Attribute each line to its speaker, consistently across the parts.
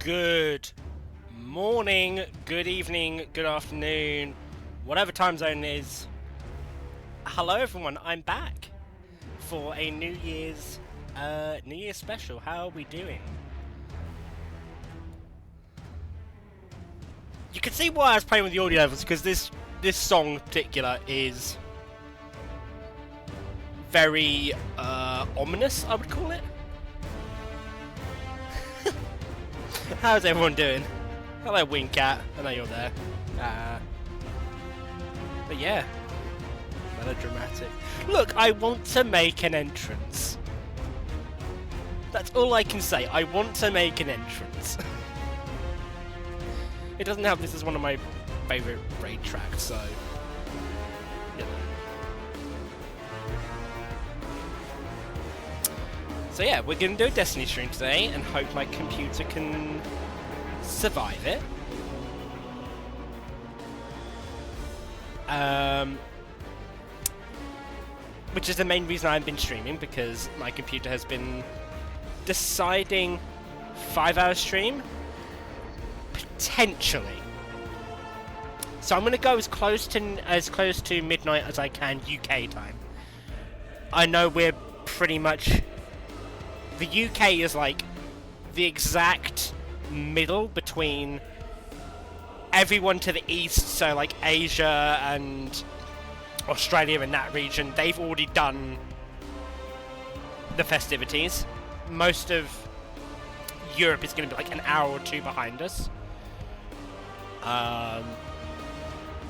Speaker 1: Good morning, good evening, good afternoon, whatever time zone it is. Hello everyone, I'm back for a New Year's special. How are we doing? You can see why I was playing with the audio levels, because this song in particular is very ominous, I would call it. How's everyone doing? Hello, Wincat. I know you're there. But yeah, melodramatic. Look, I want to make an entrance. That's all I can say. I want to make an entrance. It doesn't help. This is one of my favourite raid tracks, so you know. So yeah, we're going to do a Destiny stream today and hope my computer can survive it. Which is the main reason I've been streaming, because my computer has been deciding 5-hour stream, potentially. So I'm going to go as close to midnight as I can UK time. I know we're pretty much... The UK is like the exact middle between everyone to the east, so like Asia and Australia in that region. They've already done the festivities. Most of Europe is going to be like an hour or two behind us.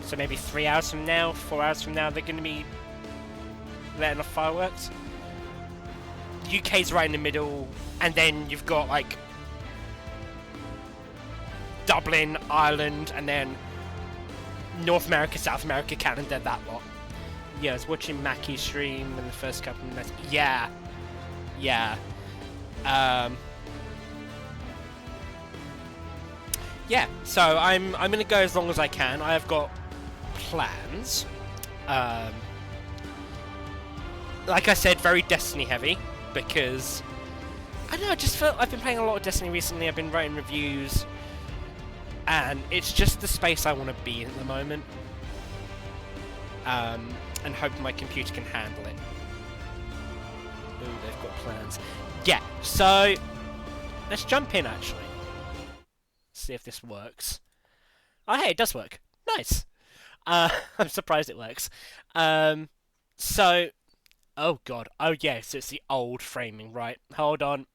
Speaker 1: So maybe 3 hours from now, 4 hours from now, they're going to be letting off fireworks. UK's right in the middle, and then you've got like Dublin, Ireland, and then North America, South America, Canada, that lot. Yeah, I was watching Mackie's stream in the first couple of minutes. Yeah. Yeah, so I'm gonna go as long as I can. I have got plans. Like I said, very Destiny heavy, because I don't know, I just felt I've been playing a lot of Destiny recently. I've been writing reviews, and it's just the space I want to be in at the moment, and hope my computer can handle it. Ooh, they've got plans. Yeah, so let's jump in actually. See if this works. Oh hey, it does work. Nice. I'm surprised it works. So, oh god. Oh yeah, so it's the old framing, right? Hold on.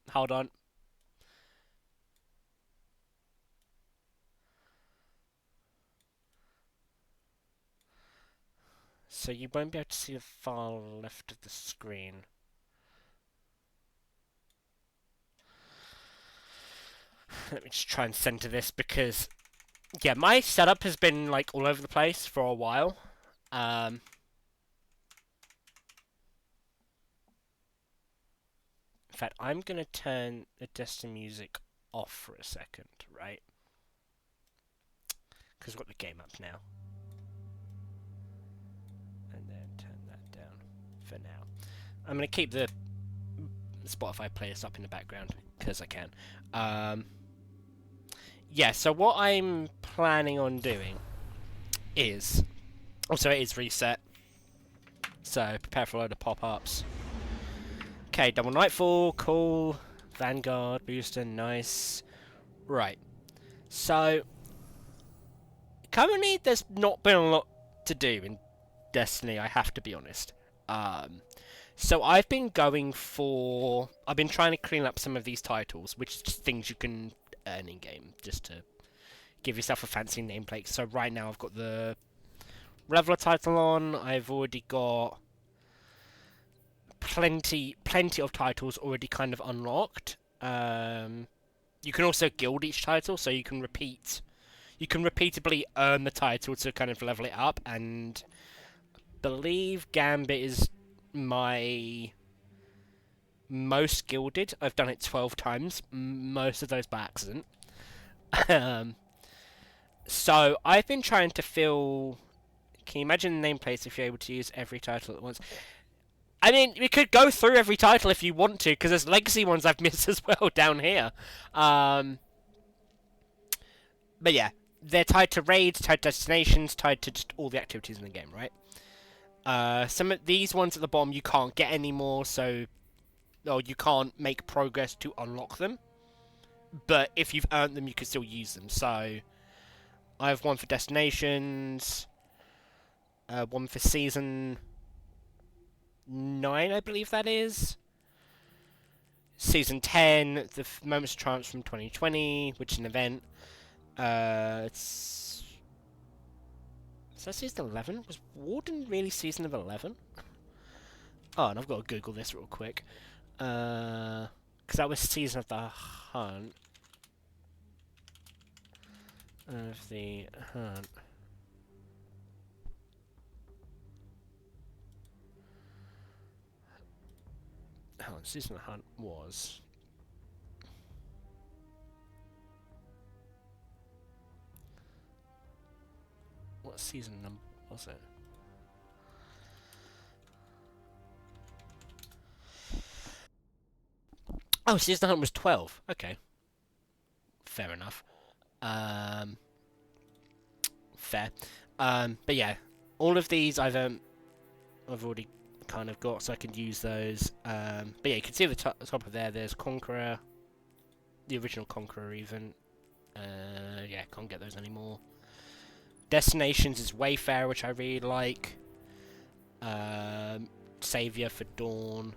Speaker 1: So you won't be able to see the far left of the screen. Let me just try and center this, because yeah, my setup has been like all over the place for a while. In fact, I'm gonna turn the Destiny music off for a second, right? Because we've got the game up now. And then turn that down for now. I'm gonna keep the Spotify playlist up in the background, because I can. Yeah, so what I'm planning on doing is... Also, it is reset. So, prepare for a load of pop-ups. Okay, double Nightfall, cool. Vanguard, booster, nice. Right. So, currently there's not been a lot to do in Destiny, I have to be honest. So I've been trying to clean up some of these titles, which is just things you can earn in-game, just to give yourself a fancy nameplate. So right now I've got the Reveler title on, I've already got plenty of titles already kind of unlocked. You can also guild each title, so you can repeatedly earn the title to kind of level it up, and I believe Gambit is my most gilded. I've done it 12 times, most of those by accident. So I've been trying to fill... Can you imagine nameplates if you're able to use every title at once? I mean, we could go through every title if you want to, because there's legacy ones I've missed as well down here. But yeah, they're tied to raids, tied to destinations, tied to just all the activities in the game, right? Some of these ones at the bottom you can't get anymore, so or you can't make progress to unlock them. But if you've earned them, you can still use them. So I have one for destinations, one for season 9, I believe that is. Season 10, the Moments of Triumph from 2020, which is an event. Is that season 11? Was Warden really season of 11? Oh, and I've got to Google this real quick. Because that was season of the hunt. Of the hunt. Hold on, season of the hunt was... What season number was it? Oh, season of the hunt was 12. Okay. Fair enough. Fair. But yeah, all of these I've already kind of got, so I can use those. But yeah, you can see at the top of there, there's Conqueror, the original Conqueror even. Yeah, can't get those anymore. Destinations is Wayfarer, which I really like. Savior for Dawn.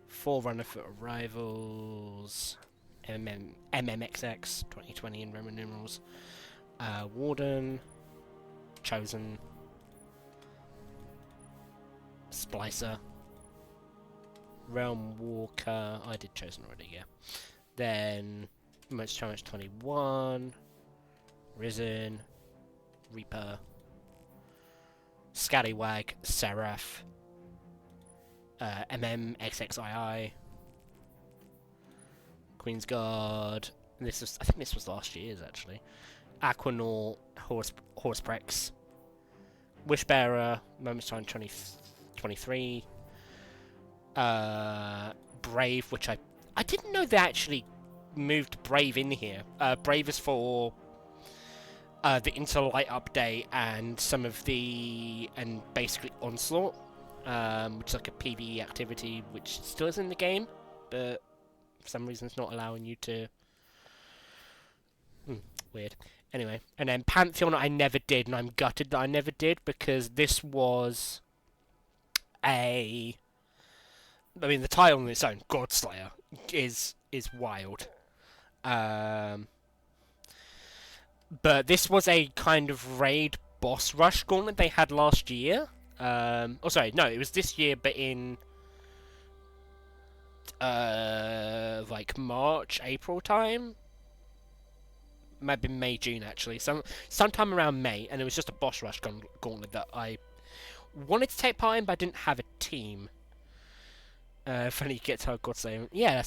Speaker 1: Forerunner for Arrivals. MMXX 2020 in Roman numerals. Warden. Chosen. Splicer. Realm Walker. I did Chosen already, yeah. Then Most Challenge 21. Risen. Reaper. Scallywag. Seraph. MMXXII. Queen's Guard. I think this was last year's actually. Aquanaut. Horseprex. Wishbearer. Moments Time 2023. Brave, which I didn't know they actually moved Brave in here. Brave is for the Interlight update and some of and basically Onslaught, which is like a PvE activity which still is in the game, but for some reason it's not allowing you to. Weird. Anyway, and then Pantheon I never did, and I'm gutted that I never did because this was I mean, the title on its own, Godslayer, is wild. But this was a kind of raid boss rush gauntlet they had last year. Oh, sorry, no, it was this year, but in like March, April time. Might have been May, June actually. Sometime around May, and it was just a boss rush gauntlet that I wanted to take part in, but I didn't have a team. Funny you get to Godslayer. Yeah,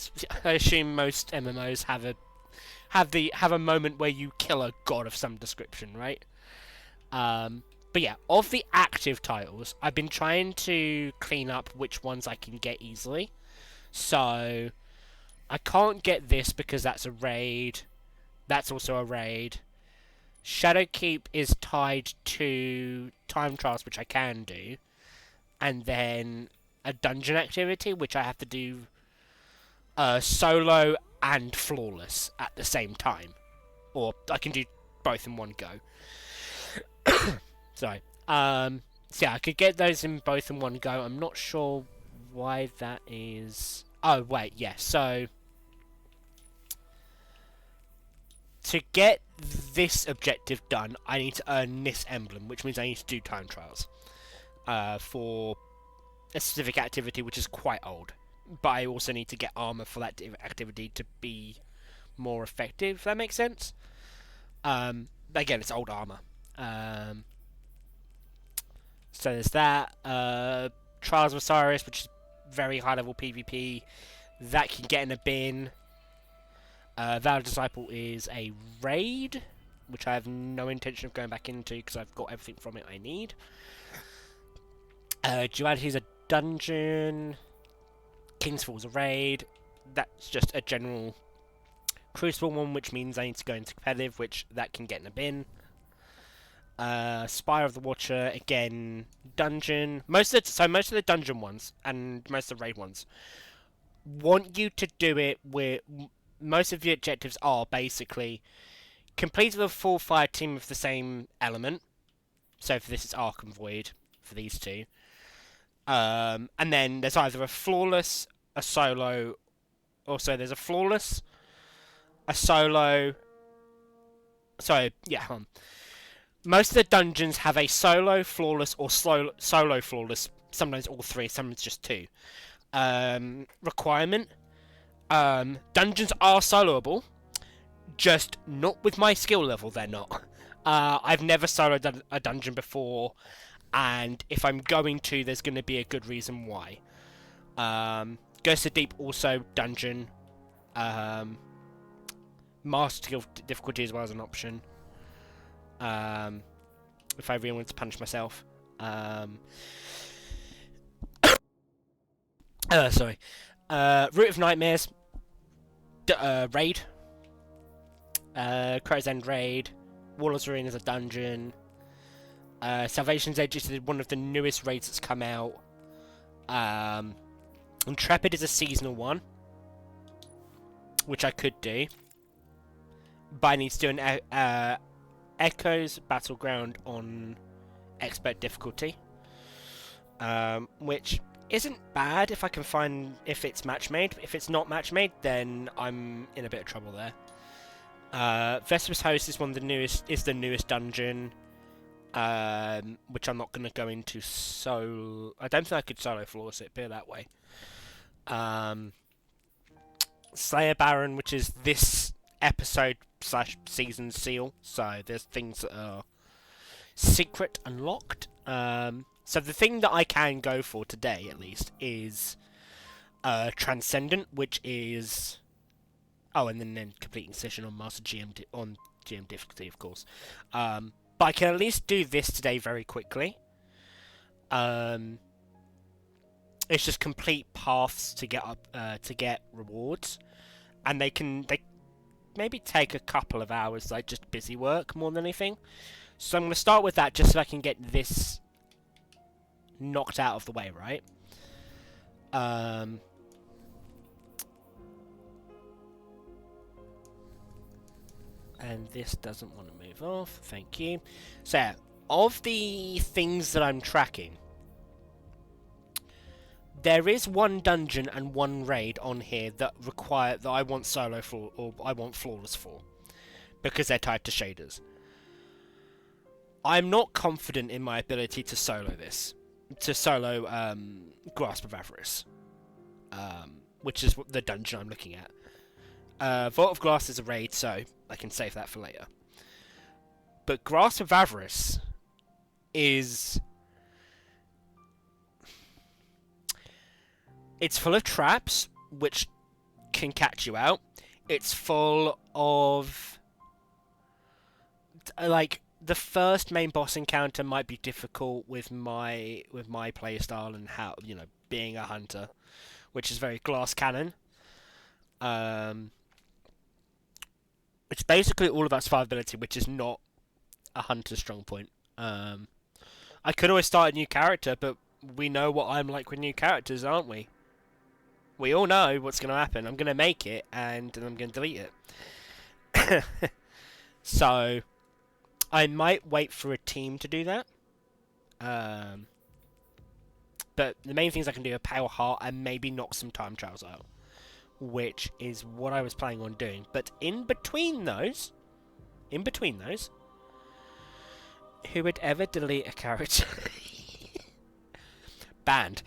Speaker 1: I assume most MMOs have a moment where you kill a god of some description, right? But yeah, of the active titles, I've been trying to clean up which ones I can get easily. So I can't get this because that's a raid. That's also a raid. Shadowkeep is tied to time trials, which I can do, and then a dungeon activity, which I have to do solo and flawless at the same time. Or I can do both in one go. Sorry. So yeah, I could get those in both in one go. I'm not sure why that is. Oh, wait, yeah, so to get this objective done, I need to earn this emblem, which means I need to do time trials for a specific activity which is quite old. But I also need to get armor for that activity to be more effective, if that makes sense. Again, it's old armor. So there's that. Trials of Osiris, which is very high level PvP. That can get in a bin. Valor Disciple is a raid, which I have no intention of going back into because I've got everything from it I need. Duality is a dungeon. Kingsfall is a raid. That's just a general Crucible one, which means I need to go into competitive, which that can get in a bin. Spire of the Watcher, again, dungeon. Most of the dungeon ones and most of the raid ones want you to do it with. Most of the objectives are basically complete the full fire team of the same element. So for this, it's Arc and Void for these two. And then there's either a flawless, a solo. Also, there's a flawless, a solo. So yeah. Most of the dungeons have a solo, flawless, or solo, flawless. Sometimes all three. Sometimes just two. Requirement. Dungeons are soloable, just not with my skill level. They're not. I've never soloed a dungeon before, and if I'm going to, there's going to be a good reason why. Ghost of Deep also dungeon. Master difficulty as well as an option. If I really want to punish myself. Sorry. Root of Nightmares. Raid. Crow's End raid. Warlord's Ruin is a dungeon. Salvation's Edge is one of the newest raids that's come out. Intrepid is a seasonal one, which I could do. But I need to do an Echoes Battleground on expert difficulty, which isn't bad if I can find if it's match made. If it's not match made, then I'm in a bit of trouble there. Vesper's Host is one of the newest. Is the newest dungeon, which I'm not going to go into. So I don't think I could solo flawless it. Put it that way. Slayer Baron, which is this episode / season seal, so there's things that are secret unlocked. So the thing that I can go for today, at least, is Transcendent, which is and then completing session on Master GM difficulty, of course. But I can at least do this today very quickly. It's just complete paths to get up to get rewards, and they maybe take a couple of hours, like just busy work more than anything. So I'm going to start with that just so I can get this knocked out of the way, right? And this doesn't want to move off. Thank you. So, of the things that I'm tracking, there is one dungeon and one raid on here that I want solo for, or I want flawless for, because they're tied to shaders. I'm not confident in my ability to solo this, Grasp of Avarice, which is the dungeon I'm looking at. Vault of Glass is a raid, so I can save that for later. But Grasp of Avarice is... It's full of traps, which can catch you out. It's full of... Like, the first main boss encounter might be difficult with my playstyle and how, being a hunter, which is very glass cannon. It's basically all about survivability, which is not a hunter's strong point. I could always start a new character, but we know what I'm like with new characters, aren't we? We all know what's going to happen. I'm going to make it, and then I'm going to delete it. So, I might wait for a team to do that. But the main things I can do are Pale Heart and maybe knock some time trials out, which is what I was planning on doing. But in between those, who would ever delete a character? Banned.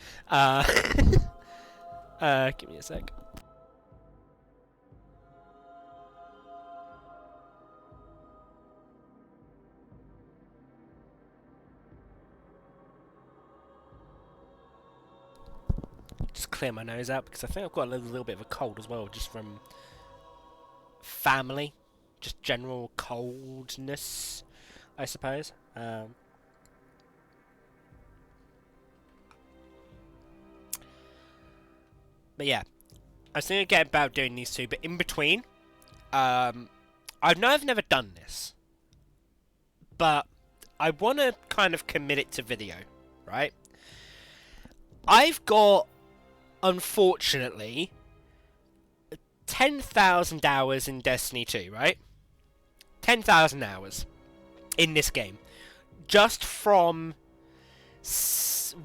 Speaker 1: Give me a sec. Just clear my nose out because I think I've got a little bit of a cold as well, just from family, just general coldness, I suppose. But yeah, I was thinking again about doing these two, but in between, I've never done this, but I want to kind of commit it to video, right? I've got, unfortunately, 10,000 hours in Destiny 2, right? 10,000 hours in this game. Just from...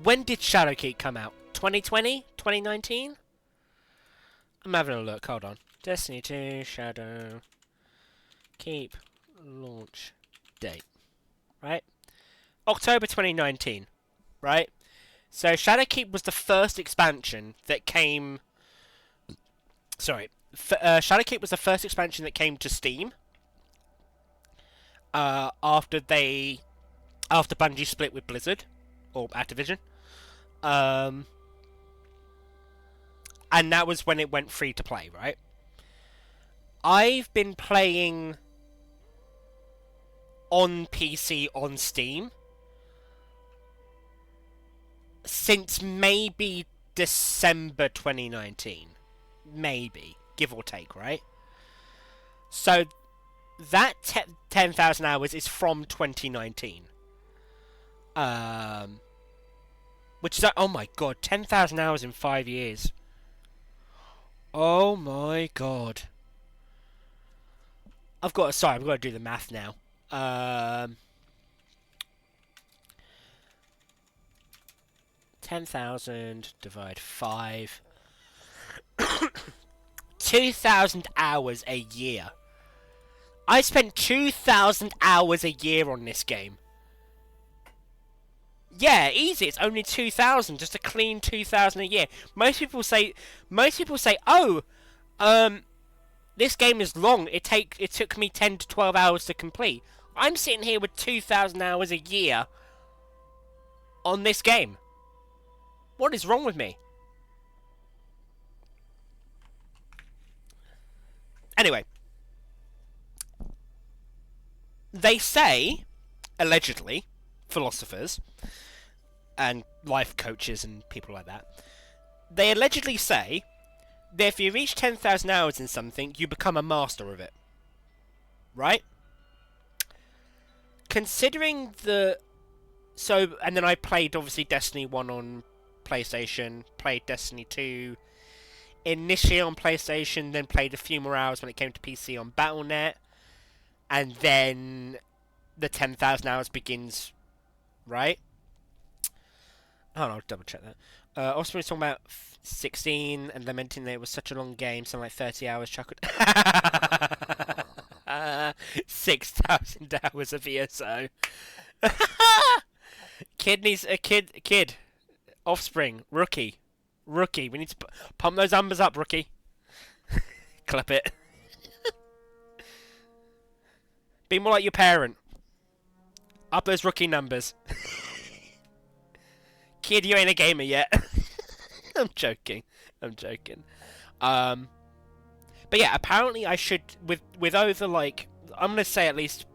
Speaker 1: When did Shadowkeep come out? 2020? 2019? I'm having a look, hold on. Destiny 2, Shadowkeep, launch date. Right? October 2019. Right? So Shadowkeep was the first expansion that came... Sorry. Shadowkeep was the first expansion that came to Steam. After Bungie split with Blizzard. Or Activision. And that was when it went free to play, right? I've been playing on PC on Steam since maybe December 2019. Maybe, give or take, right? So that 10,000 hours is from 2019. Which is, oh my god, 10,000 hours in 5 years. Oh my god. I've got to do the math now. 10,000 divide 5. 2,000 hours a year. I spent 2,000 hours a year on this game. Yeah, easy. It's only 2,000, just a clean 2,000 a year. Most people say, oh, this game is long. It took me 10 to 12 hours to complete. I'm sitting here with 2,000 hours a year on this game. What is wrong with me? Anyway, they say, allegedly, philosophers and life coaches and people like that, they allegedly say that if you reach 10,000 hours in something, you become a master of it. Right? Considering the... So, and then I played, obviously, Destiny 1 on PlayStation, played Destiny 2 initially on PlayStation, then played a few more hours when it came to PC on Battle.net, and then the 10,000 hours begins, right? Hold on, I'll double check that. Also, we're talking about 16 and lamenting that it was such a long game, something like 30 hours. Chuckled. 6,000 hours of ESO. Kid needs a kid. Offspring. Rookie. We need to pump those numbers up, rookie. Clap it. Be more like your parent. Up those rookie numbers. Kid, you ain't a gamer yet. I'm joking. But yeah, apparently I should, with over, like, I'm going to say at least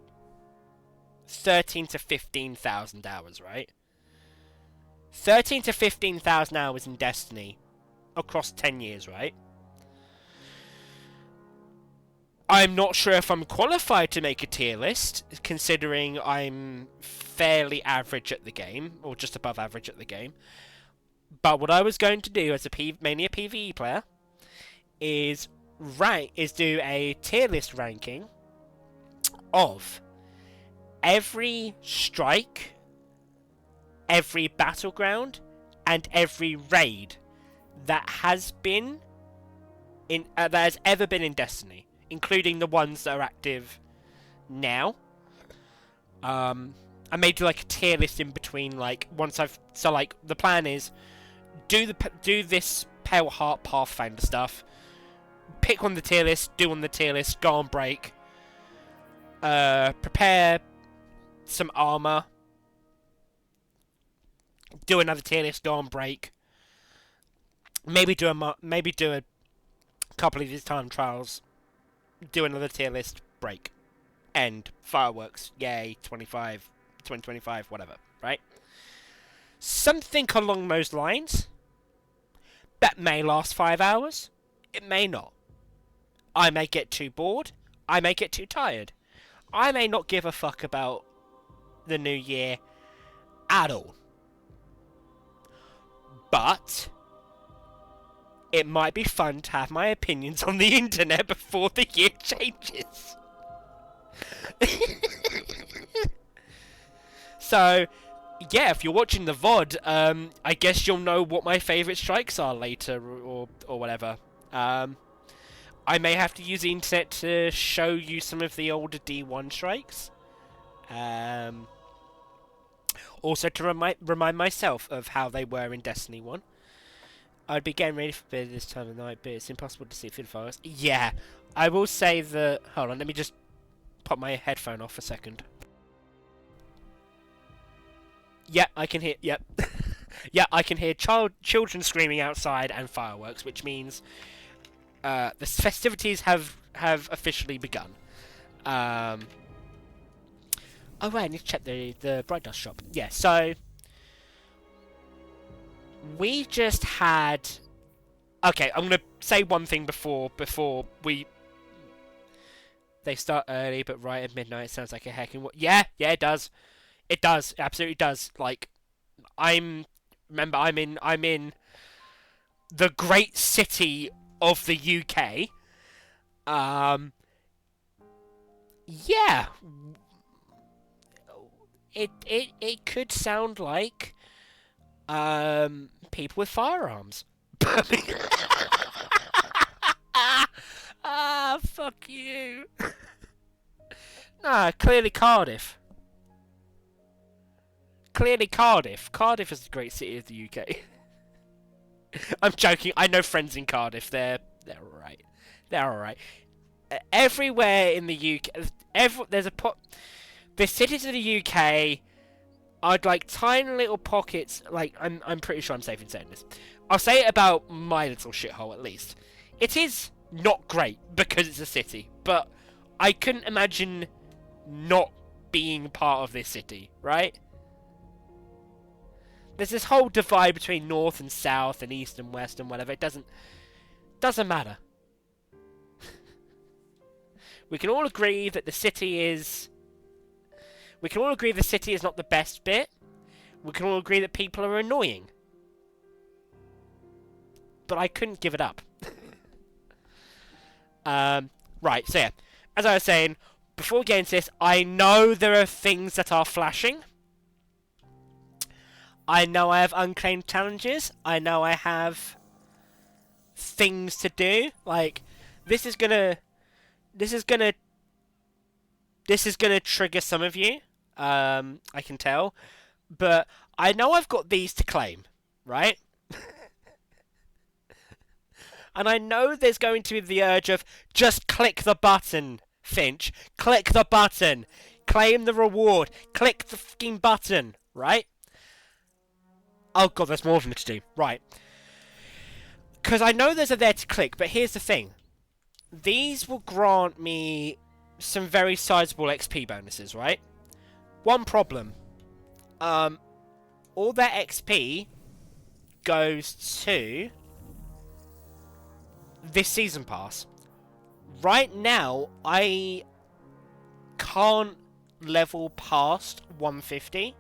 Speaker 1: 13 to 15,000 hours, right? 13 to 15,000 hours in Destiny across 10 years, right? I'm not sure if I'm qualified to make a tier list, considering I'm fairly average at the game, or just above average at the game. But what I was going to do as mainly a PvE player is do a tier list ranking of every strike, every battleground, and every raid that has been in that has ever been in Destiny, including the ones that are active now. I may do like a tier list in between, like once I've the plan is do this Pale Heart Pathfinder stuff, pick on the tier list, do on the tier list, go on break, prepare some armor, do another tier list, go on break, maybe do a couple of these time trials, do another tier list, break, end, fireworks, yay, 2025, whatever, right? Something along those lines. That may last 5 hours. It may not. I may get too bored. I may get too tired. I may not give a fuck about the new year at all. But it might be fun to have my opinions on the internet before the year changes. So, yeah, if you're watching the VOD, I guess you'll know what my favourite strikes are later, or whatever. I may have to use the internet to show you some of the older D1 strikes. Also to remind myself of how they were in Destiny 1. I'd be getting ready for bed this time of night, but it's impossible to see through the forest. Yeah, I will say that... Hold on, let me just pop my headphone off a second. Yeah, I can hear... Yep. Yeah, I can hear children screaming outside and fireworks, which means the festivities have officially begun. Oh, wait, I need to check the Bright Dust shop. Yeah, so... We just had... Okay, I'm going to say one thing before we... They start early, but right at midnight sounds like a heckin'... Yeah, it does. It does. It absolutely does. Like, Remember, I'm in the great city of the UK. Yeah. It could sound like... people with firearms. Fuck you. Nah, clearly Cardiff. Cardiff is the great city of the UK. I'm joking. I know friends in Cardiff. They're alright. They're alright. Everywhere in the UK, there's a the cities of the UK. I'd like tiny little pockets. Like I'm pretty sure I'm safe in saying this. I'll say it about my little shithole at least. It is not great because it's a city, but I couldn't imagine not being part of this city, right? There's this whole divide between north and south and east and west and whatever. It doesn't matter. We can all agree that the city is... We can all agree the city is not the best bit. We can all agree that people are annoying. But I couldn't give it up. Right, so yeah. As I was saying, before we get into this, I know there are things that are flashing. I know I have unclaimed challenges. I know I have things to do. Like, this is gonna trigger some of you. I can tell. But I know I've got these to claim, right? And I know there's going to be the urge of, just click the button, Finch. Click the button. Claim the reward. Click the fucking button, right? Oh god, there's more of them to do. Right. Because I know there's a there to click, but here's the thing. These will grant me some very sizable XP bonuses, right? One problem. All that XP goes to this season pass. Right now, I can't level past 150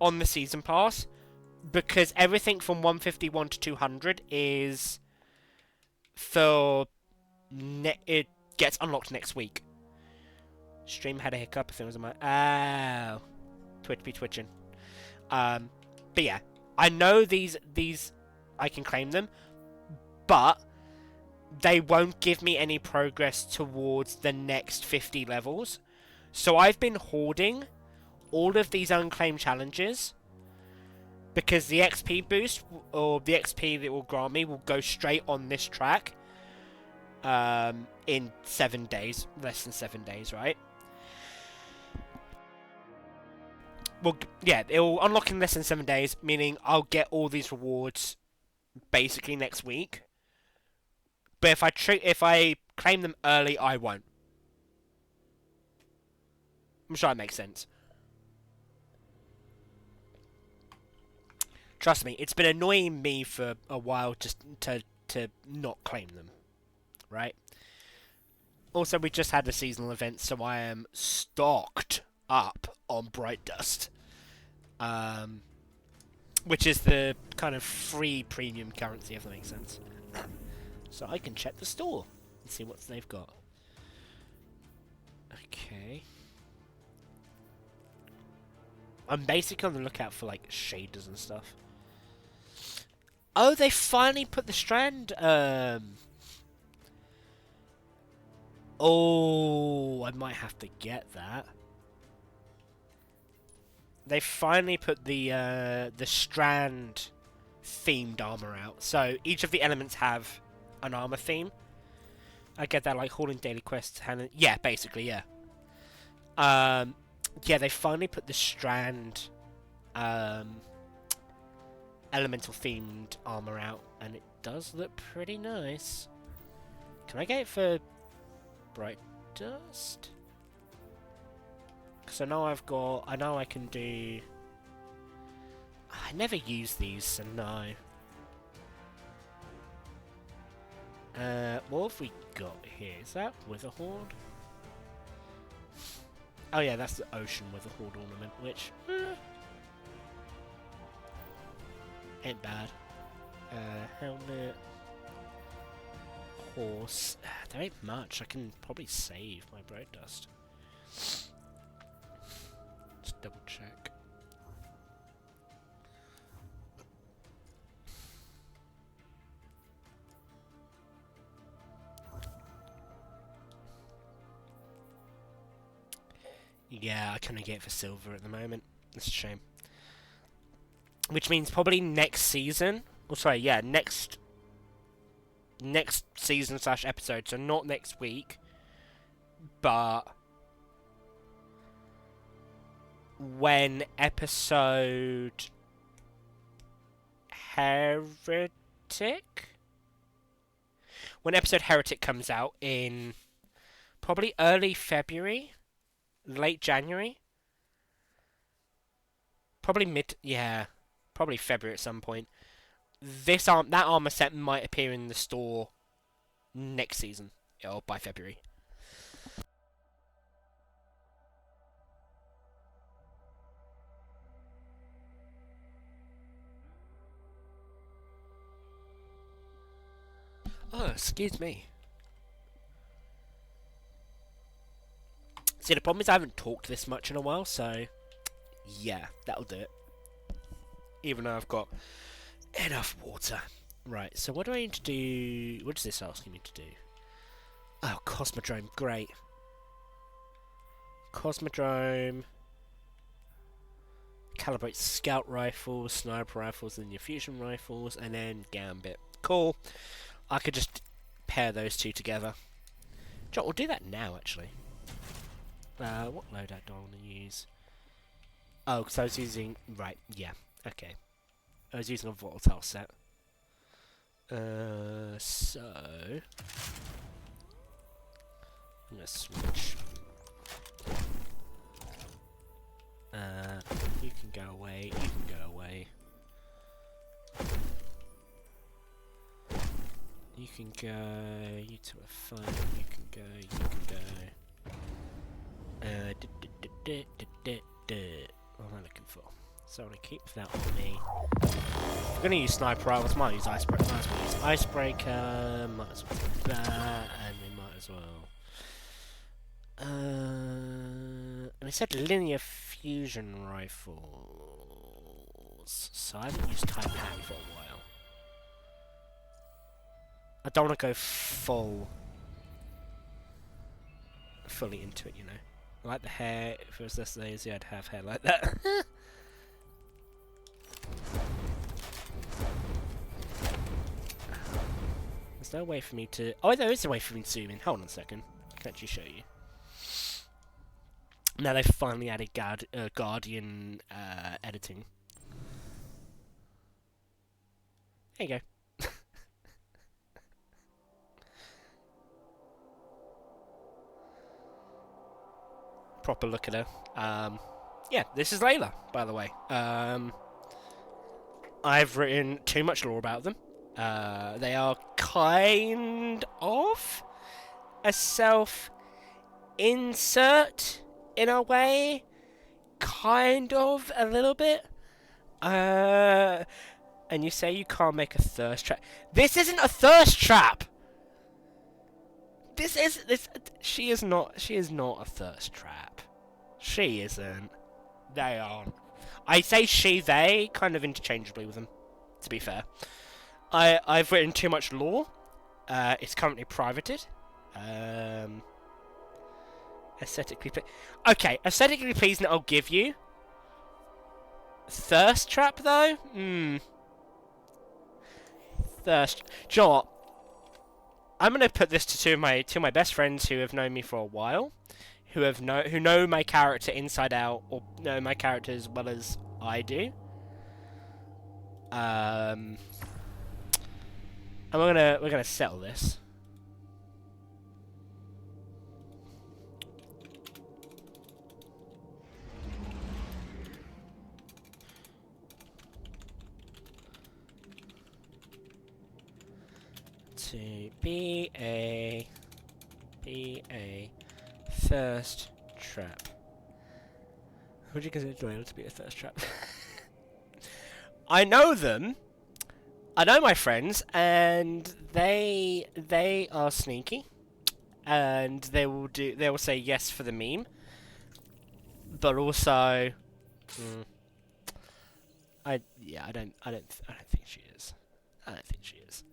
Speaker 1: on the season pass because everything from 151 to 200 is for it gets unlocked next week. Stream had a hiccup. I think it was on my Twitch be twitching. But yeah, I know these I can claim them, but they won't give me any progress towards the next 50 levels. So I've been hoarding all of these unclaimed challenges because the XP boost, or the XP that it will grant me, will go straight on this track in 7 days. Less than 7 days, right? Well, yeah, it will unlock in less than 7 days, meaning I'll get all these rewards basically next week. But if I claim them early, I won't. I'm sure that makes sense. Trust me, it's been annoying me for a while just to not claim them, right? Also, we just had a seasonal event, so I am stocked up on Bright Dust. Which is the kind of free premium currency, if that makes sense. So I can check the store and see what they've got. Okay. I'm basically on the lookout for, like, shaders and stuff. Oh, they finally put the strand, Oh, I might have to get that. They finally put the strand themed armor out. So each of the elements have an armor theme. I get that, like hauling daily quests. Yeah, basically, yeah. Yeah, they finally put the strand elemental themed armor out, and it does look pretty nice. Can I get it for Bright Dust? Because I know I know I can do... I never use these, so no. What have we got here? Is that Witherhoard? Oh yeah, that's the Ocean Witherhoard ornament, which... ain't bad. Helmet... Horse... There ain't much. I can probably save my Bright Dust. Let's double check. Yeah, I kinda get it for silver at the moment. That's a shame. Which means probably next season... Oh, sorry, yeah, next season / episode, so not next week, but when episode Heretic? When episode Heretic comes out in probably early February, late January, probably probably February at some point. That armor set might appear in the store next season, or by February. Oh, excuse me. See, the problem is I haven't talked this much in a while, so yeah, that'll do it. Even though I've got enough water. Right, so what do I need to do? What is this asking me to do? Oh, Cosmodrome, great. Cosmodrome. Calibrate scout rifles, sniper rifles, and your fusion rifles, and then Gambit. Cool. I could just pair those two together. John, we'll do that now, actually. What loadout do I want to use? Oh, because I was using... Right, yeah, okay. I was using a volatile set. So... I'm going to switch. You can go away, you can go away. You can go, you two are fine, you can go, you can go. What am I looking for? So I'm going to keep that on me. If I'm going to use sniper rifles, might use icebreaker, might as well use icebreaker, might as well do that, and we might as well. And it said linear fusion rifles, so I haven't used Type Hand for a while. I don't want to go fully into it, you know. I like the hair. If it was this lazy, I'd have hair like that. There's no way for me to... Oh, there is a way for me to zoom in. Hold on a second. I can actually show you. Now they've finally added Guardian editing. There you go. Proper look at her. Yeah, this is Layla, by the way. I've written too much lore about them. They are kind of a self-insert in a way, kind of, a little bit. And you say you can't make a thirst trap. This isn't a thirst trap. She is not a thirst trap. She isn't. They aren't. I say she, they, kind of interchangeably with them, to be fair. I've written too much lore. It's currently privated. Aesthetically okay, aesthetically pleasing I'll give you. Thirst trap, though? Thirst. Do you know what? I'm gonna put this to two of my best friends who have known me for a while, who know my character inside out, or know my character as well as I do. And we're gonna settle this. To be a thirst trap. Would you consider Doyle to be a thirst trap? I know them. I know my friends, and they are sneaky, and they will say yes for the meme, but also, I don't think she is. I don't think she is.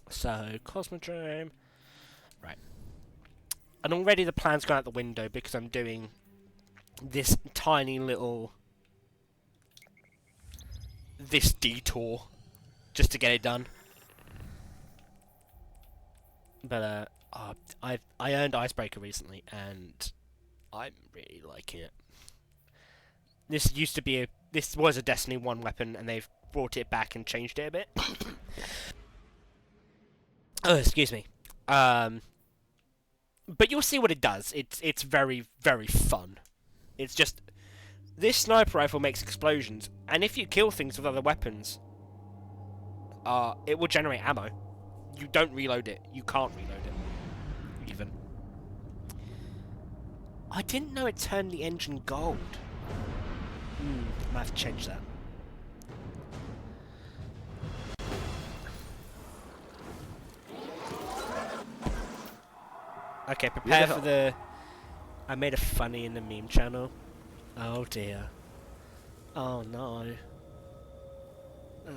Speaker 1: So Cosmodrome, right? And already the plan's gone out the window because I'm doing this tiny little detour just to get it done. But I earned Icebreaker recently, and I'm really liking it. This was a Destiny 1 weapon, and they've brought it back and changed it a bit. Oh, excuse me. But you'll see what it does. It's very, very fun. It's just, this sniper rifle makes explosions, and if you kill things with other weapons, it will generate ammo. You don't reload it. You can't reload it, even. I didn't know it turned the engine gold. I might have to change that. Okay, prepare for the... I made a funny in the meme channel. Oh dear. Oh no. Oh.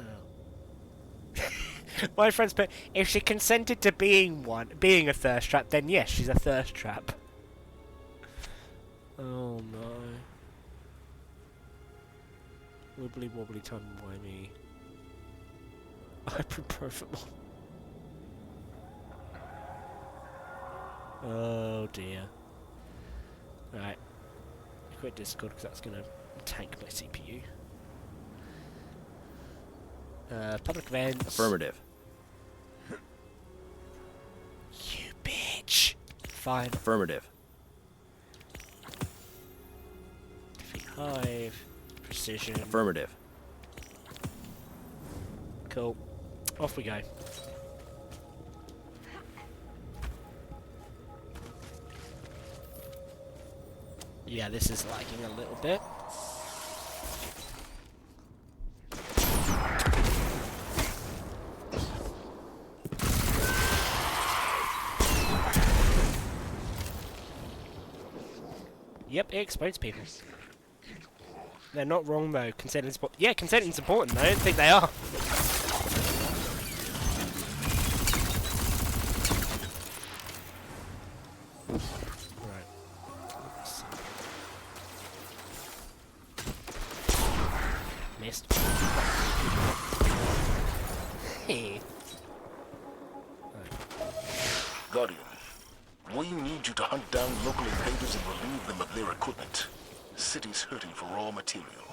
Speaker 1: My friends put, if she consented to being a thirst trap, then yes, she's a thirst trap. Oh no. Wibbly wobbly time whiny. Ibuprofen. Oh dear. Right. Quit Discord because that's gonna tank my CPU. Public events.
Speaker 2: Affirmative.
Speaker 1: You bitch. Fine.
Speaker 2: Affirmative.
Speaker 1: Defeat Hive. Precision.
Speaker 2: Affirmative.
Speaker 1: Cool. Off we go. Yeah, this is lagging a little bit. Yep, it explodes people. They're not wrong though. Consenting's important. Yeah, consenting's important. I don't think they are.
Speaker 3: Guardian, we need you to hunt down local invaders and relieve them of their equipment. City's hurting for raw material.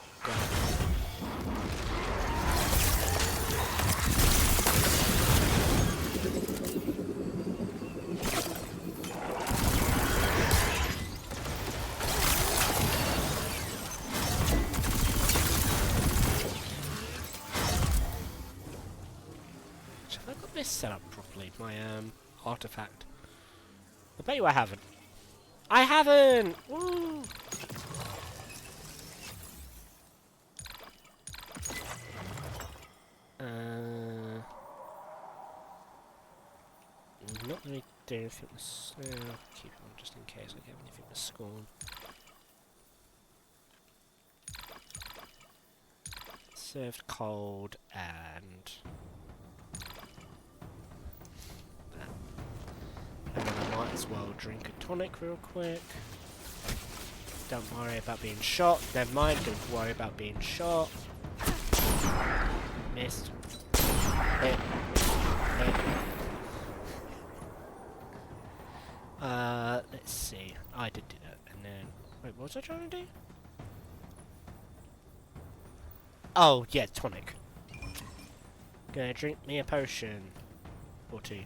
Speaker 1: Have I got this set up properly? My artifact. I bet you I haven't. I haven't! Woo! Not really do anything to keep it on just in case I get anything to scorn. Served cold and that. And then I might as well drink a tonic real quick. Don't worry about being shot. Never mind, don't worry about being shot. Missed. Hit. Hit. Let's see. I did do that, and then... Wait, what was I trying to do? Oh, yeah, tonic. Gonna drink me a potion. Or two.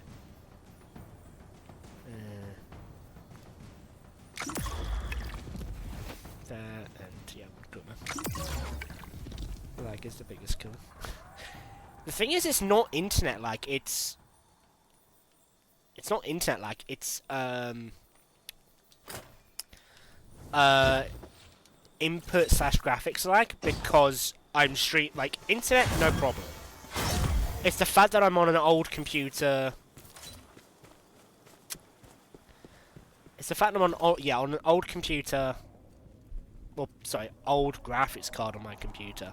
Speaker 1: That, and yeah, good enough. Lag is the biggest killer. The thing is, it's not internet lag, it's not internet lag, it's, input/graphics lag, because I'm like, internet, no problem. It's the fact that I'm on an old computer. It's the fact that I'm on, on an old computer. Well, sorry, old graphics card on my computer.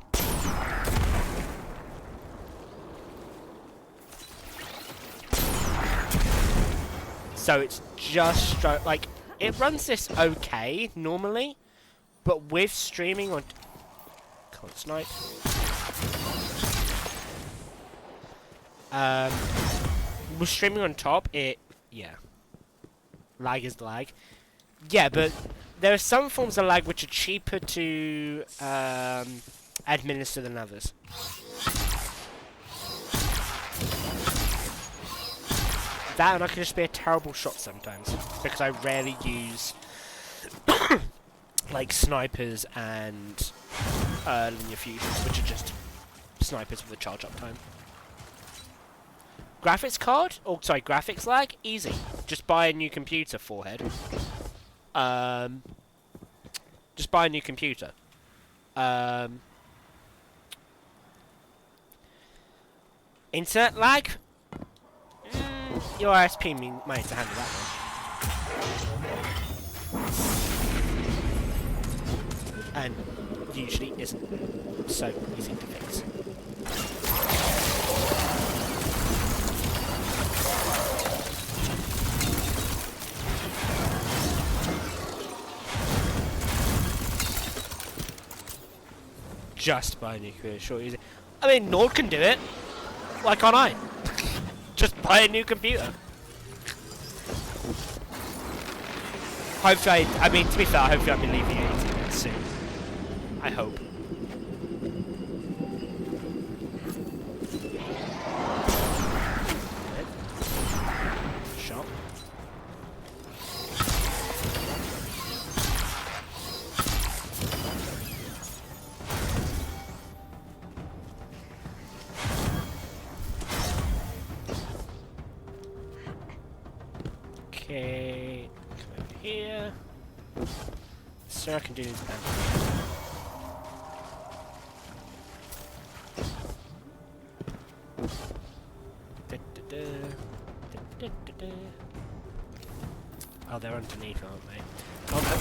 Speaker 1: So it's just like, it runs this okay normally, but with streaming on... Can't snipe. With streaming on top, yeah. Lag is lag. Yeah, but there are some forms of lag which are cheaper to administer than others. That, and I can just be a terrible shot sometimes, because I rarely use like snipers and linear fusions, which are just snipers with a charge up time. Graphics card? Oh, sorry, graphics lag? Easy. Just buy a new computer, forehead. Just buy a new computer. Internet lag? Your ISP might have to handle that one. And usually isn't so easy to fix. Just buy a new computer, sure, easy. I mean, Nord can do it. Why can't I? Just buy a new computer. Hopefully, I mean, to be fair, hopefully I'll be leaving it soon. I hope. Shot. Okay, come over here. So I can do this now. Oh, they're underneath, aren't they? Oh no.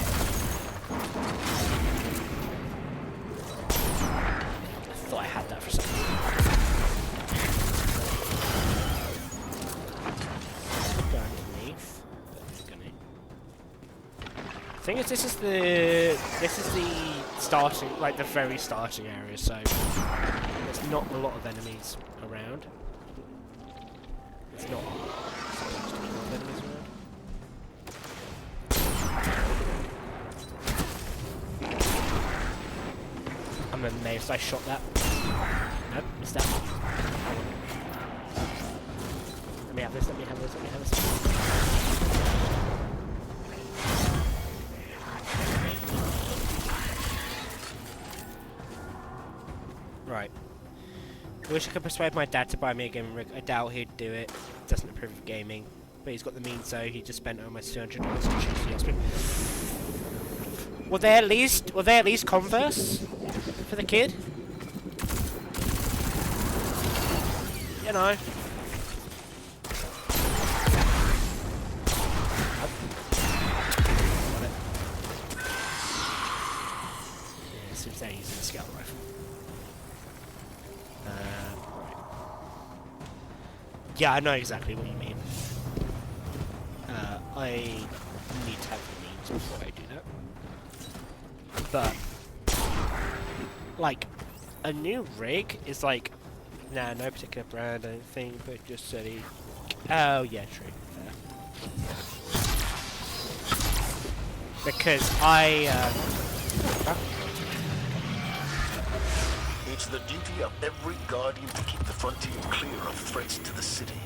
Speaker 1: I thought I had that for some reason. Go underneath. Thing is, this is the starting, like the very starting area, so there's not a lot of enemies around. It's not supposed to be a lot of enemies around. I'm amazed I shot that. Nope, missed that. Let me have this, let me have this, let me have this. Right. I wish I could persuade my dad to buy me a gaming rig. I doubt he'd do it. Doesn't approve of gaming. But he's got the means, so he just spent almost $200 to choose the Osprey. Were they at least Converse for the kid? You know. Seems they're using a scout rifle. Right. Yeah, I know exactly what you mean. I need to have the means before I do that. But, like, a new rig is like, nah, no particular brand, I don't think, but just steady. Oh, yeah, true. Fair. Because
Speaker 3: It's the duty of every guardian to keep the frontier clear of threats to the city.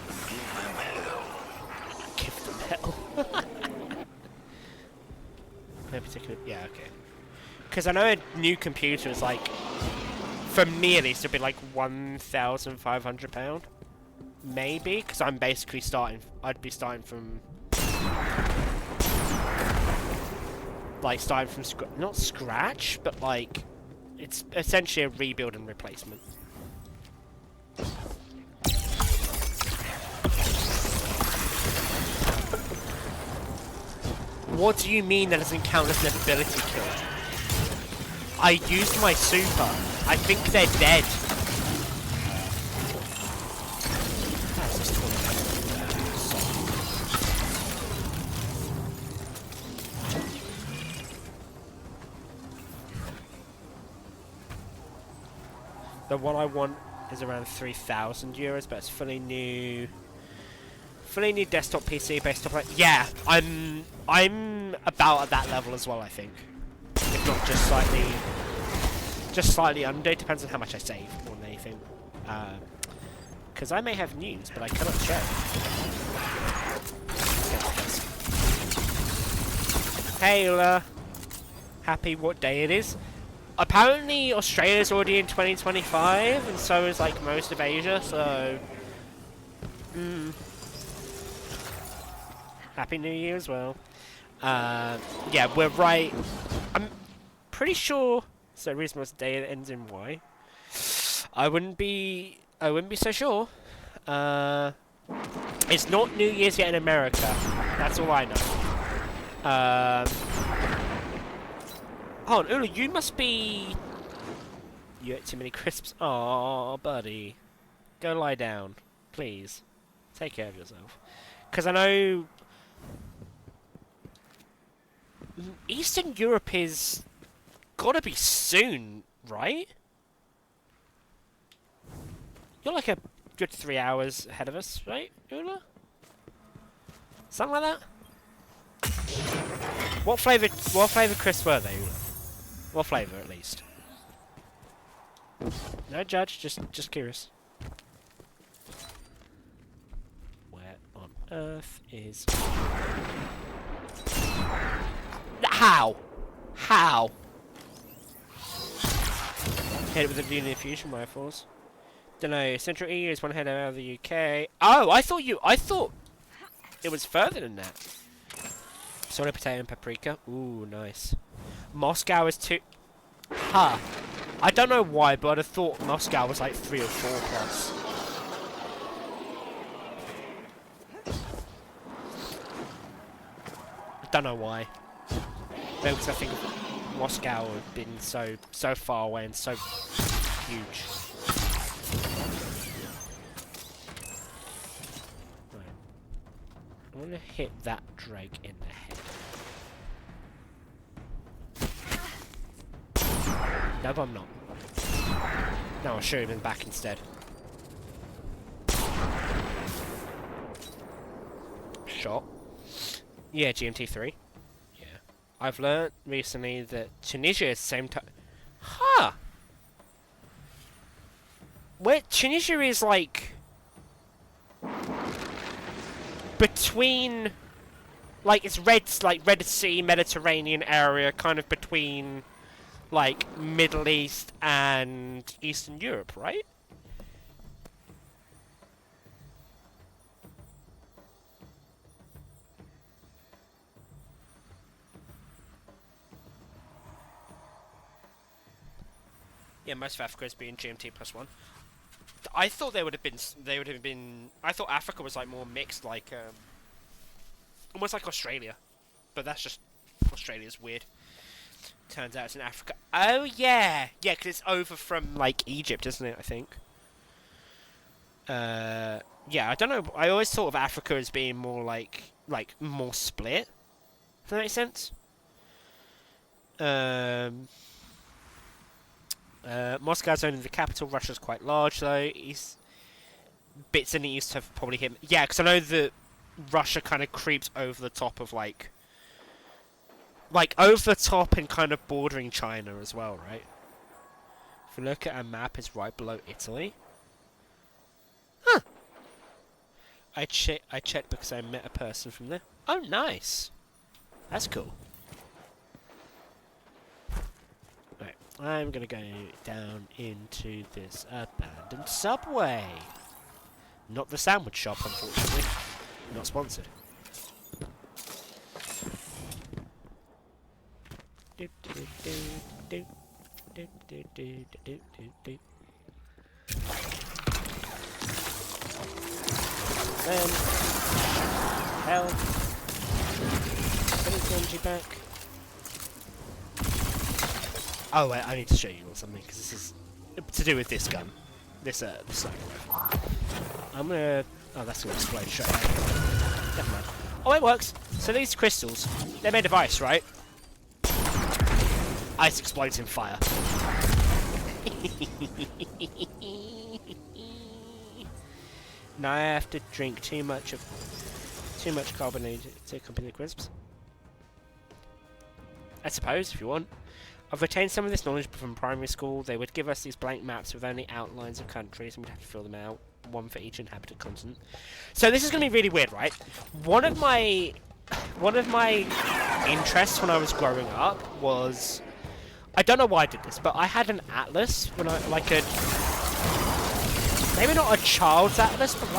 Speaker 3: Give them hell.
Speaker 1: Give them hell. No particular. Yeah, okay. Because I know a new computer is like, for me at least, it'd be like £1,500, maybe. Because I'm basically starting. I'd be starting from, like, not scratch, but like, it's essentially a rebuild and replacement. What do you mean that doesn't count as an ability kill? I used my super. I think they're dead. The one I want is around €3,000, but it's fully new desktop PC based off. Yeah, I'm about at that level as well. I think, if not just slightly under. It depends on how much I save more than anything. Because I may have news, but I cannot check. Hey, Ula. Happy what day it is? Apparently, Australia's already in 2025, and so is like most of Asia. So, Happy New Year as well. Yeah, we're right. I'm pretty sure. So reasonable day that ends in Y. I wouldn't be so sure. It's not New Year's yet in America. That's all I know. Oh, Ula, you must be. You ate too many crisps. Aw, buddy. Go lie down, please. Take care of yourself. Because I know Eastern Europe is gotta be soon, right? You're like a good 3 hours ahead of us, right, Ula? Something like that? What flavour crisps were they, Ula? What flavour, at least? No judge, just curious. Where on earth is... How? How? Hit it with the Lunar Fusion rifles. Dunno, Central EU is one head out of the UK. Oh, I thought it was further than that. Sorry, potato and paprika. Ooh, nice. Moscow is 2... Huh. I don't know why, but I'd have thought Moscow was like 3 or 4 plus. I don't know why. Maybe because I think Moscow had been so far away and so huge. Right. I'm gonna hit that Drake in the head. No, I'm not. No, I'll shoot him in the back instead. Shot. Yeah, GMT3. Yeah. I've learnt recently that Tunisia is the same time. Huh! Where Tunisia is like... between... like, it's Red Sea, Mediterranean area, kind of between... like, Middle East and Eastern Europe, right? Yeah, most of Africa has been GMT +1. I thought they would have been. I thought Africa was like more mixed, like almost like Australia, but that's just Australia's weird. Turns out it's in Africa. Oh yeah, yeah, because it's over from like Egypt, isn't it? I think. Yeah, I don't know. I always thought of Africa as being more like more split. Does that make sense? Moscow's only the capital. Russia's quite large, though. Bits in the east have probably hit. Yeah, because I know that Russia kind of creeps over the top of like over the top and kind of bordering China as well, right? If you look at a map, it's right below Italy. Huh. I checked because I met a person from there. Oh, nice. That's cool. Right, I'm gonna go down into this abandoned subway. Not the sandwich shop, unfortunately. Not sponsored. Hell. Put his energy back. Oh wait, I need to show you something because this is to do with this gun. This sniper rifle. I'm gonna. Oh, that's gonna explode straight away. Never mind. Oh, it works. So these crystals, they're made of ice, right? Ice explodes in fire. Now I have to drink too much carbonated to accompany the crisps. I suppose, if you want. I've retained some of this knowledge from primary school. They would give us these blank maps with only outlines of countries, and we'd have to fill them out, one for each inhabited continent. So this is going to be really weird, right? One of my interests when I was growing up was, I don't know why I did this, but I had an atlas when I maybe not a child's atlas, but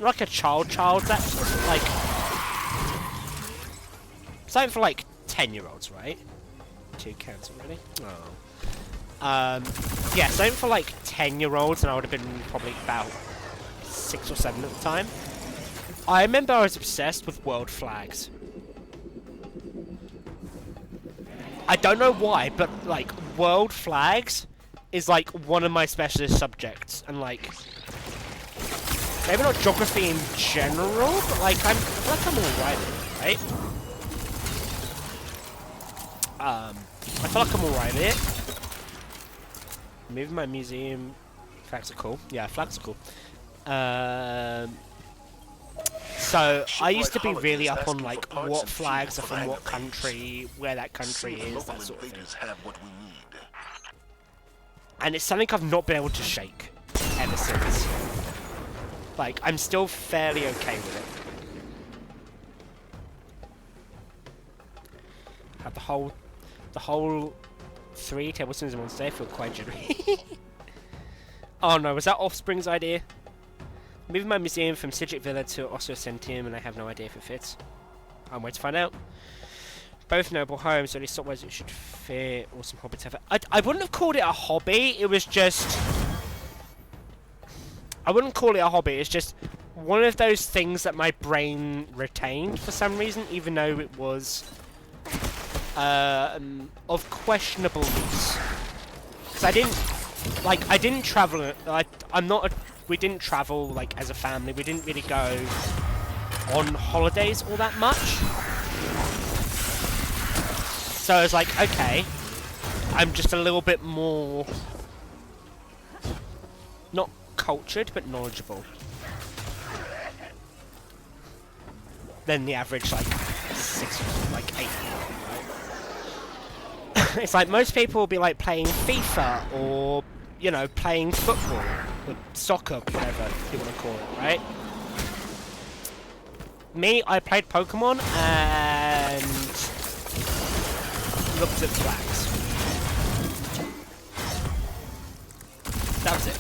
Speaker 1: like a child's atlas, like something for like 10-year-olds, right? 2 counts already. Oh. Yeah, something for like 10-year-olds, and I would have been probably about 6 or 7 at the time. I remember I was obsessed with world flags. I don't know why, but like world flags is like one of my specialist subjects, and like maybe not geography in general, but like I feel like I'm alright at it, right? I feel like I'm alright at it. Moving my museum. Flags are cool. Yeah, flags are cool. So I used to be really up on like what flags are from what country, where that country is, that sort of thing. And it's something I've not been able to shake ever since. Like, I'm still fairly okay with it. Had the whole 3 tablespoons in one day feel quite jittery. Oh no, was that Offspring's idea? Moving my museum from Sigic Villa to Ossocentium, and I have no idea if it fits. I'm waiting to find out. Both noble homes, so at least stop ways it should fit. Awesome hobbits have it. I wouldn't have called it a hobby, it was just... I wouldn't call it a hobby, it's just one of those things that my brain retained for some reason, even though it was of questionable use. Because I didn't travel, we didn't travel, like, as a family, we didn't really go on holidays all that much. So I was like, okay, I'm just a little bit more, not cultured, but knowledgeable than the average, like, 6, like, 8 year old, right? It's like, most people will be, like, playing FIFA, or, you know, playing football, or soccer, whatever you want to call it, right? Me, I played Pokemon, and looked at flags. That was it.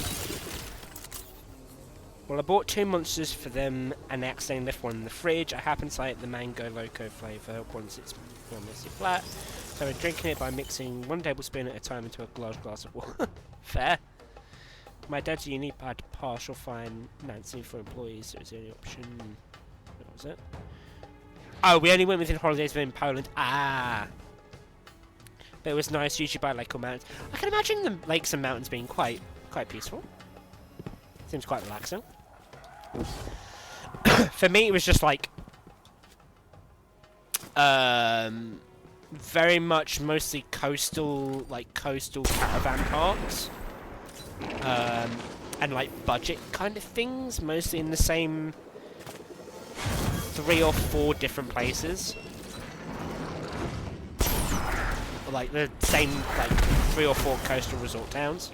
Speaker 1: What Well, I bought 2 monsters for them and I accidentally left one in the fridge. I happened to like the mango loco flavour once it's more messy flat. So I'm drinking it by mixing 1 tablespoon at a time into a large glass of water. Fair. My dad's uni had partial financing for employees, so it was the only option. What was it? Oh, we only went within holidays within Poland. Ah! But it was nice, usually by lake or mountains. I can imagine the lakes and mountains being quite peaceful. Seems quite relaxing. For me, it was just like very much mostly coastal caravan parks, and like budget kind of things, mostly in the same 3 or 4 different places. Like the same like 3 or 4 coastal resort towns.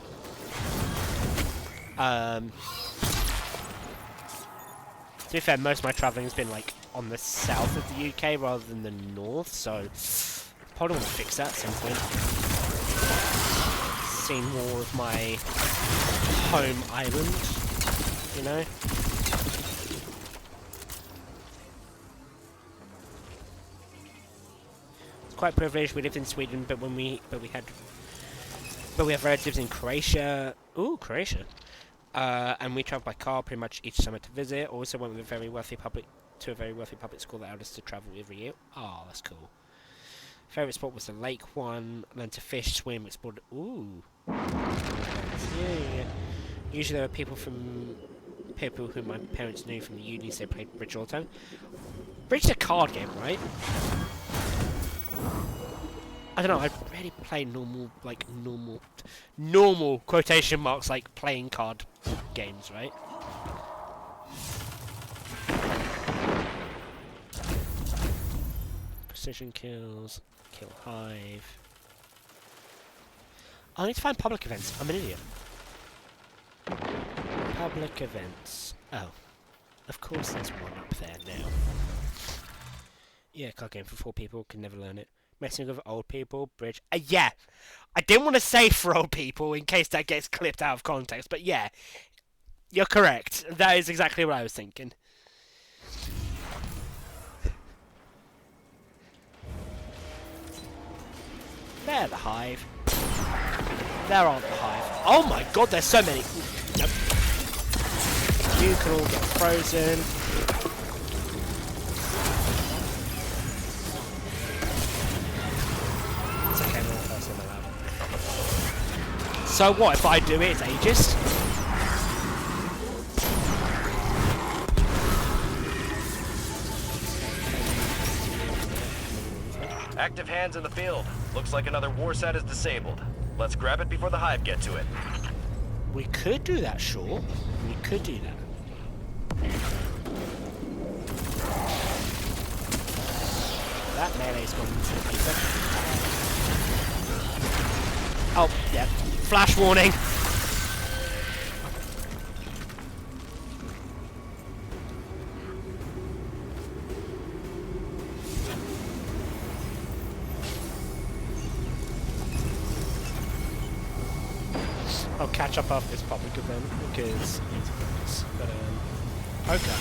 Speaker 1: To be fair, most of my travelling has been like on the south of the UK rather than the north, so probably want to fix that at some point. See more of my home island, you know. It's quite privileged. We lived in Sweden, but we have relatives in Croatia. Ooh, Croatia. And we travelled by car pretty much each summer to visit. Also went with a very wealthy public school that allowed us to travel every year. Oh, that's cool. Favourite spot was the lake one. Learned to fish, swim, explored. Ooh. Yeah. Usually there were people who my parents knew from the unis. They played Bridge all the time. Bridge is a card game, right? I don't know, I really play normal quotation marks, like playing card games, right? Precision kills, kill hive. I need to find public events. I'm an idiot. Public events. Oh. Of course there's one up there now. Yeah, card game for 4 people, can never learn it. Messing with old people, bridge. Yeah! I didn't want to say for old people in case that gets clipped out of context, but yeah. You're correct. That is exactly what I was thinking. They're the hive. There aren't the hive. Oh my god, there's so many. Nope. You can all get frozen. It's okay, I'm not the first one allowed. So what, if I do it, it's ageist?
Speaker 2: Active hands in the field. Looks like another war set is disabled. Let's grab it before the hive get to it.
Speaker 1: We could do that, sure. We could do that. That melee's gone into the paper. Oh, yeah. Flash warning! I'll catch up after this public event because I need to focus. But poker.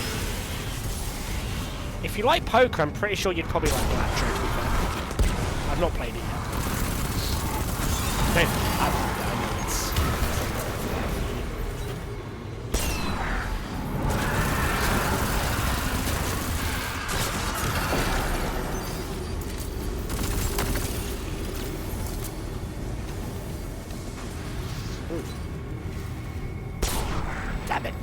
Speaker 1: If you like poker, I'm pretty sure you'd probably like blackjack. To be fair, I've not played it yet. No, I know it's. Damn it.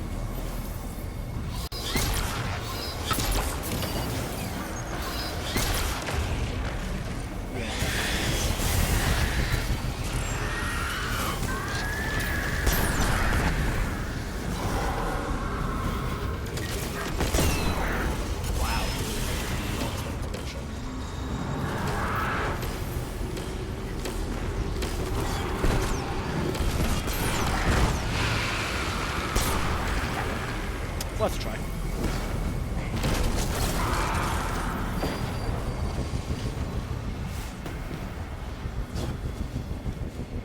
Speaker 1: Worth a try.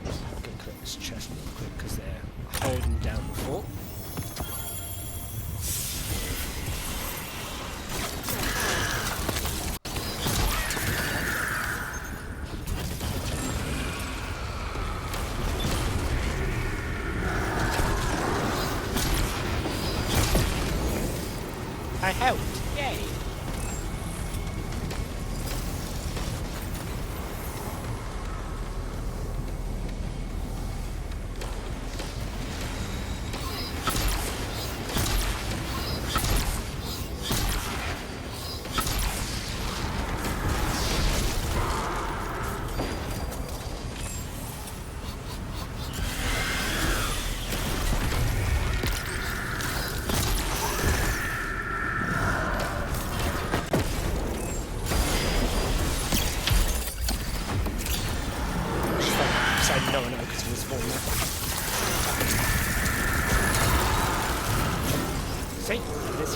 Speaker 1: I'm gonna click this chest real quick because they're holding down the fort. No, I know, because he was falling there. See? There it is.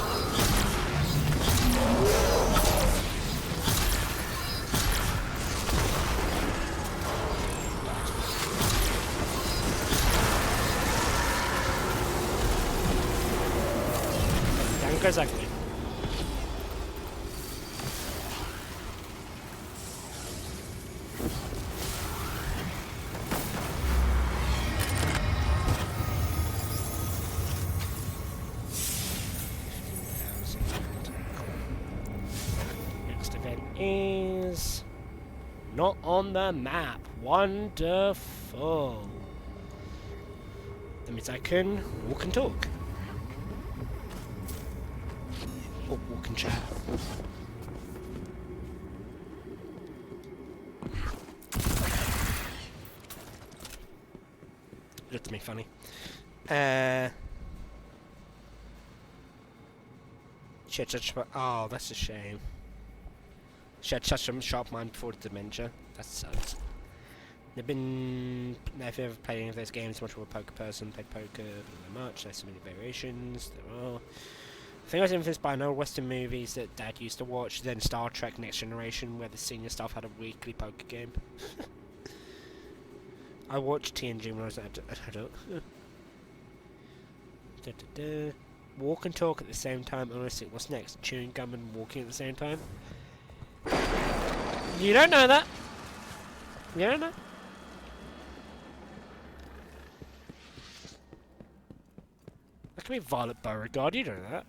Speaker 1: Down goes ugly. Next event is not on the map. Wonderful. That means I can walk and talk. Or walk and chat. Looked at me funny. She had such oh, that's a shame. She had such a sharp mind before the dementia. That sucks. If you ever played any of those games, much of a poker person, played poker, not much, there's so many variations, there are. I think I was influenced by an old Western movies that Dad used to watch, then Star Trek Next Generation, where the senior staff had a weekly poker game. I watched TNG when I was an adult. Walk and talk at the same time. Honestly, what's next? Chewing gum and walking at the same time? You don't know that. You don't know. That could be Violet Beauregard. You don't know that.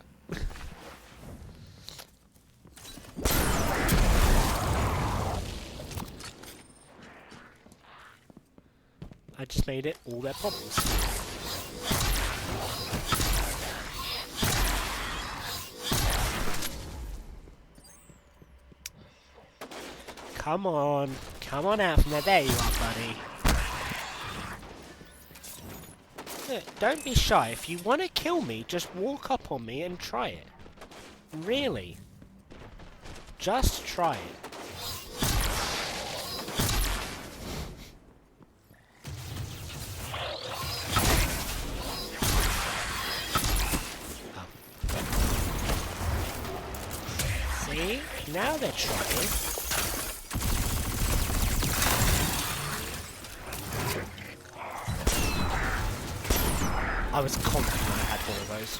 Speaker 1: I just made it all their problems. Come on out from there. There you are, buddy. Look, don't be shy. If you want to kill me, just walk up on me and try it. Really. Just try it. See? Now they're trying. I was confident I had one of those.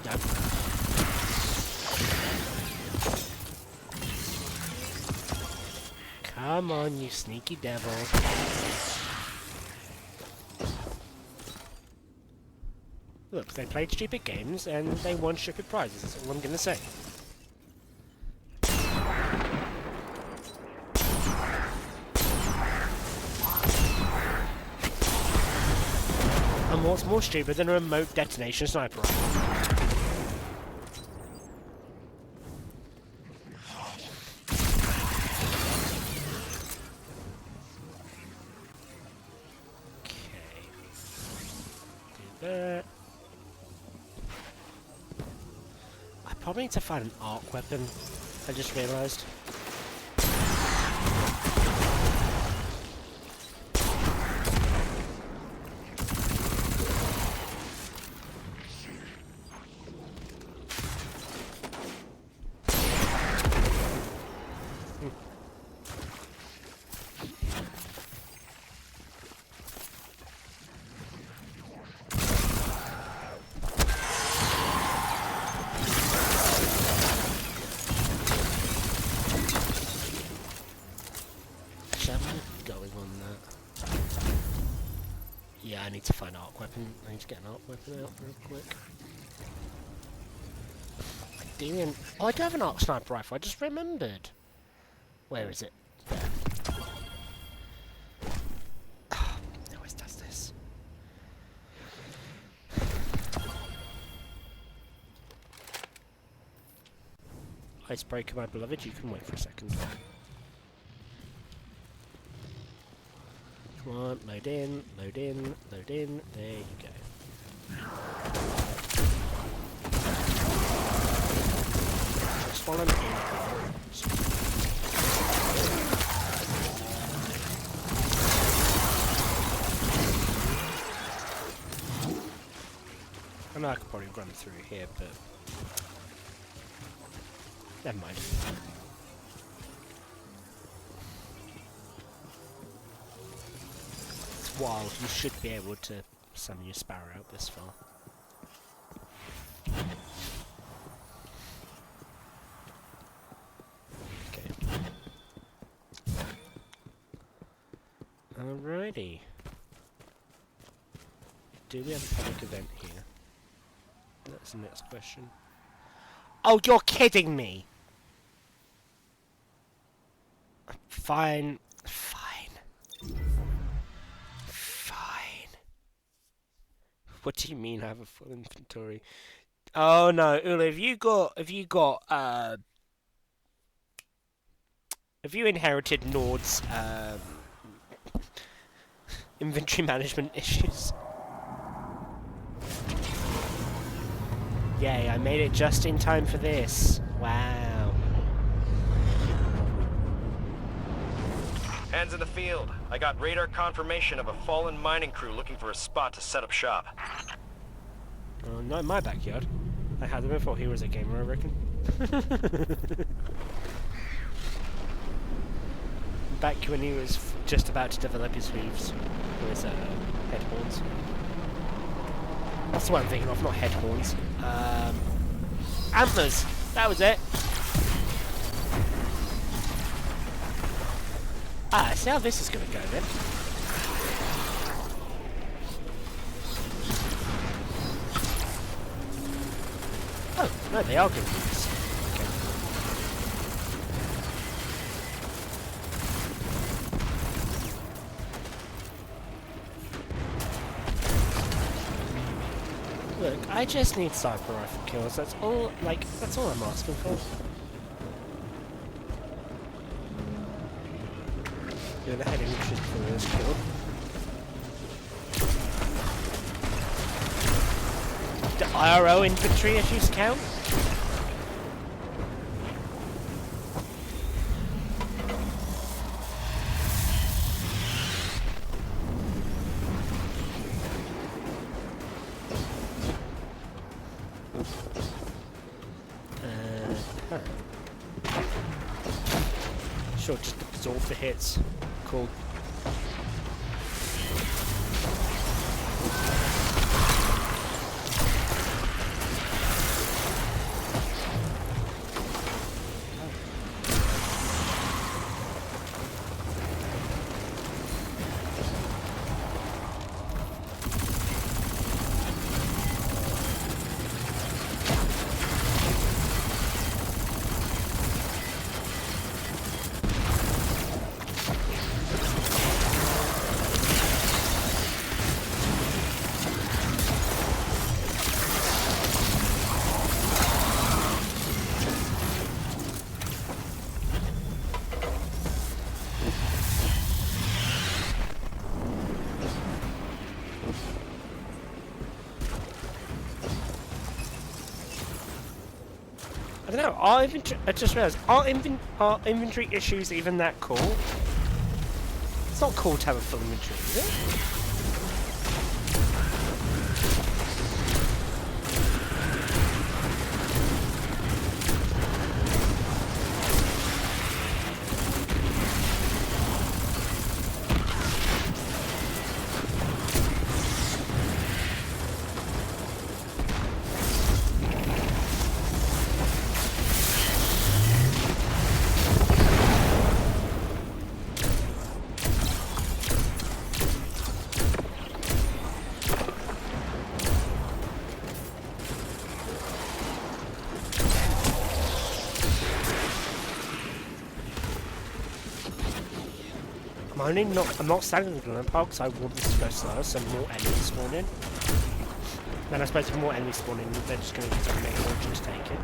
Speaker 1: Nope. Come on, you sneaky devil. Look, they played stupid games and they won stupid prizes, that's all I'm gonna say. And what's more stupid than a remote detonation sniper rifle? Okay. Do that. I probably need to find an arc weapon, I just realised. Yeah, I need to find an arc weapon. I need to get an arc weapon out real quick. Oh, I do have an arc sniper rifle. I just remembered. Where is it? There. Oh, it always does this. Icebreaker, my beloved. You can wait for a second. Come on, load in, load in, load in. There you go. while I'm here. I know I could probably run through here, but never mind. It's wild. You should be able to summon your sparrow out this far. Okay. Alrighty. Do we have a public event here? That's the next question. Oh, you're kidding me! Fine. Fine. Fine. What do you mean I have a full inventory? Oh no, Ula, have you inherited Nord's, inventory management issues? Yay, I made it just in time for this. Wow.
Speaker 2: Hands in the field. I got radar confirmation of a fallen mining crew looking for a spot to set up shop.
Speaker 1: Not in my backyard. I had him before he was a gamer, I reckon. Back when he was just about to develop his hooves. Or his, head horns. That's what I'm thinking of, not head horns. Antlers! That was it! Ah, see how this is gonna go then. Oh, no, they are gonna do this. Okay. Look, I just need sniper rifle kills. That's all. That's all I'm asking for. Go ahead and shoot for this kill. Do IRO infantry issues count? Huh. Sure, just absorb the hits. Cool. I don't know, I just realised, are inventory issues even that cool? It's not cool to have a full inventory, is it? I'm not standing in the gun pile because I want this to go slower, so more enemies spawn in. Then I suppose if more enemies spawn in, they're just going to use their main launcher to take it.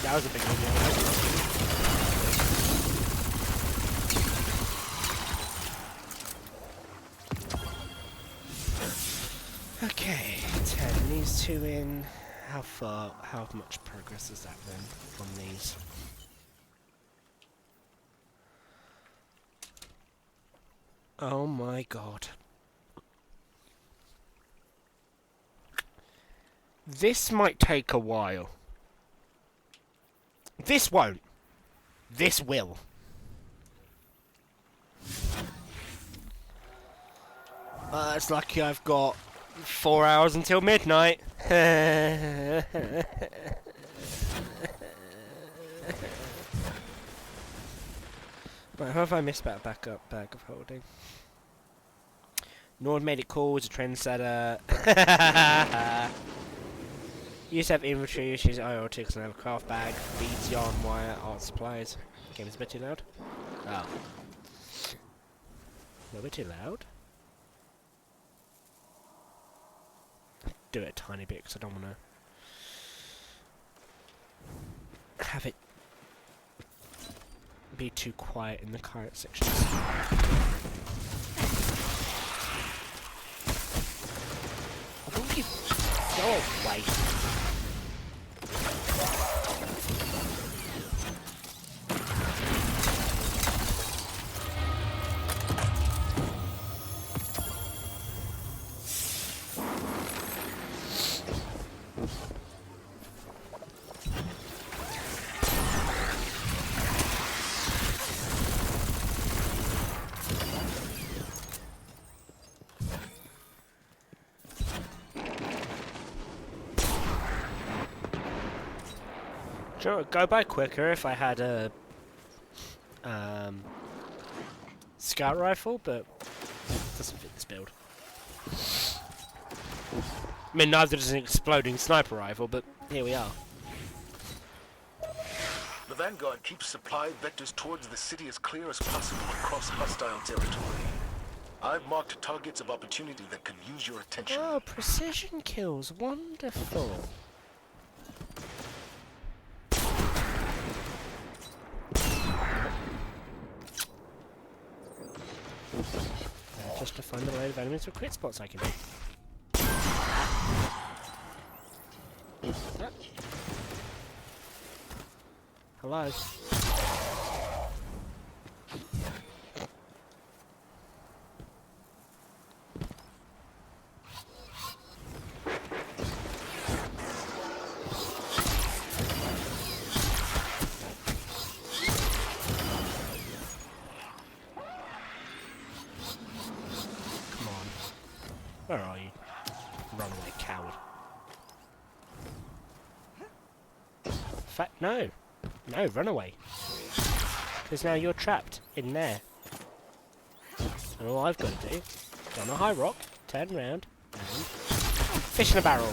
Speaker 1: That was a big one. Okay, 10. These two in. How much progress is that then from these? Oh my god. This might take a while. This won't. This will. It's lucky I've got 4 hours until midnight. Right, who have I missed about backup bag of holding? Nord made it cool, was a trendsetter. Used to have inventory issues, IoT because I have a craft bag, beads, yarn, wire, art supplies. Game is a bit too loud. Oh. A little bit too loud? Do it a tiny bit because I don't want to have it be too quiet in the quiet sections. I think you go away. Sure, it would go by quicker if I had a scout rifle, but it doesn't fit this build. I mean, neither does an exploding sniper rifle, but here we are.
Speaker 3: The Vanguard keeps supply vectors towards the city as clear as possible across hostile territory. I've marked targets of opportunity that can use your attention.
Speaker 1: Oh, precision kills, wonderful. Just to find a load of enemies with crit spots I can hit. Yep. Hello. Where are you? Run away, coward. No. No, run away. Because now you're trapped in there. And all I've got to do, go on a high rock, turn around, and fish in a barrel.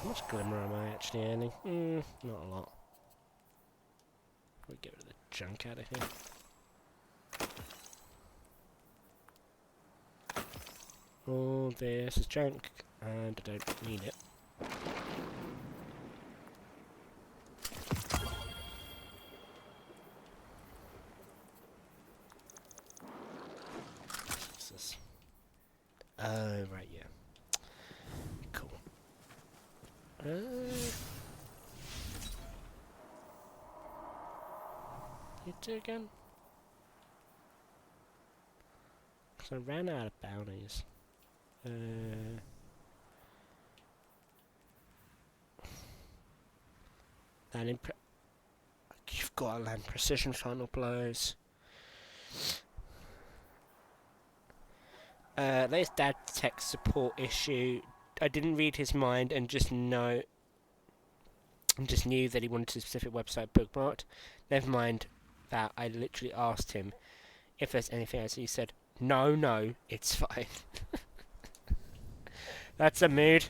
Speaker 1: How much glimmer am I actually earning? Not a lot. We'll get rid of the junk out of here. All this is junk, and I don't need it. Oh, right, yeah. Cool. You do again? Because I ran out of bounties. Landing you've got to land precision final blows. Latest dad tech support issue. I didn't read his mind and just knew that he wanted a specific website bookmarked. Never mind that. I literally asked him if there's anything else. He said, no, it's fine. That's a mood.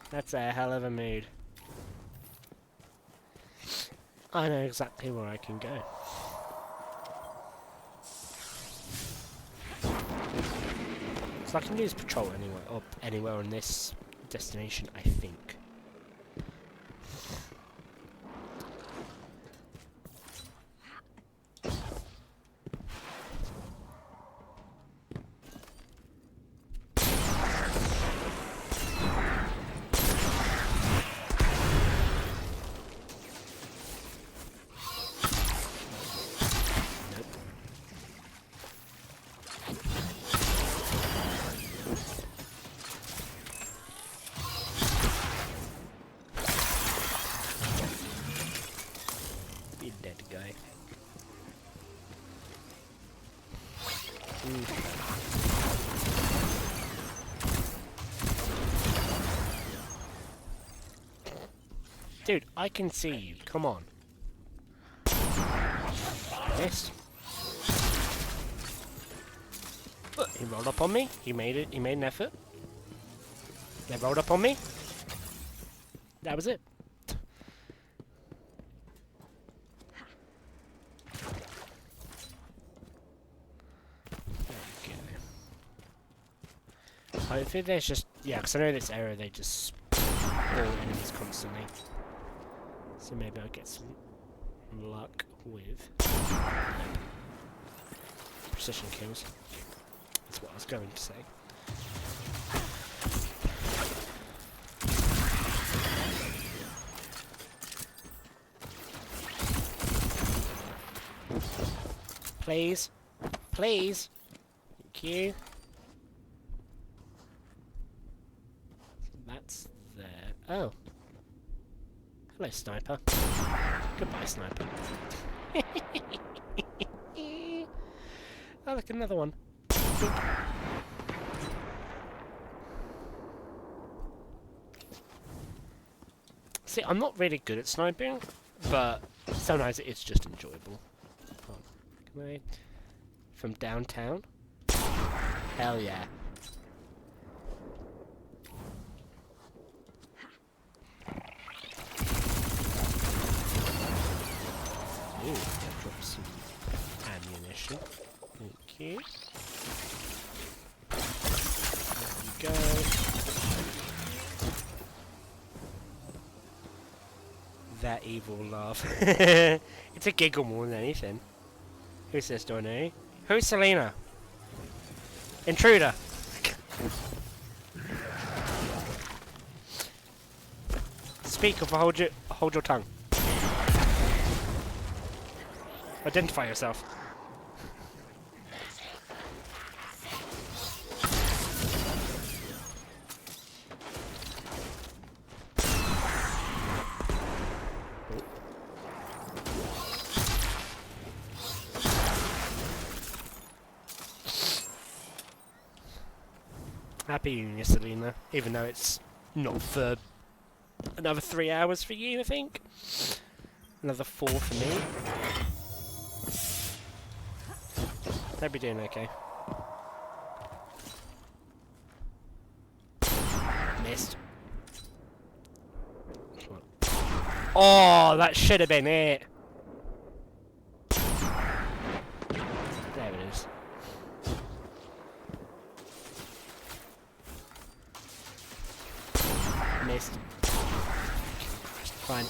Speaker 1: That's a hell of a mood. I know exactly where I can go. So I can use patrol anywhere on this destination, I think. Dead guy. Dude, I can see you. Come on. Yes. He rolled up on me. He made it. He made an effort. They rolled up on me. That was it. Hopefully there's just... Yeah, because I know this area they just spawn enemies constantly. So maybe I'll get some luck with precision kills. That's what I was going to say. Please. Please. Thank you. That's there. Oh. Hello, sniper. Goodbye, sniper. Oh, look, another one. See, I'm not really good at sniping, but sometimes it's just enjoyable. Oh, can I... From downtown? Hell yeah. Ooh, that drops some ammunition. Thank you. There you go. That evil laugh. It's a giggle more than anything. Who's this, do I know? Who's Selena? Intruder! Speak or hold your tongue. Identify yourself. Happy Union, Selena, even though it's not for another 3 hours for you, I think. Another 4 for me. They'll be doing okay. Missed. Oh, that should have been it. There it is. Missed. Fine.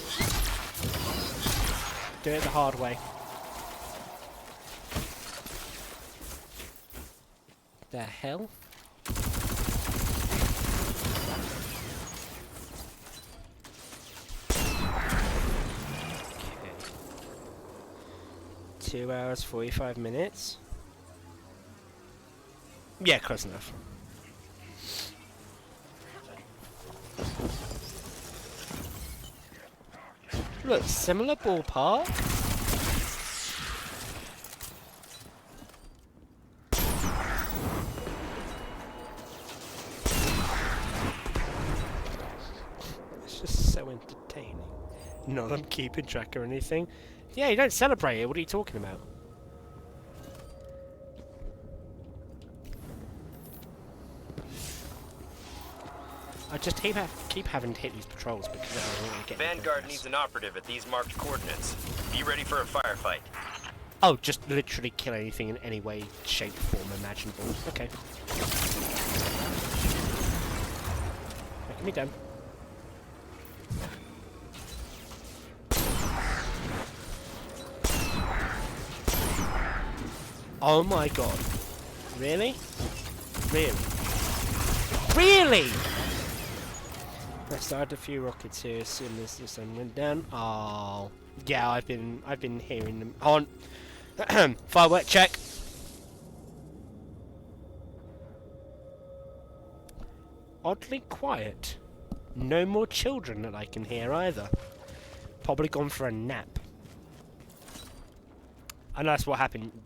Speaker 1: Do it the hard way. The hell? Okay. 2 hours, 45 minutes. Yeah, close enough. Look, similar ballpark. It's just so entertaining. Not I'm keeping track or anything. Yeah, you don't celebrate it. What are you talking about? I just keep having to hit these patrols because I don't want to get
Speaker 2: Vanguard needs an operative at these marked coordinates. Be ready for a firefight.
Speaker 1: Oh, just literally kill anything in any way, shape, form imaginable. Okay. Making me done. Oh my god. Really? Really? Really? I started a few rockets here as soon as the sun went down. Oh, yeah, I've been hearing them. On firework check. Oddly quiet. No more children that I can hear either. Probably gone for a nap. And that's what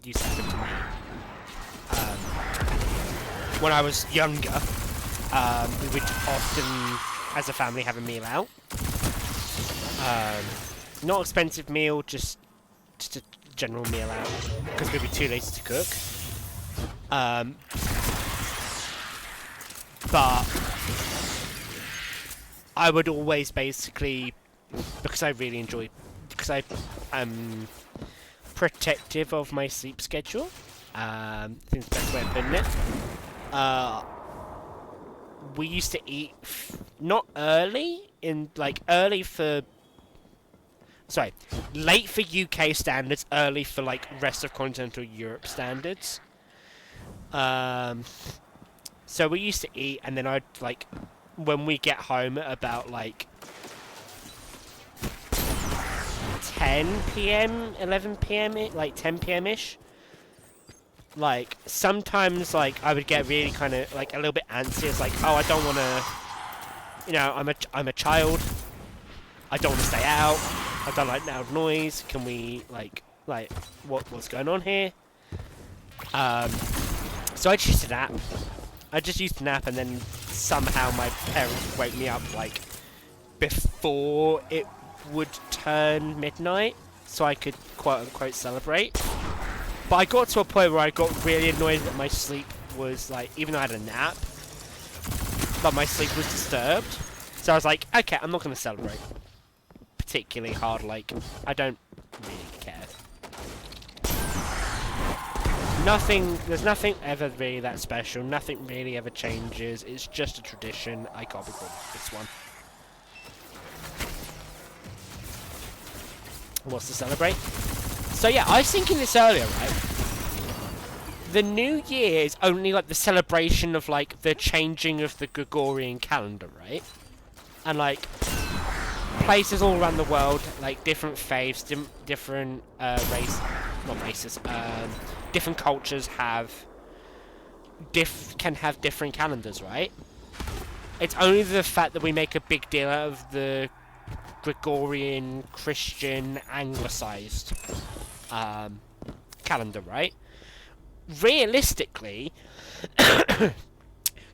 Speaker 1: used to happen to me. When I was younger, we would often, as a family, have a meal out. Not expensive meal, just a general meal out, because we'd be too lazy to cook. But I would always basically, because I really enjoy, because I'm protective of my sleep schedule, I think the best way of putting it. We used to eat not early late for UK standards, early for like rest of continental Europe standards. So we used to eat, and then I'd like when we get home at about like 10 p.m., 11 p.m., like 10 p.m. ish. Like, sometimes, like, I would get really kind of, like, a little bit antsy. It's like, oh, I don't want to, you know, I'm a child. I don't want to stay out. I don't like loud noise. Can we, like, what's going on here? So I just used to nap. I just used to nap, and then somehow my parents would wake me up, like, before it would turn midnight, so I could, quote-unquote, celebrate. But I got to a point where I got really annoyed that my sleep was, like, even though I had a nap, but my sleep was disturbed. So I was like, okay, I'm not going to celebrate particularly hard, like, I don't really care. There's nothing ever really that special, nothing really ever changes, it's just a tradition. I can't be bothered with this one. What's to celebrate? So yeah, I was thinking this earlier, right? The New Year is only like the celebration of like the changing of the Gregorian calendar, right? And like places all around the world, like different faiths, different different cultures can have different calendars, right? It's only the fact that we make a big deal out of the Gregorian, Christian, anglicized calendar, right? Realistically,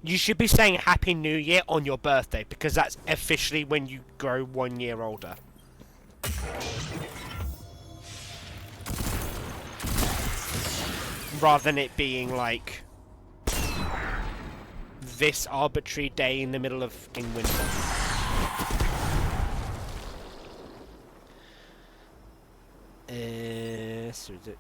Speaker 1: you should be saying Happy New Year on your birthday, because that's officially when you grow 1 year older. Rather than it being like this arbitrary day in the middle of fucking winter.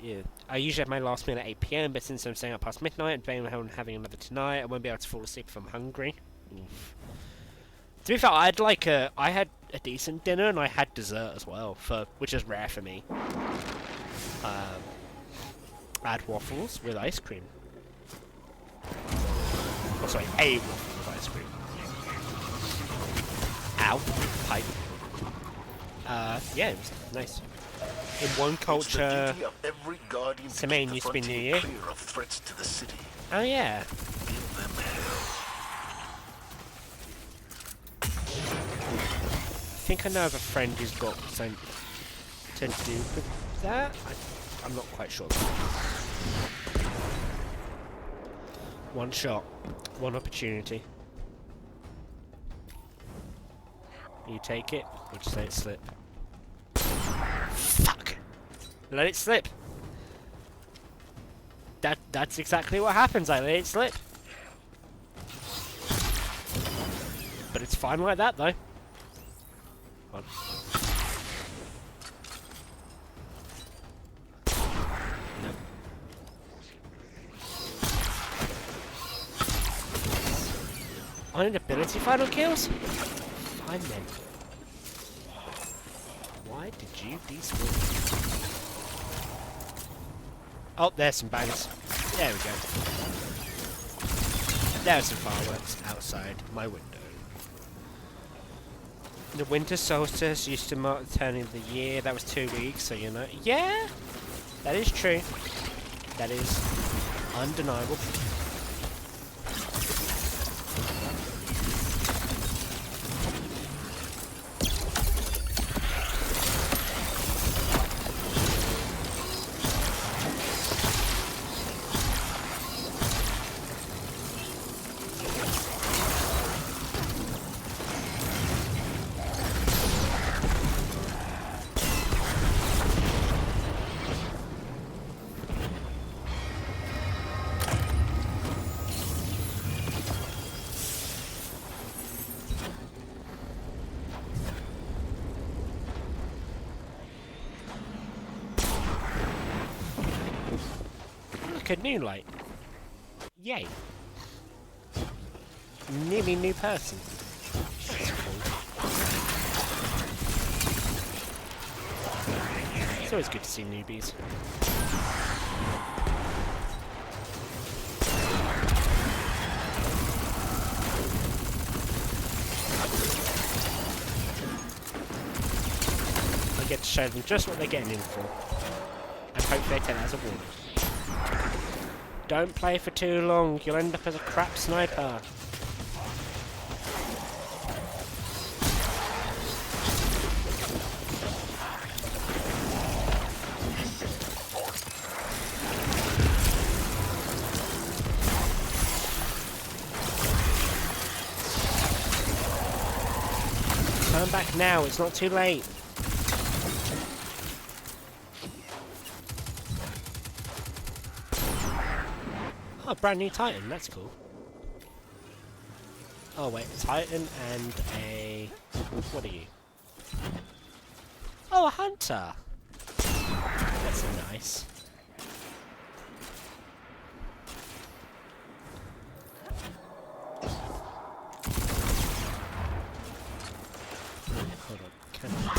Speaker 1: Yeah. I usually have my last meal at 8 p.m, but since I'm staying up past midnight and planning on having another tonight, I won't be able to fall asleep if I'm hungry. Oof. To be fair, I had a decent dinner and I had dessert as well, which is rare for me. I had waffles with ice cream. Oh, sorry, a waffle ice cream. Ow. Pipe. Yeah, it was nice. In one culture,
Speaker 3: It's the duty of every guardian to
Speaker 1: Semaine
Speaker 3: keep the
Speaker 1: used to be New
Speaker 3: frontier
Speaker 1: Year.
Speaker 3: clear of threats to the city.
Speaker 1: Oh yeah.
Speaker 3: Give them hell.
Speaker 1: I think I know of a friend who's got something to do with that. I'm not quite sure. One shot, one opportunity. You take it, or just let it slip. Fuck! Let it slip! That's exactly what happens, I let it slip. But it's fine like that, though. Come on. No. I need ability final kills? Fine then. Why did you despawn? Oh, there's some bangs. There we go. There's some fireworks outside my window. The winter solstice used to mark the turn of the year. That was 2 weeks, so you know. Yeah, that is true. That is undeniable. Look, a new light. Yay. Nearly new person. That's cool. It's always good to see newbies. I get to show them just what they're getting in for. And hope they take that as a warning. Don't play for too long, you'll end up as a crap sniper. Turn back now, it's not too late. Oh, brand new Titan, that's cool. Oh wait, a Titan and a... what are you? Oh, a Hunter! That's nice. Hold on, can I...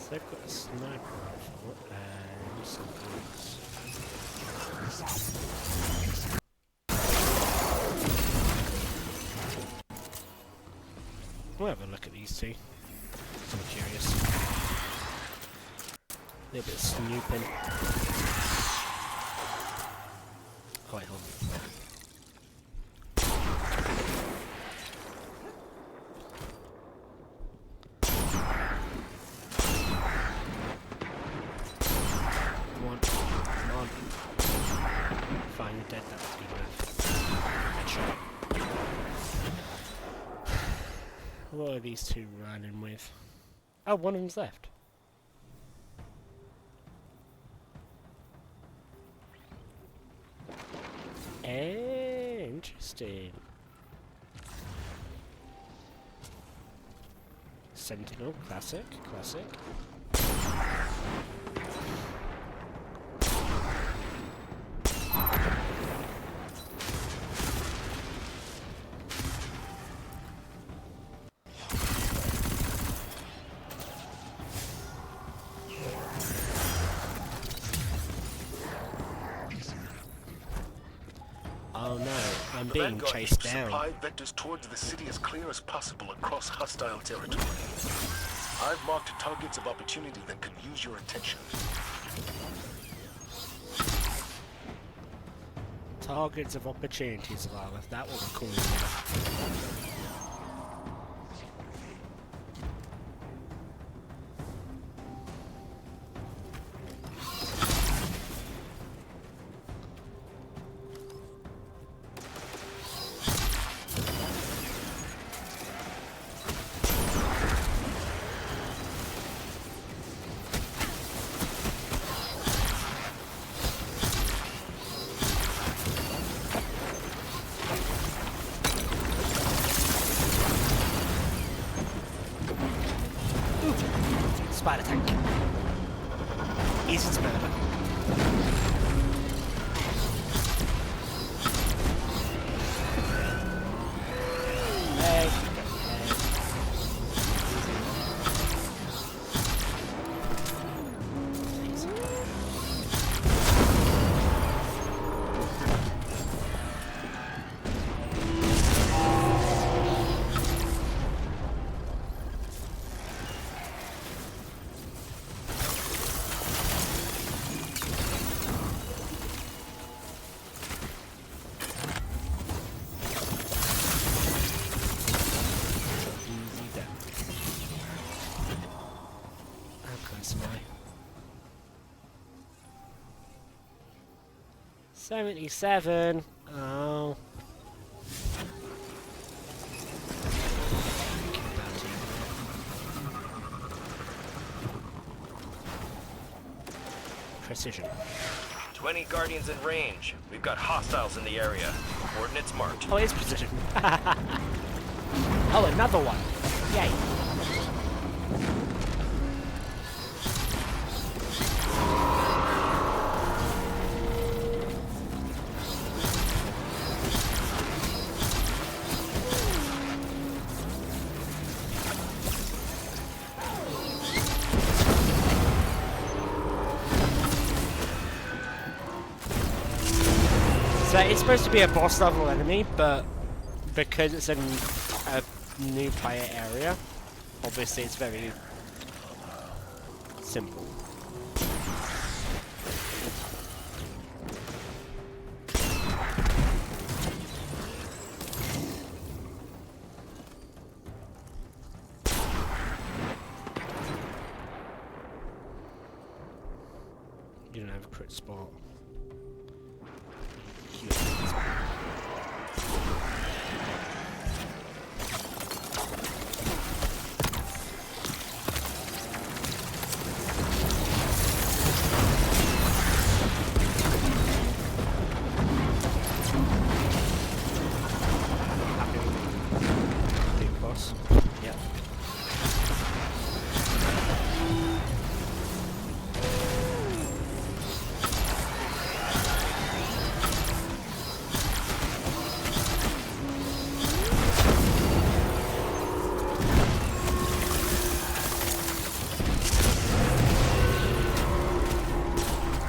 Speaker 1: So they've got a sniper rifle and something else. We'll have a look at these two. I'm curious. A little bit of snooping. Oh wait, hold on. Come on. Come on. Fine, you're dead. That's good enough. Headshot. What are these two running with? Oh, one of them's left. Interesting. Sentinel, classic, classic. I'm
Speaker 3: The
Speaker 1: being
Speaker 3: Vanguard
Speaker 1: chased
Speaker 3: keeps
Speaker 1: down.
Speaker 3: supply vectors towards the city as clear as possible across hostile territory. I've marked targets of opportunity that can use your attention.
Speaker 1: Targets of opportunities, well, if that was cool enough. Spider tank. Easy to murder. Hey. Easy. 77. Oh. Precision.
Speaker 2: 20 Guardians in range. We've got hostiles in the area. Coordinates marked.
Speaker 1: Oh, it's precision. Oh, another one. Yay. So it's supposed to be a boss level enemy, but because it's a new player area, obviously it's very simple. You don't have a crit spot.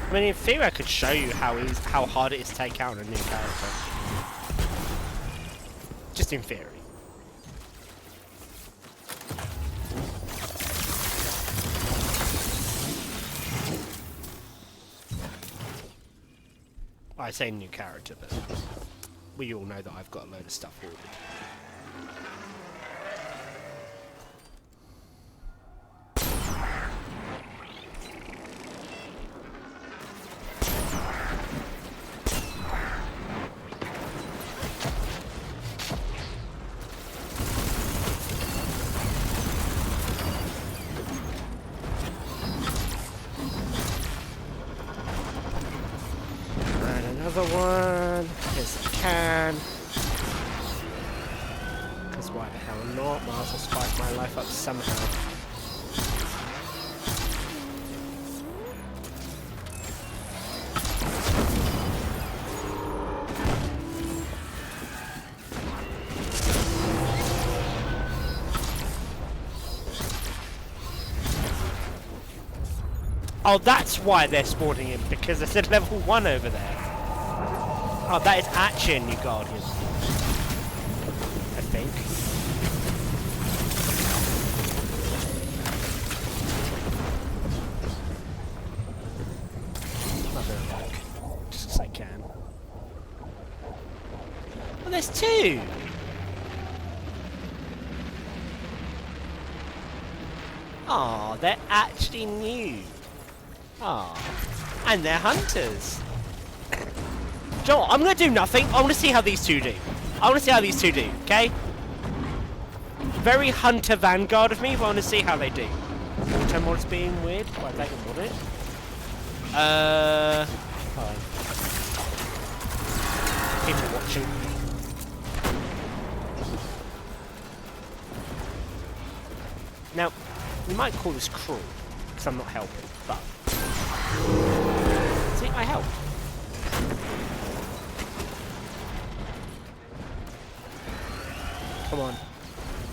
Speaker 1: I mean, in theory, I could show you how hard it is to take out a new character. Just in theory. I say new character, but we all know that I've got a load of stuff already. Another one, yes I can. Because why the hell not? Might as well spike my life up somehow. Oh, that's why they're spawning in, because there's a level 1 over there. Oh, that is actually a new Guardian. I think. Not gonna look. Just as I can. Oh, there's two! Oh, they're actually new. Oh, and they're hunters. Joel, I'm gonna do nothing. I want to see how these two do. Okay? Very Hunter Vanguard of me, but I want to see how they do. Auto mod's being weird. Well, I don't want it. Fine. People watching. Now, we might call this cruel, because I'm not helping, but... See, I helped. Come on.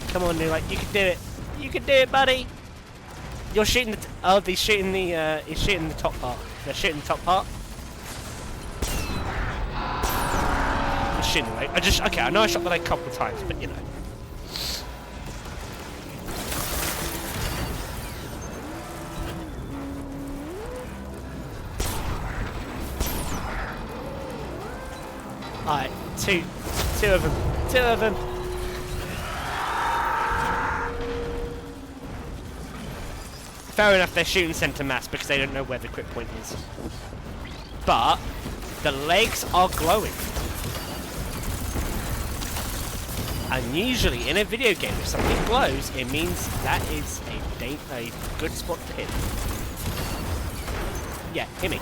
Speaker 1: Come on, New Light, you can do it. You can do it, buddy! You're shooting the... oh, he's shooting the top part. They're shooting the top part. I'm shooting the leg. Okay, I know I shot the leg a couple of times, but you know. Alright, two of them. Fair enough, they're shooting centre mass because they don't know where the quick point is. But the legs are glowing. And usually in a video game, if something glows, it means that is a good spot to hit. Yeah, hit me.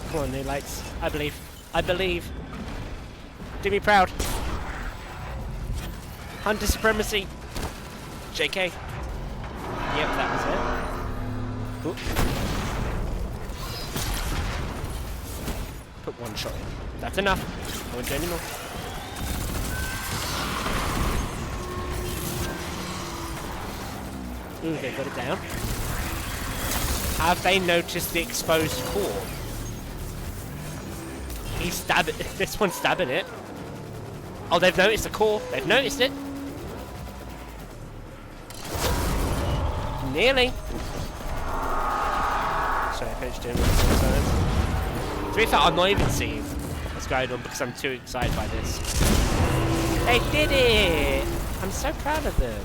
Speaker 1: Come on, New Lights. I believe. Do me proud. Hunter supremacy. JK. Yep, that was it. Ooh. Put one shot in. That's enough. I won't do any more. Ooh, they got it down. Have they noticed the exposed core? He's stabbing. This one's stabbing it. Oh, they've noticed the core. They've noticed it. Nearly. Sorry, I finished doing it. To be fair, I'm not even seeing what's going on because I'm too excited by this. They did it! I'm so proud of them.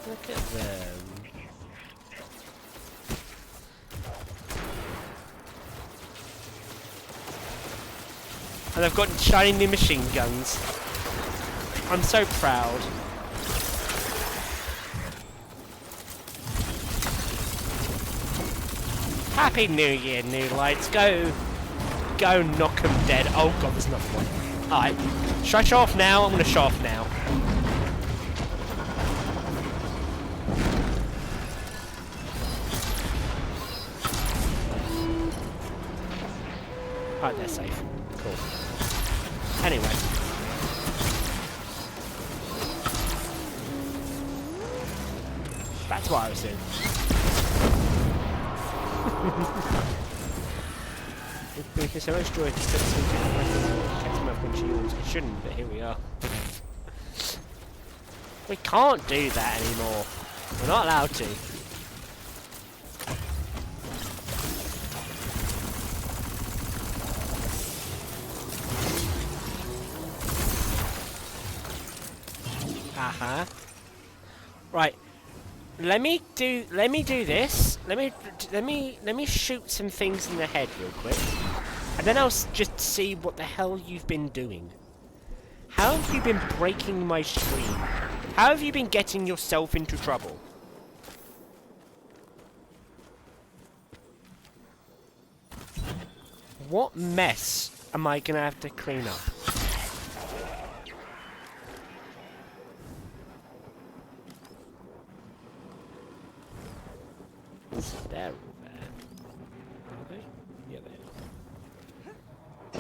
Speaker 1: Look at them. And I've got shiny new machine guns. I'm so proud. Happy New Year, New Lights. Go knock 'em dead. Oh god, there's another one. Alright. Should I show off now? I'm gonna show off now. Alright, they're safe. Cool. Anyway. That's what I was doing. It brings me so much joy to put something check them up when she yawns. It shouldn't, but here we are. We can't do that anymore. We're not allowed to. Right. Let me do this. Let me shoot some things in the head real quick. And then I'll just see what the hell you've been doing. How have you been breaking my stream? How have you been getting yourself into trouble? What mess am I gonna have to clean up? So they're all there. Are they? Yeah, they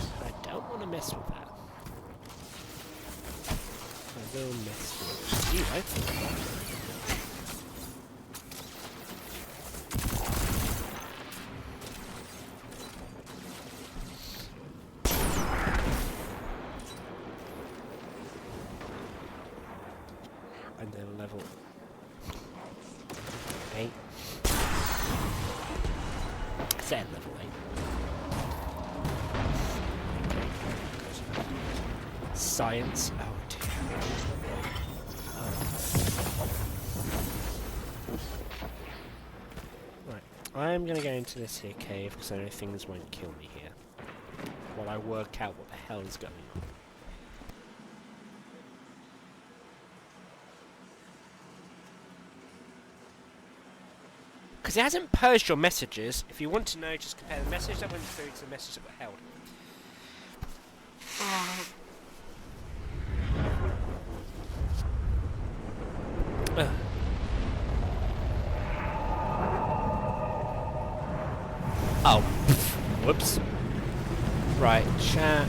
Speaker 1: are. I don't want to mess with that. I will mess with you, I think. And then level 8. Say level 8. Science. Oh dear. Right. I'm gonna go into this here cave because I know things won't kill me here. While I work out what the hell is going on. Because it hasn't purged your messages. If you want to know, just compare the message that went through to the message that got held. Oh. Whoops. Right, chat.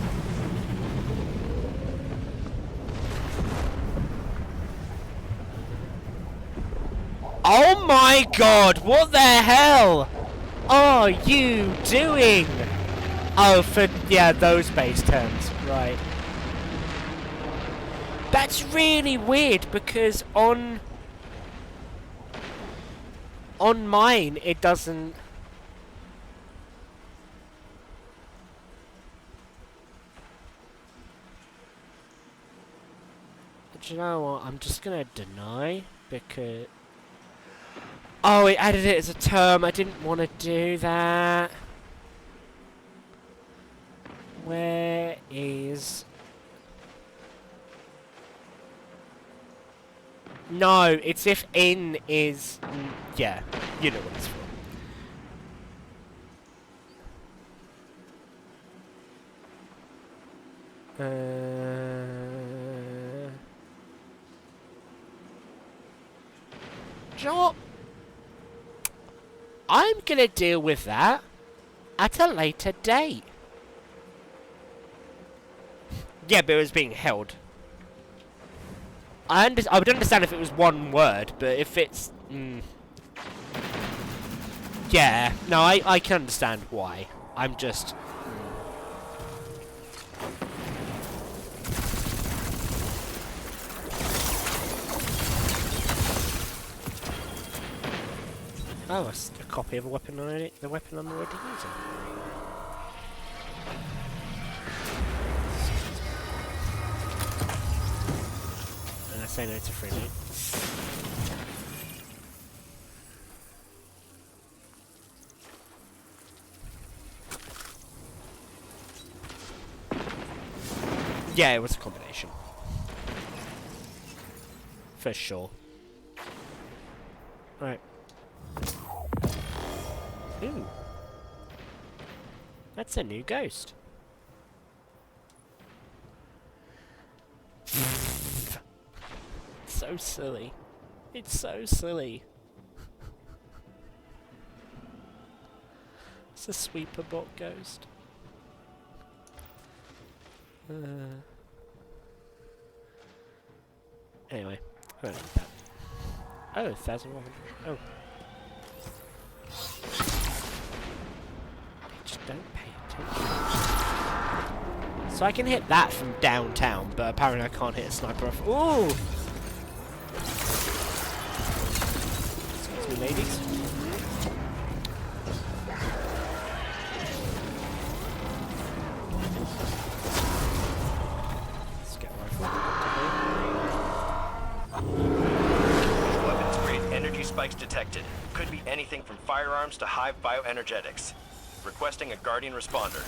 Speaker 1: Oh my god, what the hell are you doing? Oh, for, yeah, those base terms, right. That's really weird because on mine it doesn't. Do you know what? I'm just gonna deny because. Oh, it added it as a term. I didn't want to do that. Where is... No, it's if in is... yeah, you know what it's for. Do you know what? I'm gonna deal with that at a later date. Yeah, but it was being held. I would understand if it was one word, but if it's... yeah, no, I can understand why. I'm just... Oh, it's a copy of a weapon already. The weapon I'm already using. And I say no to free loot. Yeah, it was a combination. For sure. Right. Ooh. That's a new ghost. So silly. It's so silly. It's a sweeper bot ghost. Anyway, I don't need that. Oh, 1,100. Oh. Just don't pay attention. So I can hit that from downtown, but apparently I can't hit a sniper off. Ooh! Excuse me, ladies. Let's get a rifle.
Speaker 2: Weapons grade energy spikes detected. Could be anything from firearms to hive bioenergetics. Requesting a Guardian responder.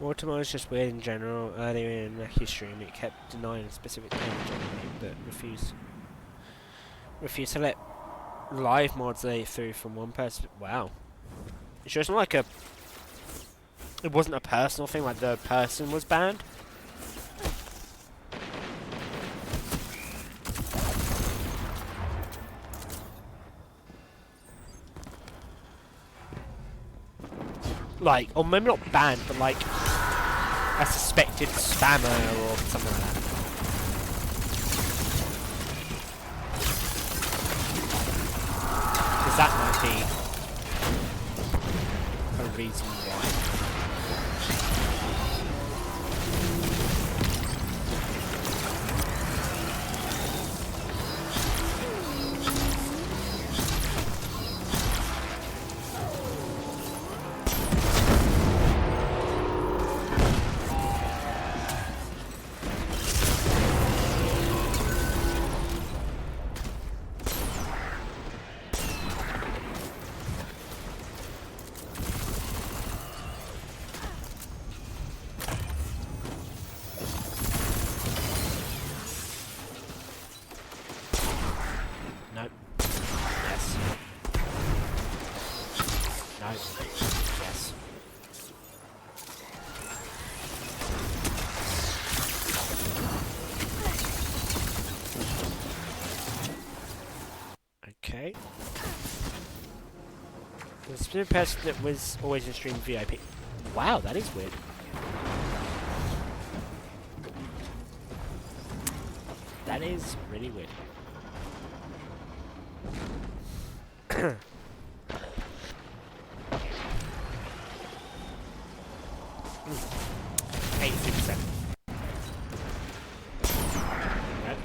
Speaker 1: Baltimore is just weird in general. Earlier in Mackey's stream, it kept denying a specific page on me, but refused to let live mods let through from one person. Wow. So it's not like a... It wasn't a personal thing, like the person was banned? Like, or maybe not banned, but like a suspected spammer or something like that. Because that might be a reason why. Nope. Yes. No. Yes. Okay. The specific person that was always in stream VIP. Wow, that is weird. That is really weird. 83%. Right.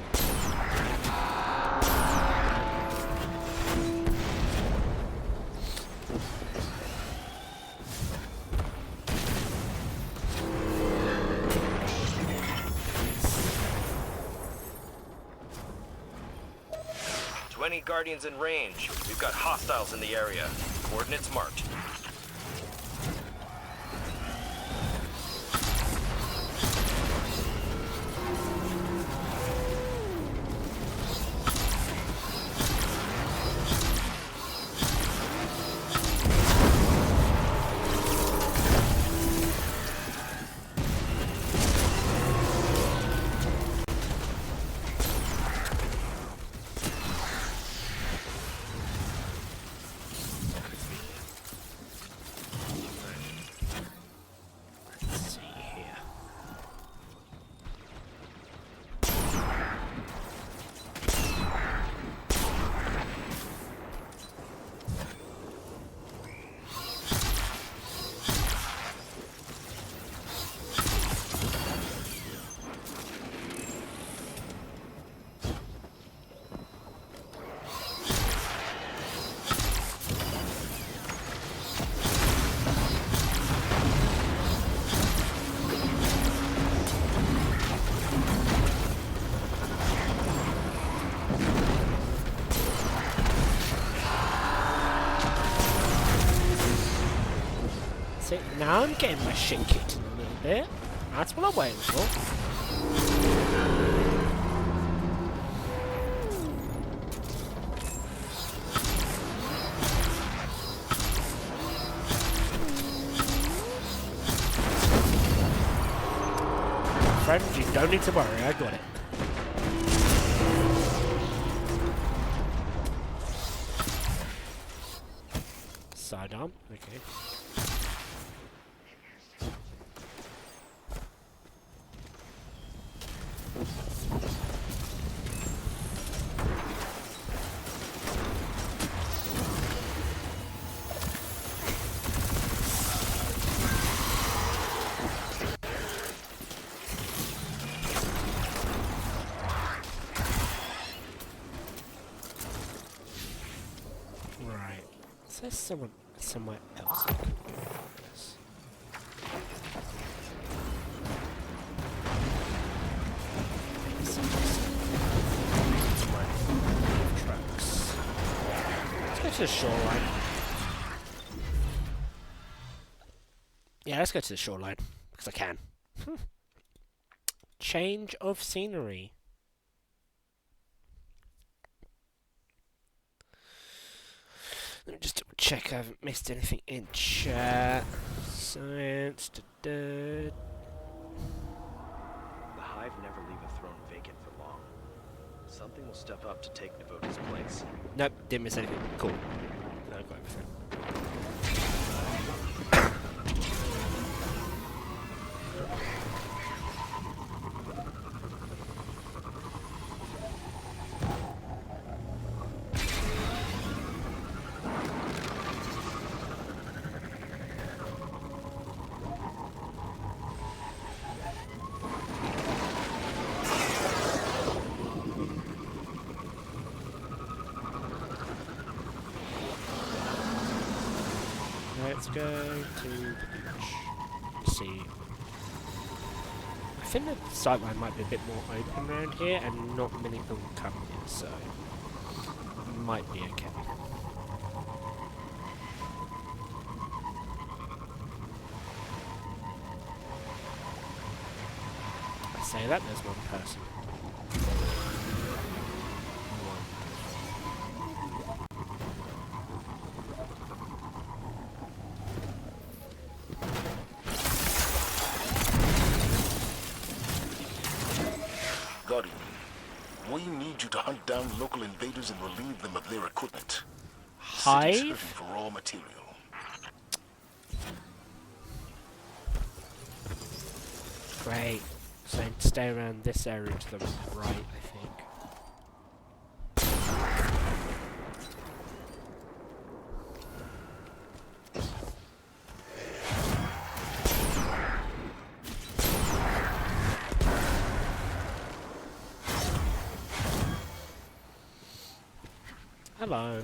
Speaker 2: 20 Guardians in range. We've got hostiles in the area. Coordinates marked.
Speaker 1: Let's see here. See, now I'm getting my shit kicked in a little bit. That's what I'm waiting for. Friends, you don't need to worry, I got it. Sidearm, okay. Right. Is there someone somewhere else I could go for this? Maybe trucks. Let's go to the shoreline. Yeah, let's go to the shoreline. Because I can. Change of scenery. Let me just double check I haven't missed anything in chat. Science.
Speaker 2: The Hive never leave a throne vacant for long. Something will step up to take Navota's place.
Speaker 1: Nope, didn't miss anything. Cool. No, I got everything. Let's go to the beach. Let's see. I think the sightline might be a bit more open around here and not many people come here, so it might be okay. I say that, there's one person.
Speaker 3: Guardian, we need you to hunt down local invaders and relieve them of their equipment. City's hurting
Speaker 1: Hive?
Speaker 3: for raw material.
Speaker 1: Great. So I need to stay around this area to the right, I think. Hello.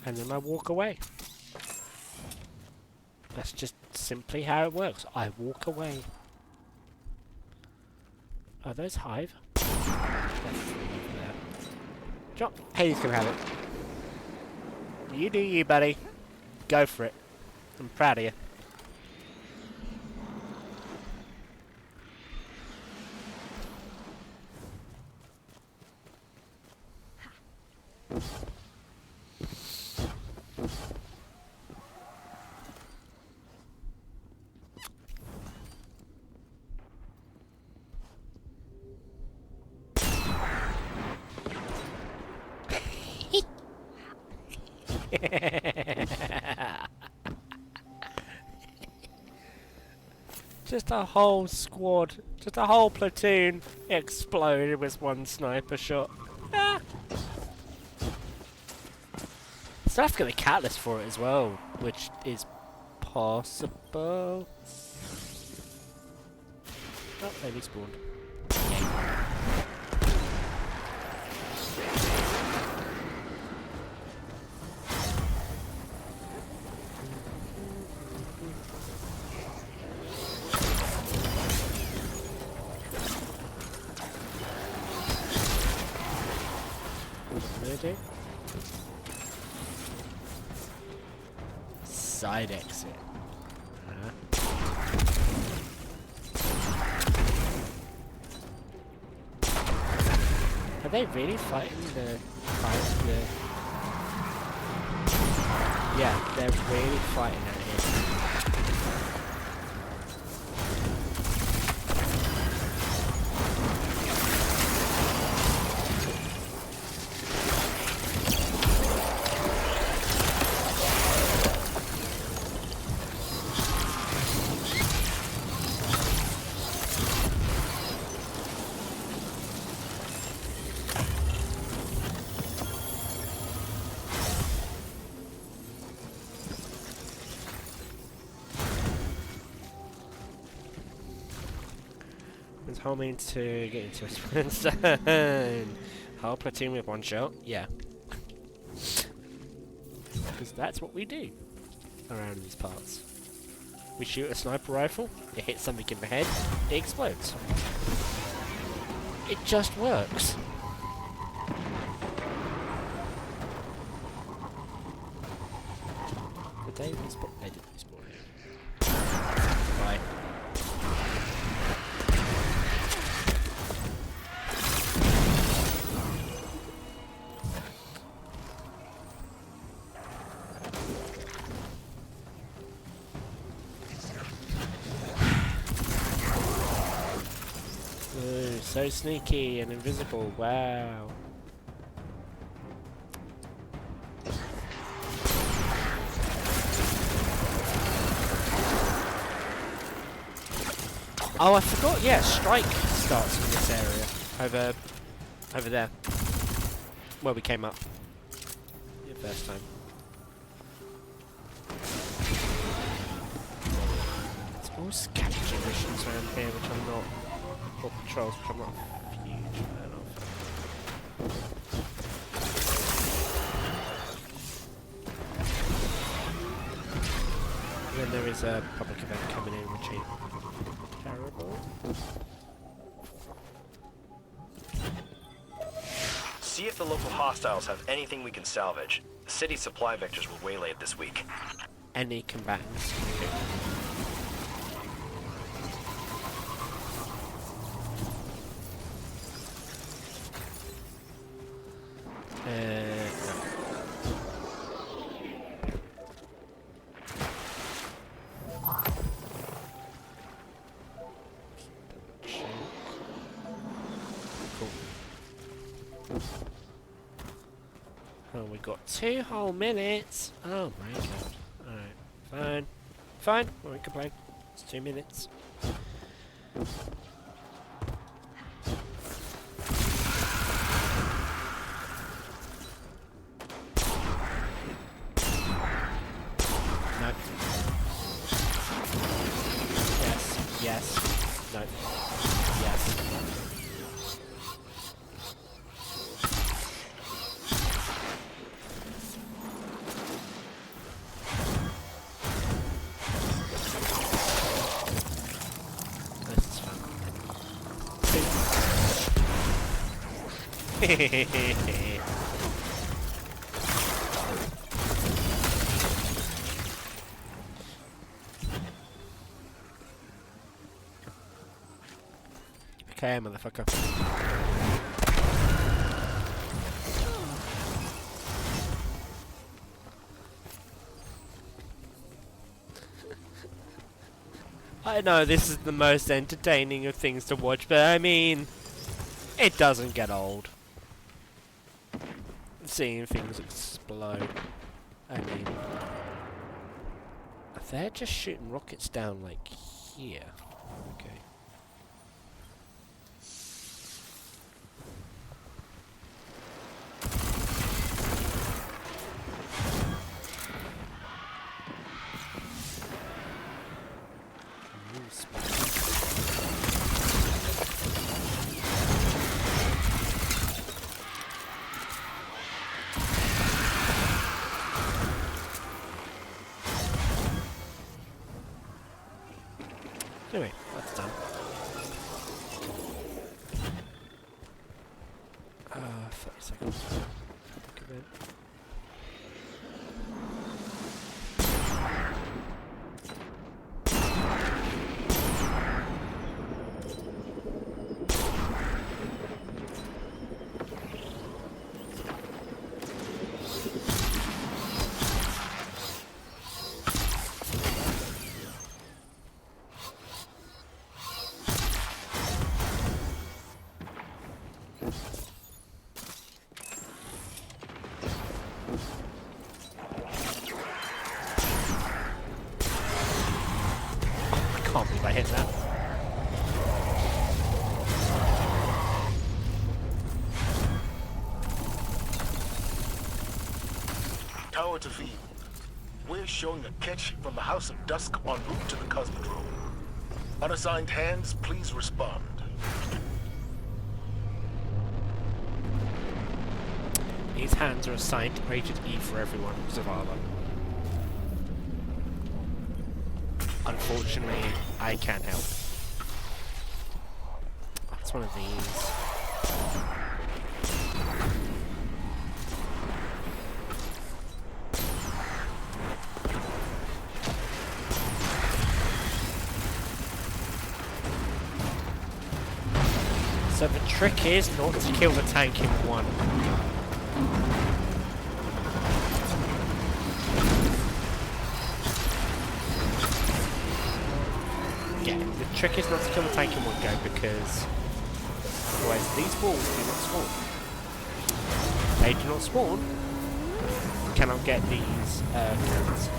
Speaker 1: And then I walk away. That's just simply how it works. I walk away. Are those Hive? John, hey, you can have it. You do you, buddy. Go for it. I'm proud of you. Just a whole squad, just a whole platoon exploded with one sniper shot. Ah. So I have to get a catalyst for it as well, which is possible. Oh, they respawned. Okay. Ready? Side exit. Are they really fighting the yeah, they're really fighting at it. It's homing to get into a sprint zone. Whole platoon with one shot? Yeah. Because that's what we do around these parts. We shoot a sniper rifle, it hits something in the head, it explodes. It just works. Did they respawn? They did respawn. Bye. Ooh, so sneaky and invisible, wow. Oh, I forgot, yeah, strike starts in this area. Over there. Where we came up. The first time. There's all scavenger missions around here, which I'm not... Or patrols, which I'm not a huge fan of. And then there is a public event coming in, which ain't terrible.
Speaker 2: See if the local hostiles have anything we can salvage. The city's supply vectors were waylaid this week.
Speaker 1: Any combatants. Oh, we got 2 whole minutes. Oh my god. Alright, fine. Fine, I won't complain. It's 2 minutes. No. Yes, yes, no. Yes. Okay, motherfucker. I know this is the most entertaining of things to watch, but I mean, it doesn't get old. Seeing things explode. I mean, they're just shooting rockets down like here. Okay. Anyway, that's done. 30 seconds. Good bit. I can't believe I hit that.
Speaker 3: Tower to V. We're showing a catch from the House of Dusk en route to the Cosmodrome. Unassigned hands, please respond.
Speaker 1: These hands are assigned rated E for everyone, Zavala. unfortunately, I can't help. It's one of these. So the trick is not to kill the tank in one. Yeah, the trick is not to kill the tank in one go because otherwise these balls do not spawn. They do not spawn. You cannot get these cannons.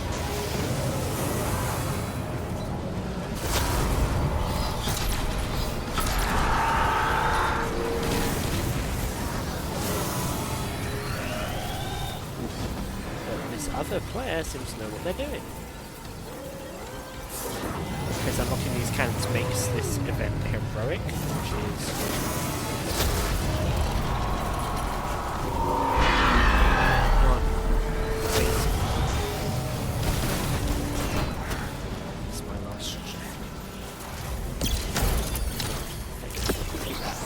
Speaker 1: Other player seems to know what they're doing. Because unlocking these cannons makes this event heroic, which is... Come on. Please. It's my last shot. Keep that.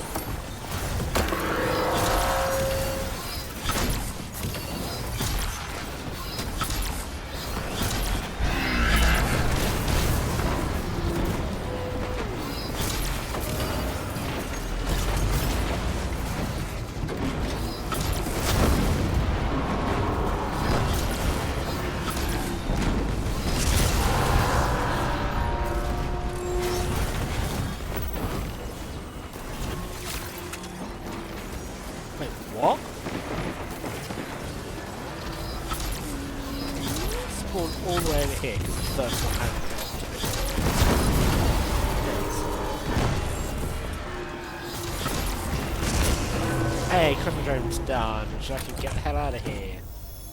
Speaker 1: What? Spawn all the way over here because the first one hadn't connected. Hey, Cryptodrome's done, so I can get the hell out of here.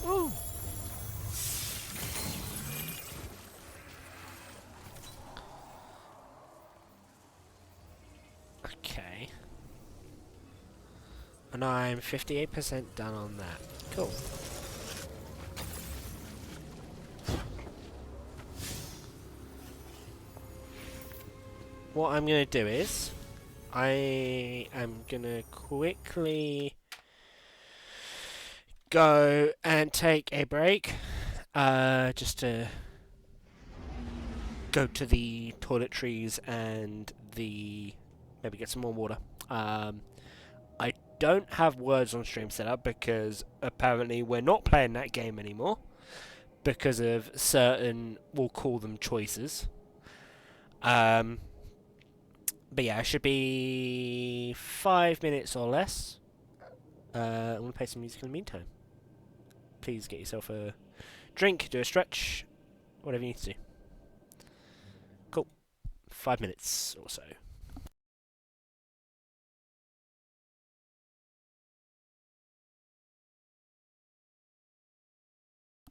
Speaker 1: Woo! Okay. And I'm 58% done on that. Cool. What I'm going to do is, I am going to quickly go and take a break, just to go to the toiletries and maybe get some more water. I don't have words on stream set up because apparently we're not playing that game anymore because of certain, we'll call them choices. But yeah, it should be 5 minutes or less. I'm going to play some music in the meantime. Please get yourself a drink, do a stretch, whatever you need to do. Cool. 5 minutes or so.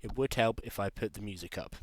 Speaker 1: It would help if I put the music up.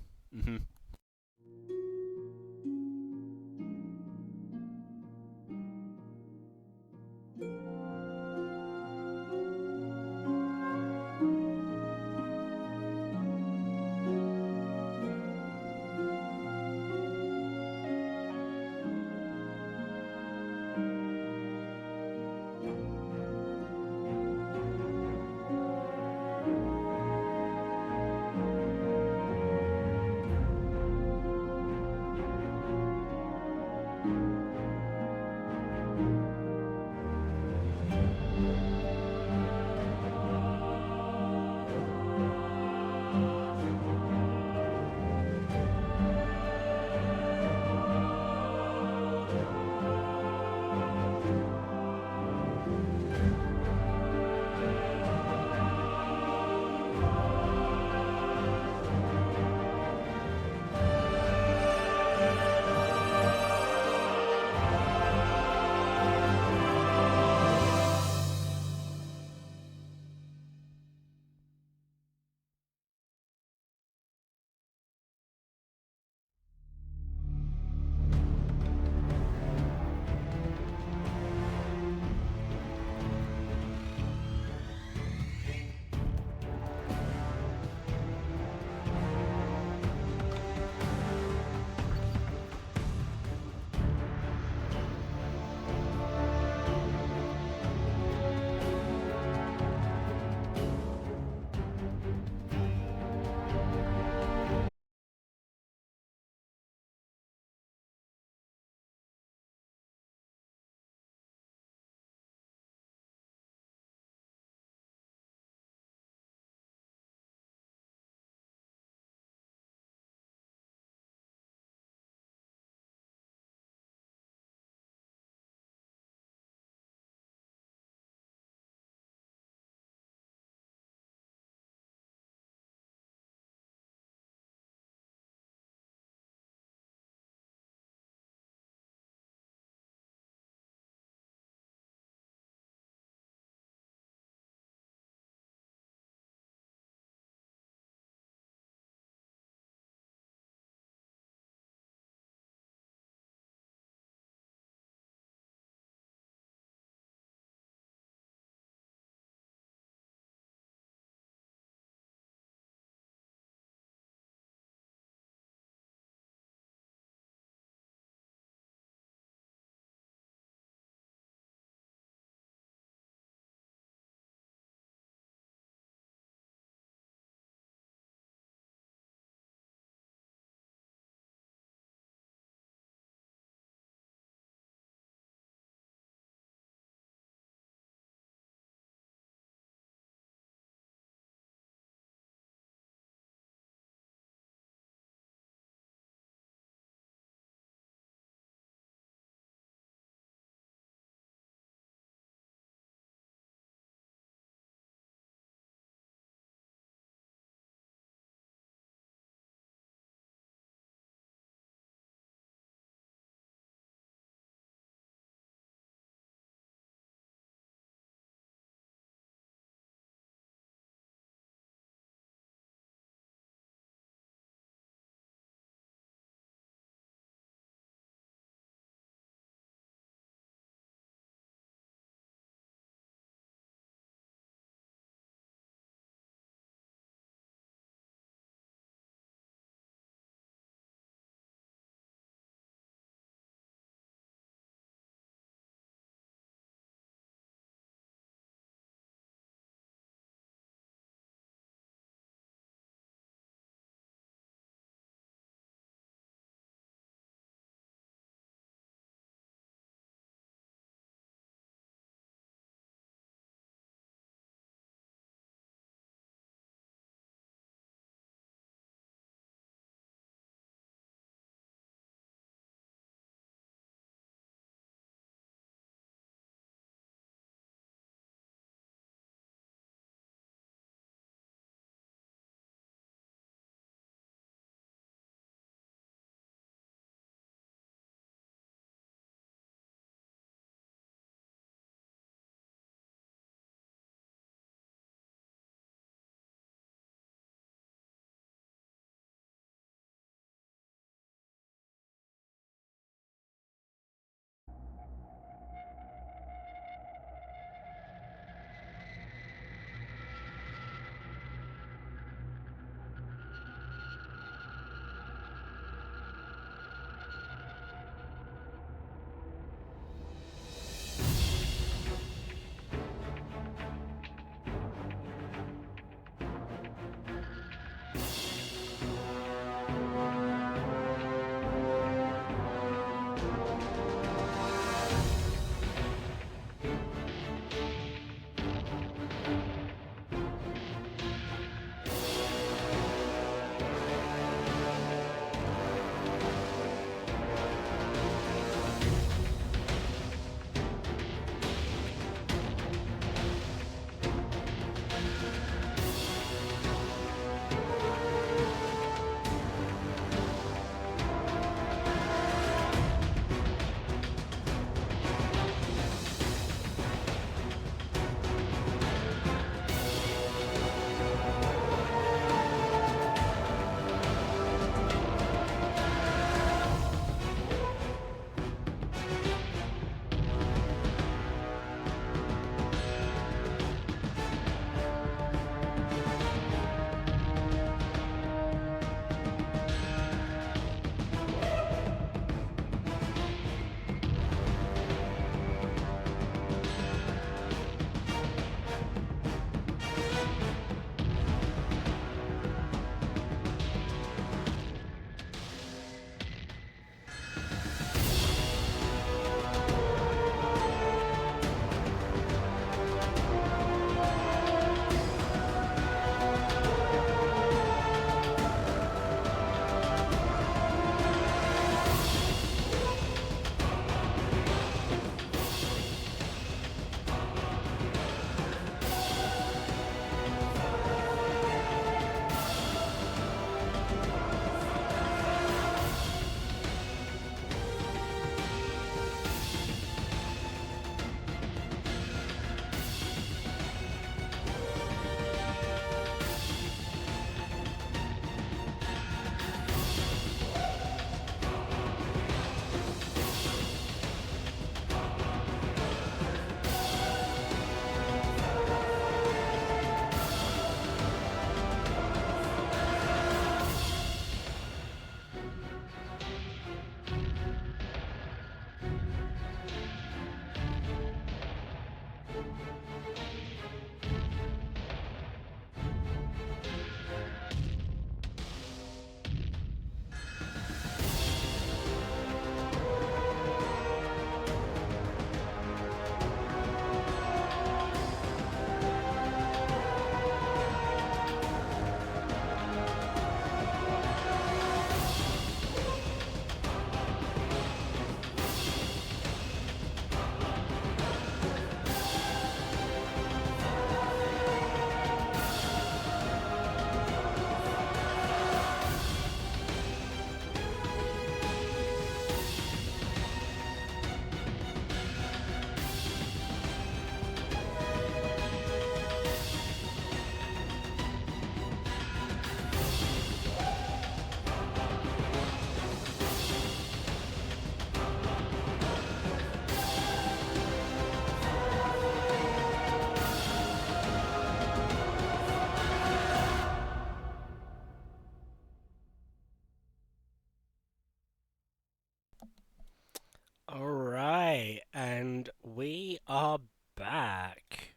Speaker 1: Alright, and we are back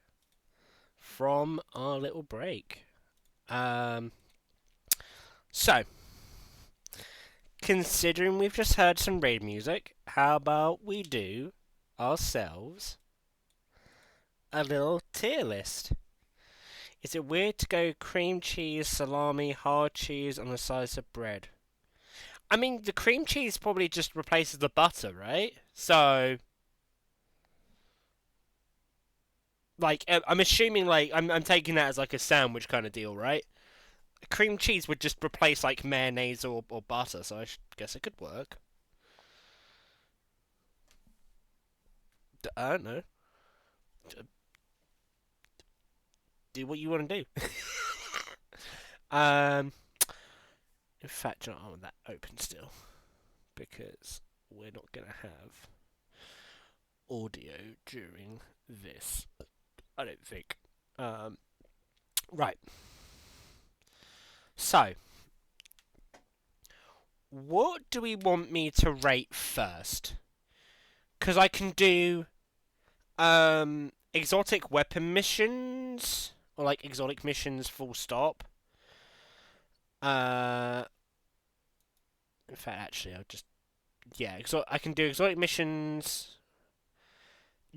Speaker 1: from our little break. So, considering we've just heard some raid music, how about we do ourselves a little tier list? Is it weird to go cream cheese, salami, hard cheese on a slice of bread? I mean, the cream cheese probably just replaces the butter, right? So, like, I'm assuming, like, I'm taking that as like a sandwich kind of deal, right? Cream cheese would just replace like mayonnaise or butter, so I guess it could work. I don't know. Do what you want to do. um, in fact, you know, I want that open still because we're not gonna have audio during this. I don't think. Right. So, what do we want me to rate first? Because I can do exotic weapon missions or like exotic missions full stop. In fact, actually, I'll just I can do exotic missions,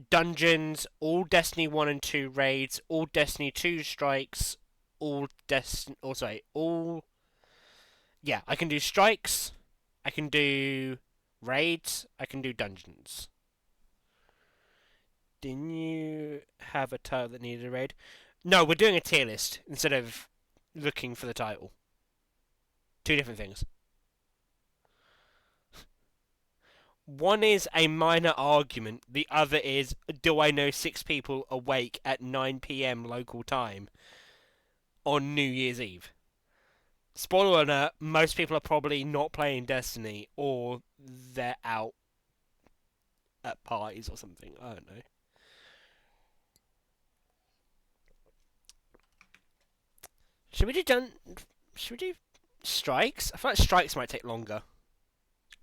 Speaker 1: dungeons, all Destiny 1 and 2 raids, all Destiny 2 strikes, all Destiny. Oh, sorry, all. Yeah, I can do strikes. I can do raids. I can do dungeons. Didn't you have a title that needed a raid? No, we're doing a tier list instead of looking for the title. Two different things. One is a minor argument. The other is, do I know 6 people awake at 9 p.m. local time on New Year's Eve? Spoiler alert, most people are probably not playing Destiny, or they're out at parties or something. I don't know. Should we do strikes? I feel like strikes might take longer.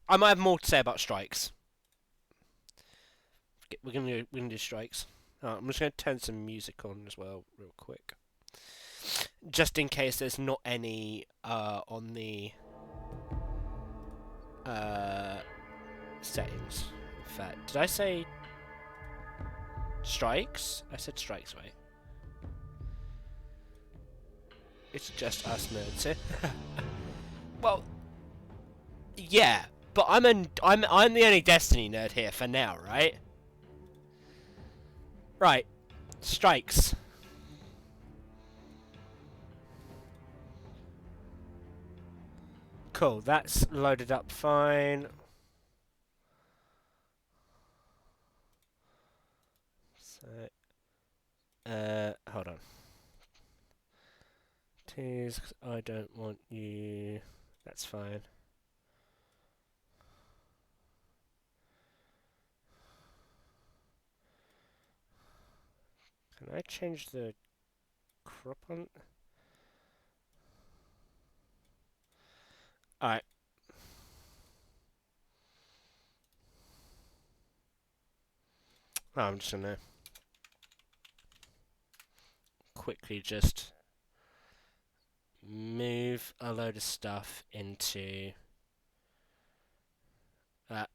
Speaker 1: I might have more to say about strikes. We're gonna do strikes. I'm just gonna turn some music on as well, real quick, just in case there's not any on the settings. In fact, did I say strikes? I said strikes, right? It's just us nerds here. Well, yeah, but I'm the only Destiny nerd here for now, right? Right, strikes. Cool, that's loaded up fine. So, hold on. Tease, I don't want you. That's fine. Can I change the crop on? Alright. Oh, I'm just gonna quickly just move a load of stuff into that.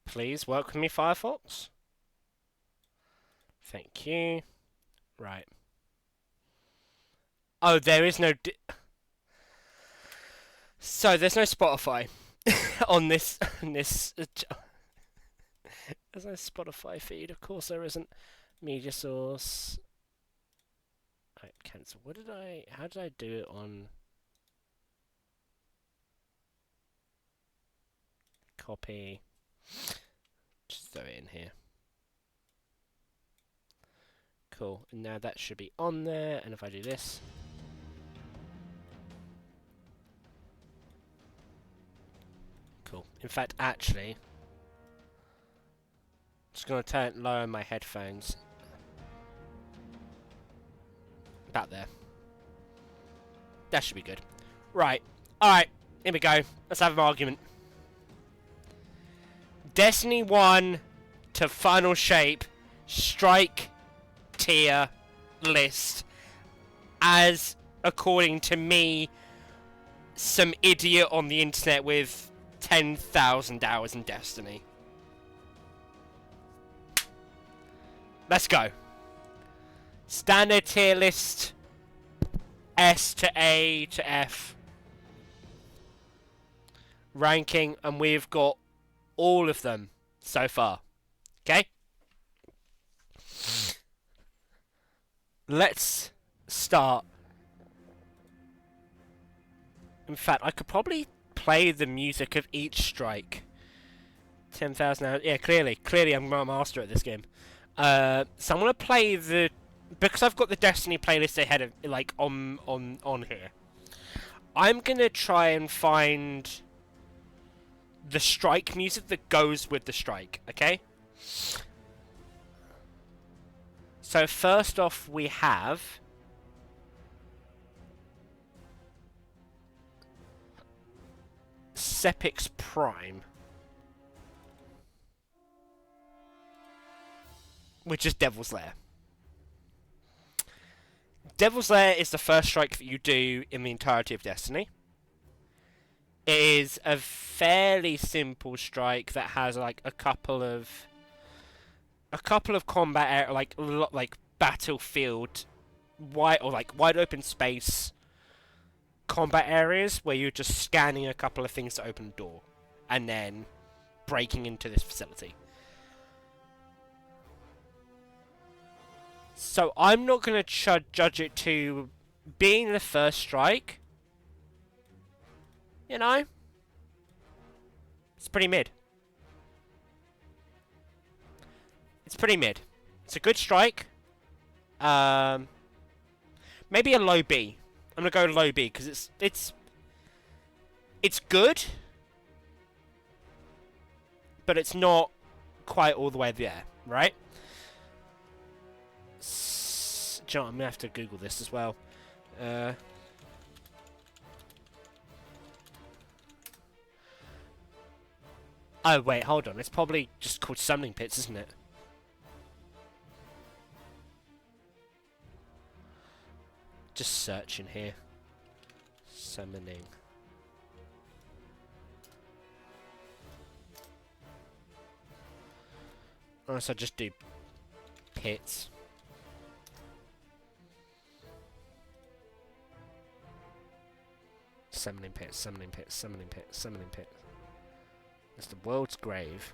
Speaker 1: Please work with me, Firefox. Thank you. Right. Oh, there is no... So, there's no Spotify on this... There's no Spotify feed, of course there isn't. Media source... Right, cancel. How did I do it on... Copy. Just throw it in here. Cool. And now that should be on there. And if I do this... Cool. In fact, actually... Just going to lower my headphones. About there. That should be good. Right. Alright. Here we go. Let's have an argument. Destiny 1 to final shape. Strike tier list. As according to me, some idiot on the internet with 10,000 hours in Destiny. Let's go. Standard tier list. S to A to F. Ranking, and we've got all of them so far. Okay? Let's start. In fact, I could probably play the music of each strike. 10,000 hours. Yeah, clearly I'm a master at this game. So I'm gonna play the... Because I've got the Destiny playlist ahead of, like, on here. I'm gonna try and find the strike music that goes with the strike, okay? So So first off, we have Sepix Prime, which is Devil's Lair. Devil's Lair is the first strike that you do in the entirety of Destiny. It is a fairly simple strike that has like a couple of combat like battlefield wide open space combat areas where you're just scanning a couple of things to open a door and then breaking into this facility. So I'm not going to judge it to being the first strike. You know, it's pretty mid. It's pretty mid. It's a good strike. Maybe a low B. I'm gonna go low B because it's good, but it's not quite all the way there, right? John, I'm gonna have to Google this as well. Oh wait, hold on. It's probably just called Summoning Pits, isn't it? Just searching here. Summoning. Oh, so just do pits. Summoning pit, summoning pit, summoning pit, summoning pit. It's the world's grave.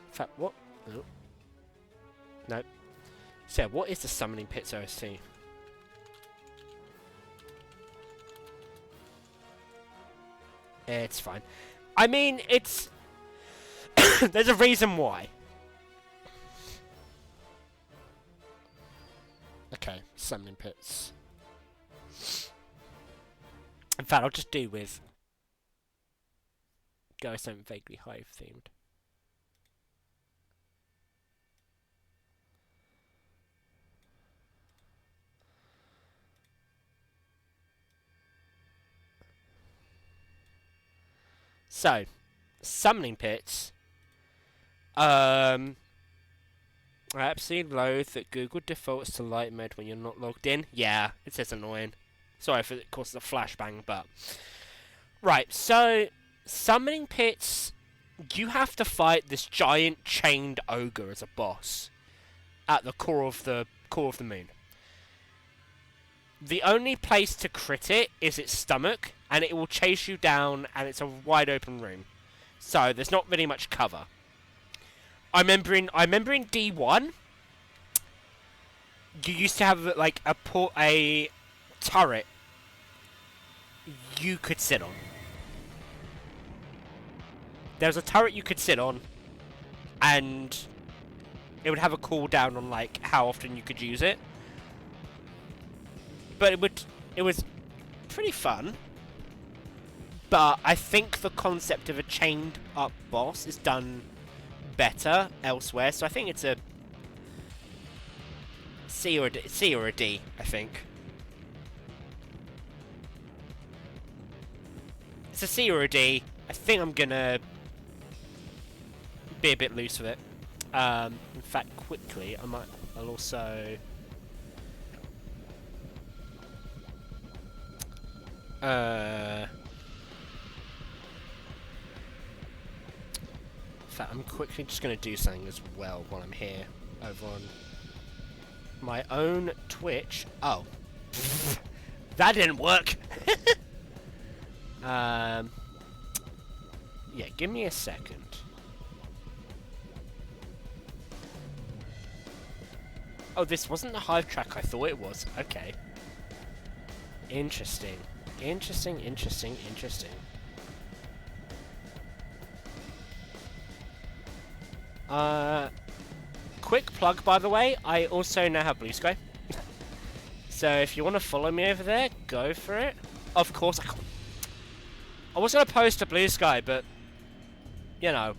Speaker 1: In fact, what? Oh. No. So, yeah, what is the summoning pits OST? It's fine. I mean, it's... There's a reason why. Okay, summoning pits. In fact, I'll just do with... Go something vaguely Hive themed. So, summoning pits. I absolutely loathe that Google defaults to light mode when you're not logged in. Yeah, it says annoying. Sorry for, of course, the flashbang, but... Right, so... Summoning pits... You have to fight this giant chained ogre as a boss. At the core of the moon. The only place to crit it is its stomach, and it will chase you down, and it's a wide open room. So, there's not really much cover. I remember in D1, you used to have like a turret you could sit on. There was a turret you could sit on, and it would have a cooldown on like how often you could use it. But it was pretty fun. But I think the concept of a chained up boss is done better elsewhere, so I think it's a C or a D, I think. It's a C or a D. I think I'm gonna be a bit loose with it. In fact, quickly, I'll also... In fact, I'm quickly just going to do something as well while I'm here over on my own Twitch. Oh. That didn't work! Yeah, give me a second. Oh, this wasn't the Hive track I thought it was. Okay. Interesting. Interesting, interesting, interesting. Quick plug, by the way, I also now have Blue Sky. So if you want to follow me over there, go for it. Of course, I was going to post a Blue Sky, but you know,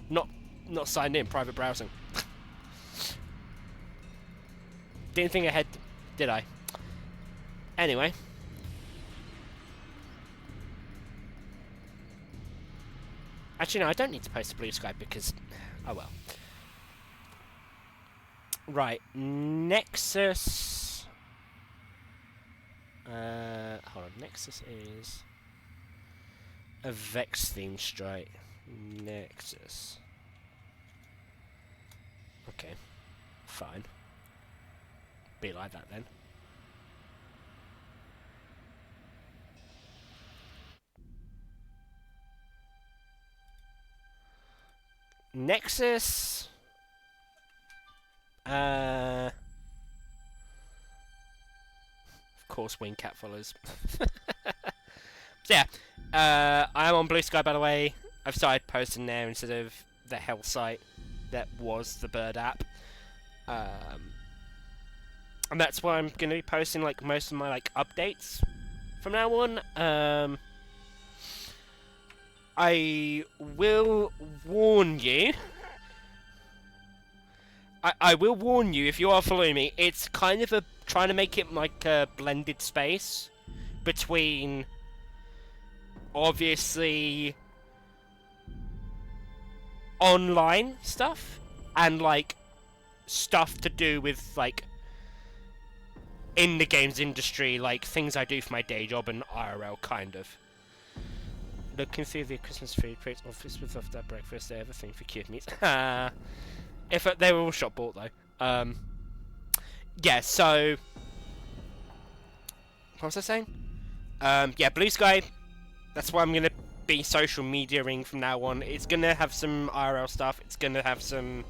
Speaker 1: not signed in, private browsing. Didn't think ahead, did I? Anyway. Actually, no, I don't need to post a blue sky because, oh well. Right, Nexus. Hold on, Nexus is a Vex theme strike. Nexus. Okay, fine. Be like that then. Nexus. Of course, Wingcat follows. So yeah, I am on Blue Sky, by the way. I've started posting there instead of the hell site that was the Bird app. And that's why I'm going to be posting like most of my like updates from now on. I will warn you. I will warn you if you are following me. It's kind of trying to make it like a blended space between obviously online stuff and like stuff to do with like in the games industry, like things I do for my day job and IRL kind of. Looking through the Christmas food crates office with after breakfast, everything for cute meats. If they were all shop bought though. Yeah, so what was I saying? Yeah, Blue Sky. That's why I'm gonna be social mediaing from now on. It's gonna have some IRL stuff. It's gonna have some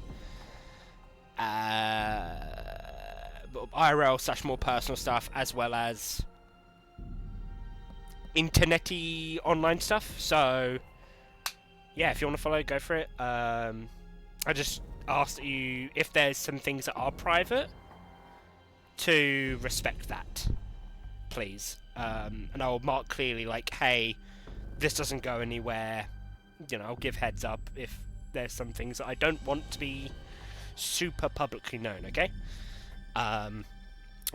Speaker 1: IRL / more personal stuff, as well as internety online stuff. So yeah, if you want to follow, go for it. I just ask you if there's some things that are private to respect that, please. And I'll mark clearly like, hey, this doesn't go anywhere. You know, I'll give heads up if there's some things that I don't want to be super publicly known, okay? I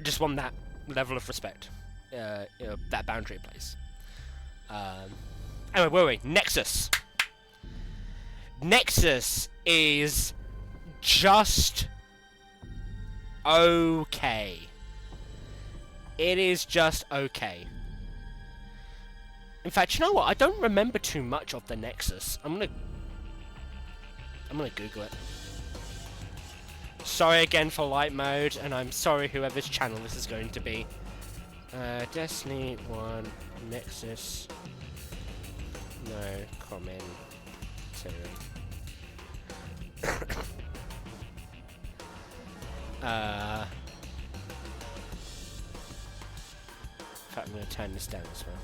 Speaker 1: just want that level of respect, you know, that boundary in place. Anyway, where are we? Nexus. Nexus is just okay. It is just okay. In fact, you know what? I don't remember too much of the Nexus. I'm gonna Google it. Sorry again for light mode, and I'm sorry whoever's channel this is going to be. Destiny 1 Nexus. No comment. In fact, I'm going to turn this down as well.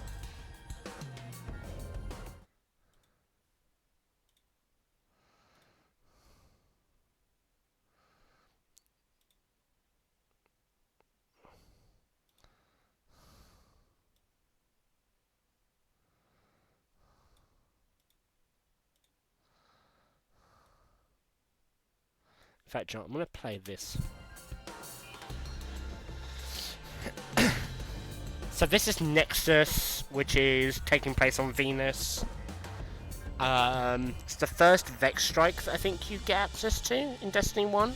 Speaker 1: In fact, John, I'm going to play this. So this is Nexus, which is taking place on Venus. It's the first Vex strike that I think you get access to in Destiny 1.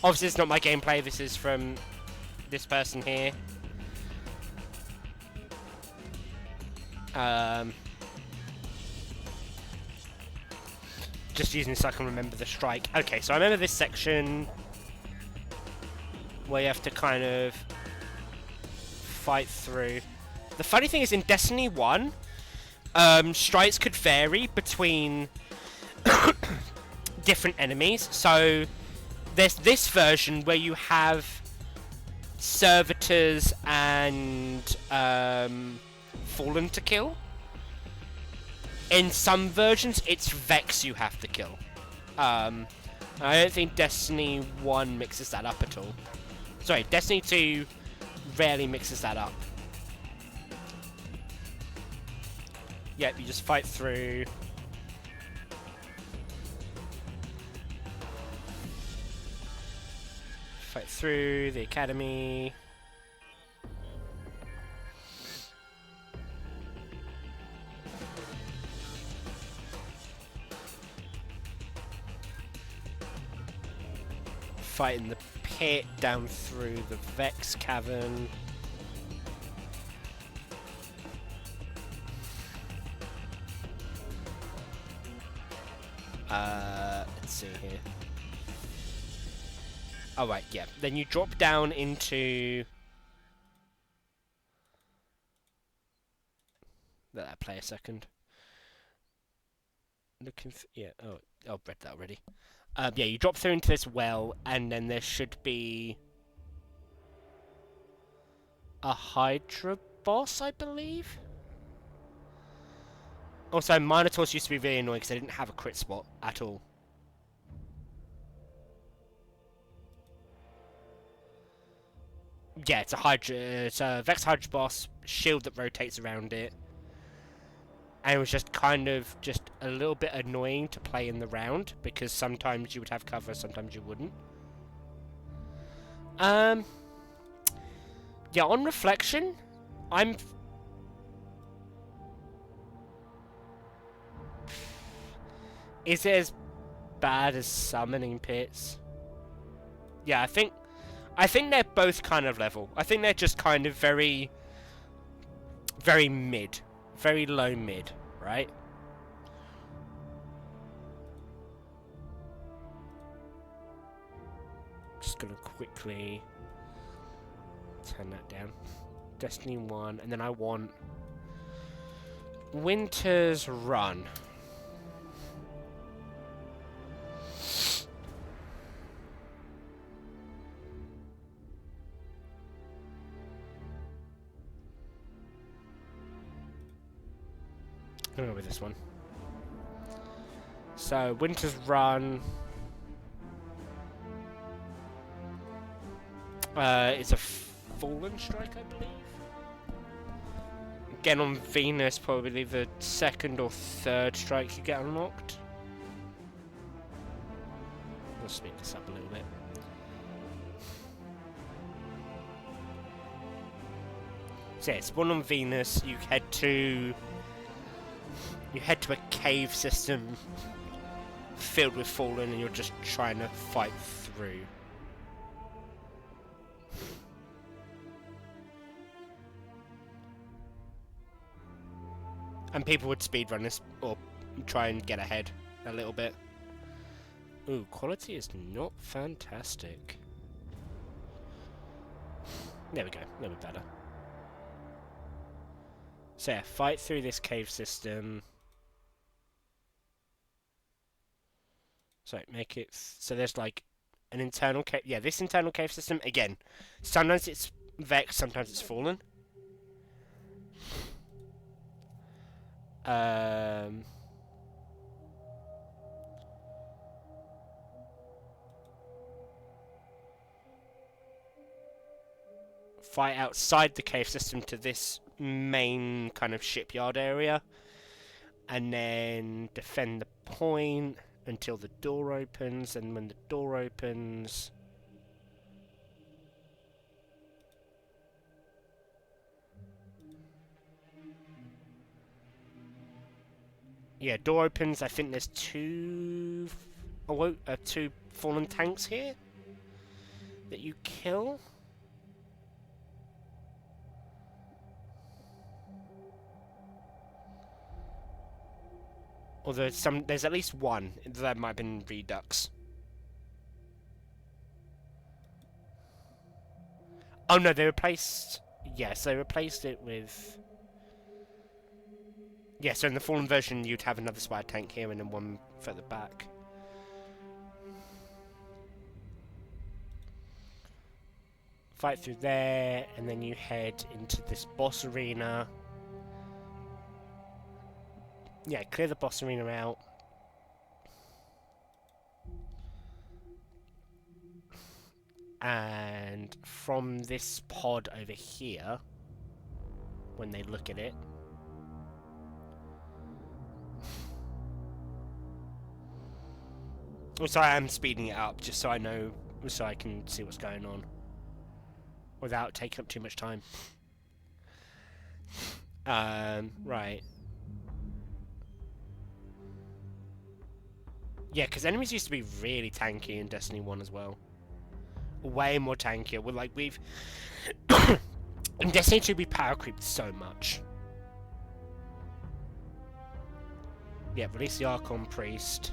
Speaker 1: Obviously, it's not my gameplay. This is from this person here. Just using this so I can remember the strike. Okay, so I remember this section where you have to kind of fight through. The funny thing is, in Destiny 1, strikes could vary between different enemies. So there's this version where you have servitors and Fallen to kill. In some versions, it's Vex you have to kill. I don't think Destiny 1 mixes that up at all. Sorry, Destiny 2 rarely mixes that up. Yep, you just fight through. Fight through the academy. Fight in the pit, down through the Vex cavern. Let's see here. Oh right, yeah. Then you drop down into... Let that play a second. Looking for... Yeah, oh, I've read that already. Yeah, you drop through into this well, and then there should be... a Hydra boss, I believe? Also, Minotaurs used to be really annoying because they didn't have a crit spot at all. Yeah, it's a Hydra. It's a Vex Hydra boss, shield that rotates around it. And it was just kind of just a little bit annoying to play in the round because sometimes you would have cover, sometimes you wouldn't. Yeah, on reflection, Is it as bad as summoning pits? Yeah, I think they're both kind of level. I think they're just kind of very mid. Very low mid, right? Just gonna quickly turn that down. Destiny 1, and then I want Winter's Run. I'm gonna go with this one. So, Winter's Run. It's a Fallen Strike, I believe. Again, on Venus, probably the second or third strike you get unlocked. I'll speed this up a little bit. So yeah, spawn on Venus, you head to a cave system filled with Fallen, and you're just trying to fight through. And people would speedrun this, or try and get ahead a little bit. Ooh, quality is not fantastic. There we go, a little bit better. So yeah, fight through this cave system. So make it... So there's like an internal cave... Yeah, this internal cave system, again, sometimes it's Vex, sometimes it's Fallen. Fight outside the cave system to this main kind of shipyard area, and then defend the point until the door opens, and when the door opens... Yeah, door opens. I think there's two Fallen tanks here that you kill. Although there's at least one that might have been Redux. Oh no, they replaced... Yes, they replaced it with... Yeah, so in the Fallen version, you'd have another Spider tank here and then one further back. Fight through there, and then you head into this boss arena. Yeah, clear the boss arena out. And from this pod over here, when they look at it, Also, I am speeding it up just so I know, so I can see what's going on without taking up too much time. Right. Yeah, because enemies used to be really tanky in Destiny 1 as well. Way more tankier. We've in Destiny 2 we power creeped so much. Yeah, release the Archon Priest,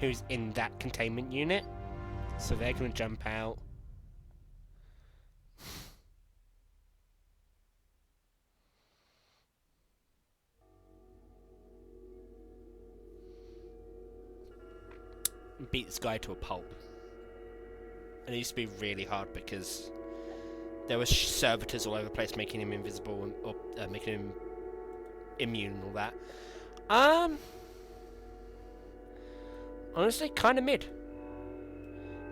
Speaker 1: who's in that containment unit. So they're going to jump out. And beat this guy to a pulp. And it used to be really hard because there were servitors all over the place making him invisible and, or making him immune and all that. Honestly, kind of mid.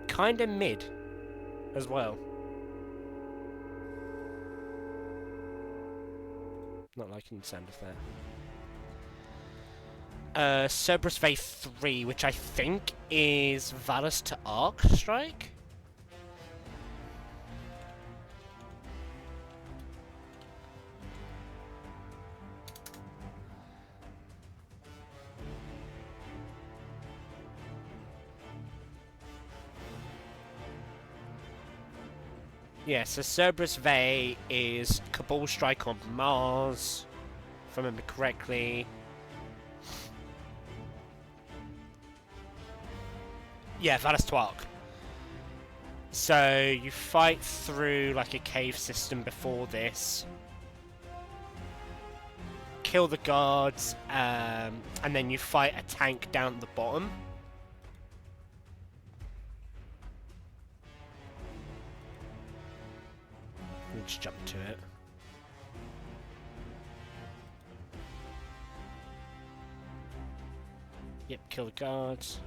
Speaker 1: Kind of mid as well. Not liking the sound of that. Cerberus Bay 3, which I think is Valus to Arc Strike. Yeah, so Cerberus Bay is Cabal Strike on Mars, if I remember correctly. Yeah, Valus to Arc. So you fight through like a cave system before this, kill the guards, and then you fight a tank down at the bottom. Let's jump to it. Yep, kill the guards.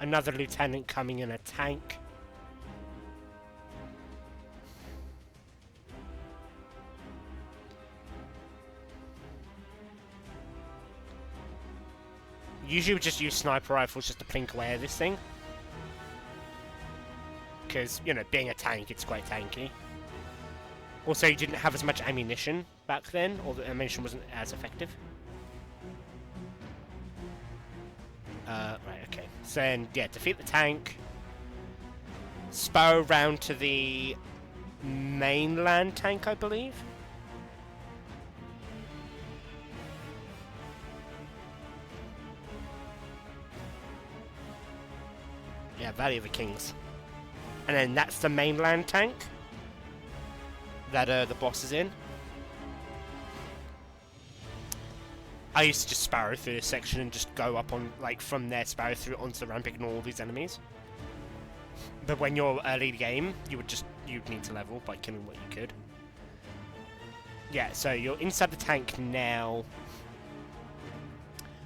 Speaker 1: Another lieutenant coming in a tank. Usually we just use sniper rifles just to plink away at this thing. Because, you know, being a tank, it's quite tanky. Also, you didn't have as much ammunition back then, or the ammunition wasn't as effective. Right, okay. So then, yeah, defeat the tank. Sparrow round to the mainland tank, I believe. Yeah, Valley of the Kings. And then that's the mainland tank that the boss is in. I used to just sparrow through this section and just go up on, like, from there, sparrow through onto the ramp, ignore all these enemies. But when you're early game, you'd need to level by killing what you could. Yeah, so you're inside the tank now.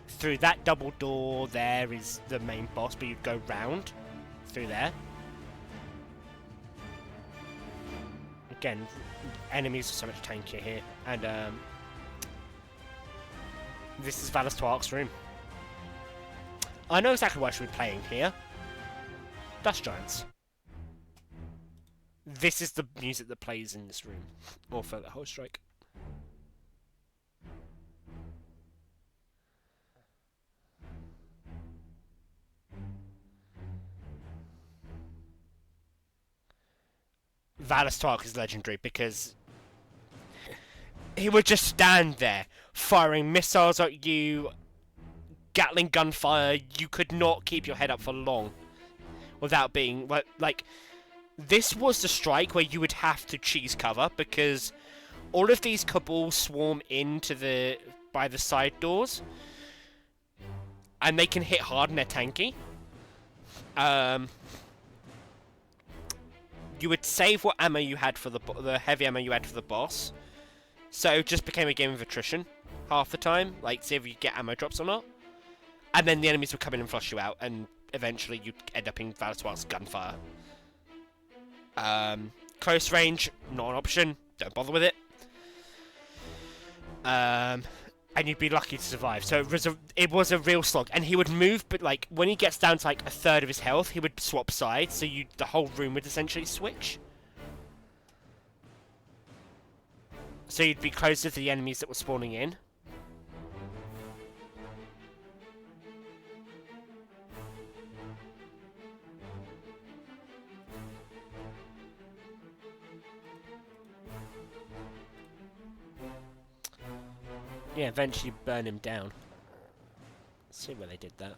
Speaker 1: Through that double door there is the main boss, but you'd go round through there. Again, enemies are so much tankier here, and this is Valus to Arc's room. I know exactly what I should be playing here. Dust Giants. This is the music that plays in this room, or for the whole strike. Valus to Arc is legendary because he would just stand there, firing missiles at you, Gatling gunfire. You could not keep your head up for long without being, like, this was the strike where you would have to cheese cover because all of these Cabals swarm into by the side doors, and they can hit hard and they're tanky. You would save what ammo you had for the heavy ammo you had for the boss. So it just became a game of attrition half the time. Like, see if you get ammo drops or not. And then the enemies would come in and flush you out. And eventually you'd end up in Valus to Arc's gunfire. Close range, not an option. Don't bother with it. I and you'd be lucky to survive. So it was a real slog, and he would move, but like when he gets down to like a third of his health, he would swap sides, so the whole room would essentially switch. So you'd be closer to the enemies that were spawning in. Yeah, eventually burn him down. Let's see where they did that.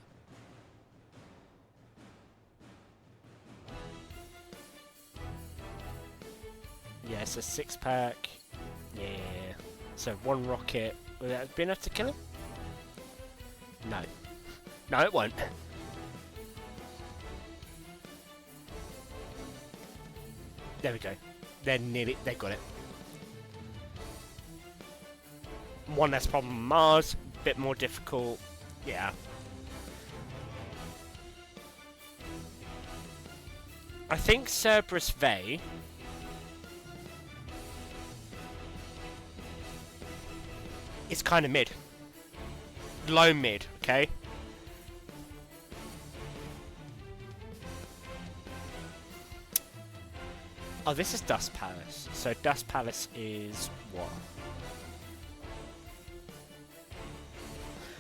Speaker 1: Yeah, it's a 6-pack. Yeah. So 1 rocket. Will that be enough to kill him? No. No, it won't. There we go. They got it. One less problem on Mars, bit more difficult, yeah. I think Cerberus Vey is kind of mid. Low mid, okay? Oh, this is Dust Palace. So Dust Palace is what?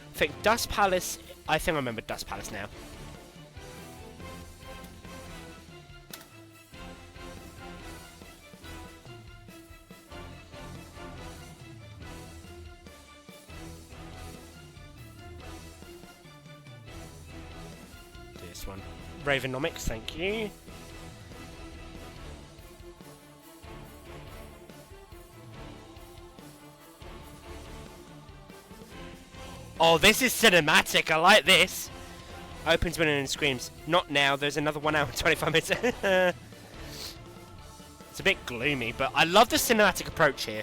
Speaker 1: I think Dust Palace... I think I remember Dust Palace now. This one. Ravenomics, thank you. Oh, this is cinematic. I like this. Opens window and screams. Not now. There's another 1 hour and 25 minutes. It's a bit gloomy, but I love the cinematic approach here.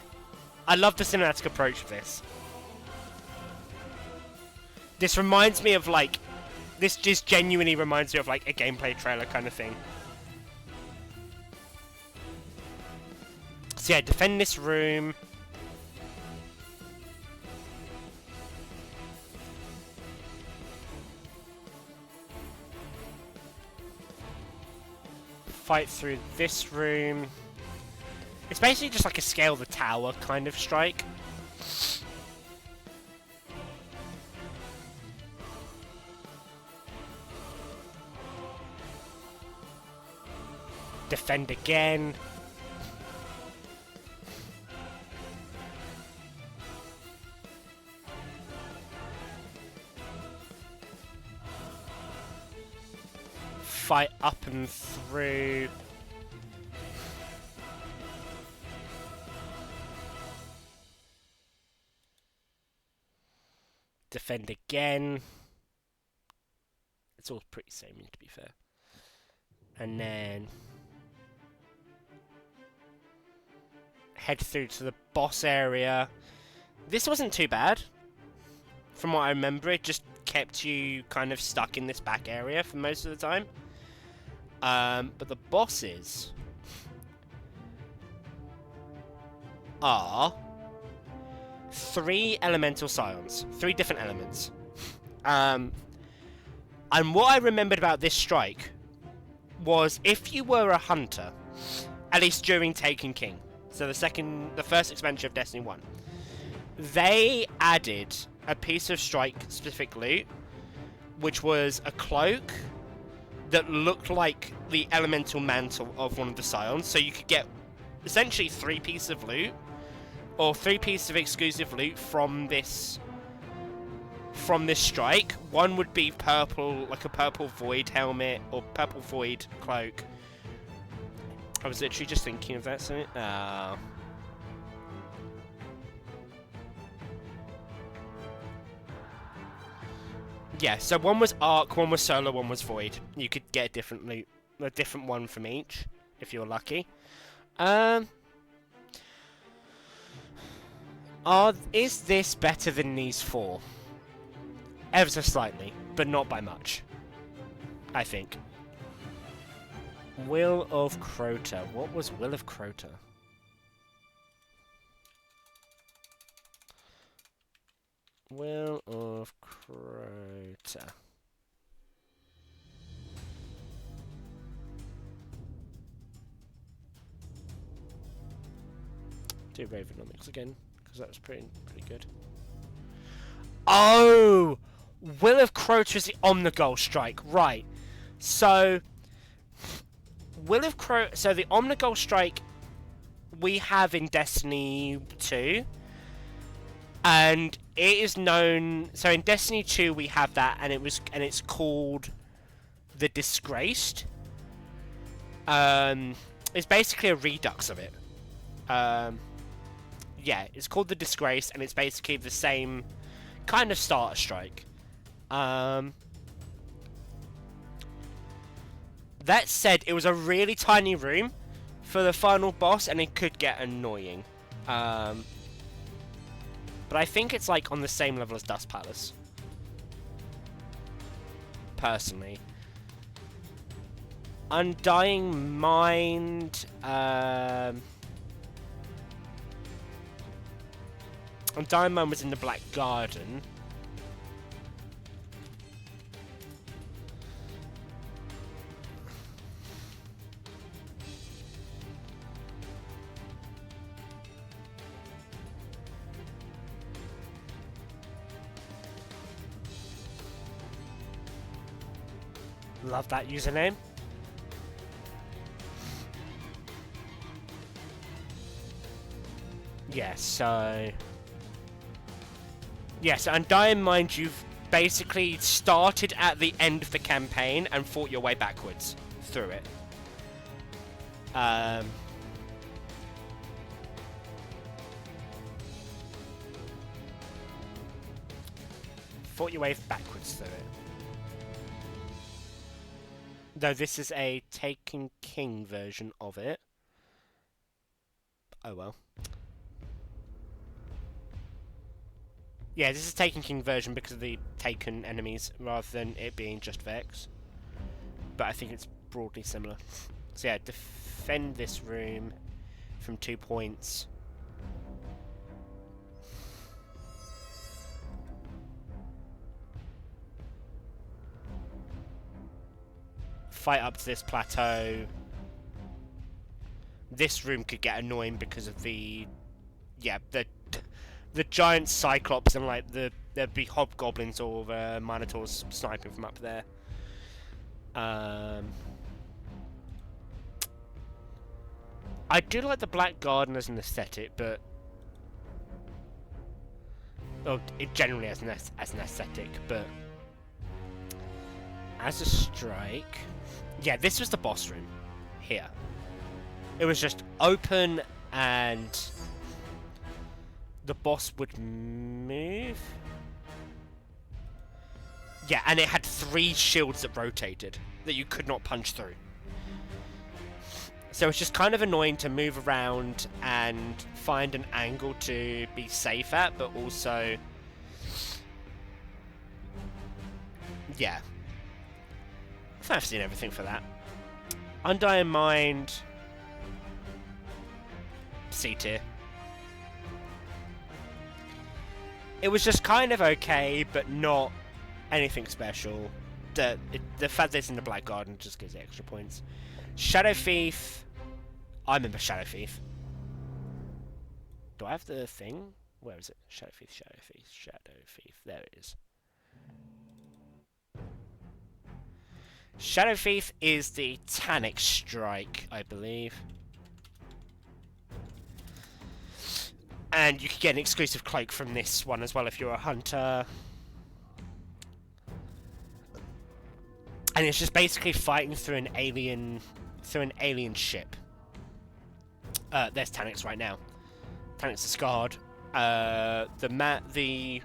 Speaker 1: I love the cinematic approach of this. This reminds me of, like... This just genuinely reminds me of, like, a gameplay trailer kind of thing. So, yeah, defend this room. Fight through this room. It's basically just like a scale the tower kind of strike. Defend again. Fight up and through. Defend again. It's all pretty samey, to be fair. And then head through to the boss area. This wasn't too bad. From what I remember, it just kept you kind of stuck in this back area for most of the time. But the bosses are 3 elemental scions, 3 different elements. And what I remembered about this strike was if you were a hunter, at least during Taken King, so the first expansion of Destiny 1, they added a piece of strike-specific loot, which was a cloak that looked like the elemental mantle of one of the scions, so you could get essentially 3 pieces of loot, or 3 pieces of exclusive loot from this strike. One would be purple, like a purple void helmet, or purple void cloak. I was literally just thinking of that, so... Yeah, so one was Arc, one was Solar, one was Void. You could get a different loot, a different one from each, if you're lucky. Is this better than these 4? Ever so slightly, but not by much. I think. Will of Crota. What was Will of Crota? Will of Crota. Do Ravenomics again, because that was pretty good. Oh! Will of Crota is the Omnigol strike, right. So, Will of Crota... So, the Omnigol strike we have in Destiny 2. And it is known... So, in Destiny 2 we have that, and it's called the Disgraced. It's basically a redux of it. Yeah, it's called the Disgrace, and it's basically the same kind of starter strike. That said, it was a really tiny room for the final boss, and it could get annoying. But I think it's like on the same level as Dust Palace. Personally. Undying Mind... Undying Mind was in the Black Garden. Love that username. Yeah, so... Yes, Undying Mind, you've basically started at the end of the campaign and fought your way backwards through it. Fought your way backwards through it. Though this is a Taken King version of it. Oh well. Yeah, this is Taken King version because of the Taken enemies, rather than it being just Vex. But I think it's broadly similar. So yeah, defend this room from 2 points. Fight up to this plateau. This room could get annoying because of the... Yeah, the giant Cyclops and like there'd be hobgoblins or minotaurs sniping from up there. I do like the Black Garden as an aesthetic, but it generally as an aesthetic, but as a strike, yeah, this was the boss room here. It was just open and the boss would move. Yeah, and it had 3 shields that rotated that you could not punch through. So it's just kind of annoying to move around and find an angle to be safe at, but also... Yeah. I think I've seen everything for that. Undying Mind... C tier. It was just kind of okay, but not anything special. The fact that it's in the Black Garden just gives it extra points. Shadow Thief. I remember Shadow Thief. Do I have the thing? Where is it? Shadow Thief, Shadow Thief, Shadow Thief. There it is. Shadow Thief is the Tanic Strike, I believe. And you can get an exclusive cloak from this one as well if you're a hunter. And it's just basically fighting through an alien ship. There's Tanix right now. Tanix is scarred. The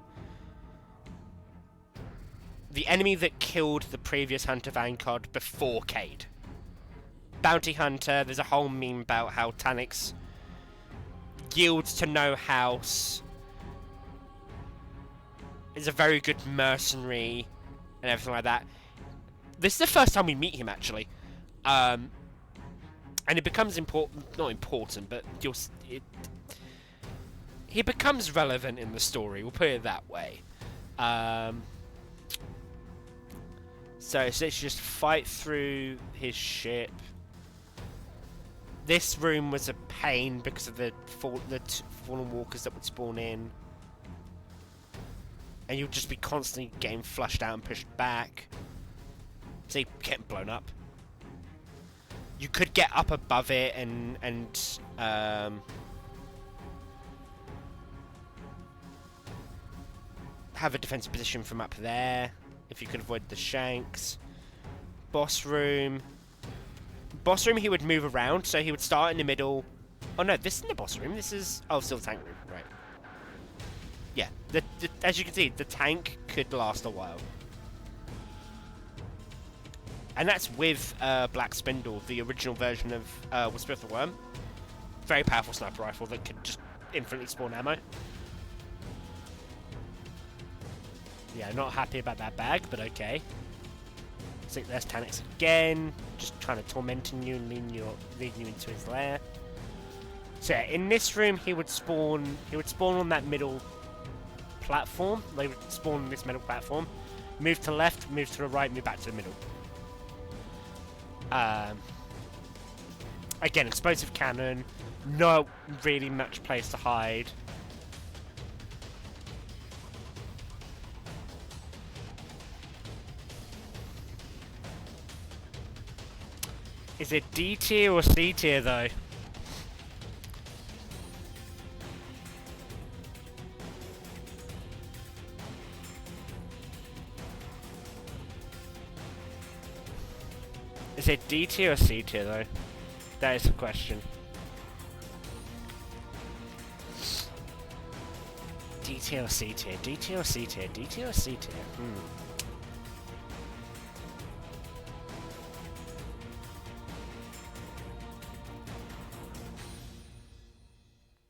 Speaker 1: enemy that killed the previous Hunter Vanguard before Cade. Bounty Hunter, there's a whole meme about how Tanix yields to no house, is a very good mercenary, and everything like that. This is the first time we meet him, actually. And it becomes important, not important, but he becomes relevant in the story, we'll put it that way. So it's literally just fight through his ship. This room was a pain because of the fallen walkers that would spawn in. And you'll just be constantly getting flushed out and pushed back. So you're getting blown up. You could get up above it and have a defensive position from up there if you could avoid the shanks. Boss room. Boss room, he would move around, so he would start in the middle. Oh no, this isn't the boss room. This is still the tank room, right? Yeah, as you can see, the tank could last a while. And that's with Black Spindle, the original version of Whisper of the Worm. Very powerful sniper rifle that could just infinitely spawn ammo. Yeah, not happy about that bag, but okay. So there's Tanix again, just trying to tormenting you and leading you into his lair. So yeah, in this room he would spawn on that middle platform. They would spawn on this middle platform. Move to the left, move to the right, move back to the middle. Again, explosive cannon, not really much place to hide. Is it D tier or C tier though? Is it D tier or C tier though? That is the question. D tier or C tier? D tier or C tier? D tier or C tier?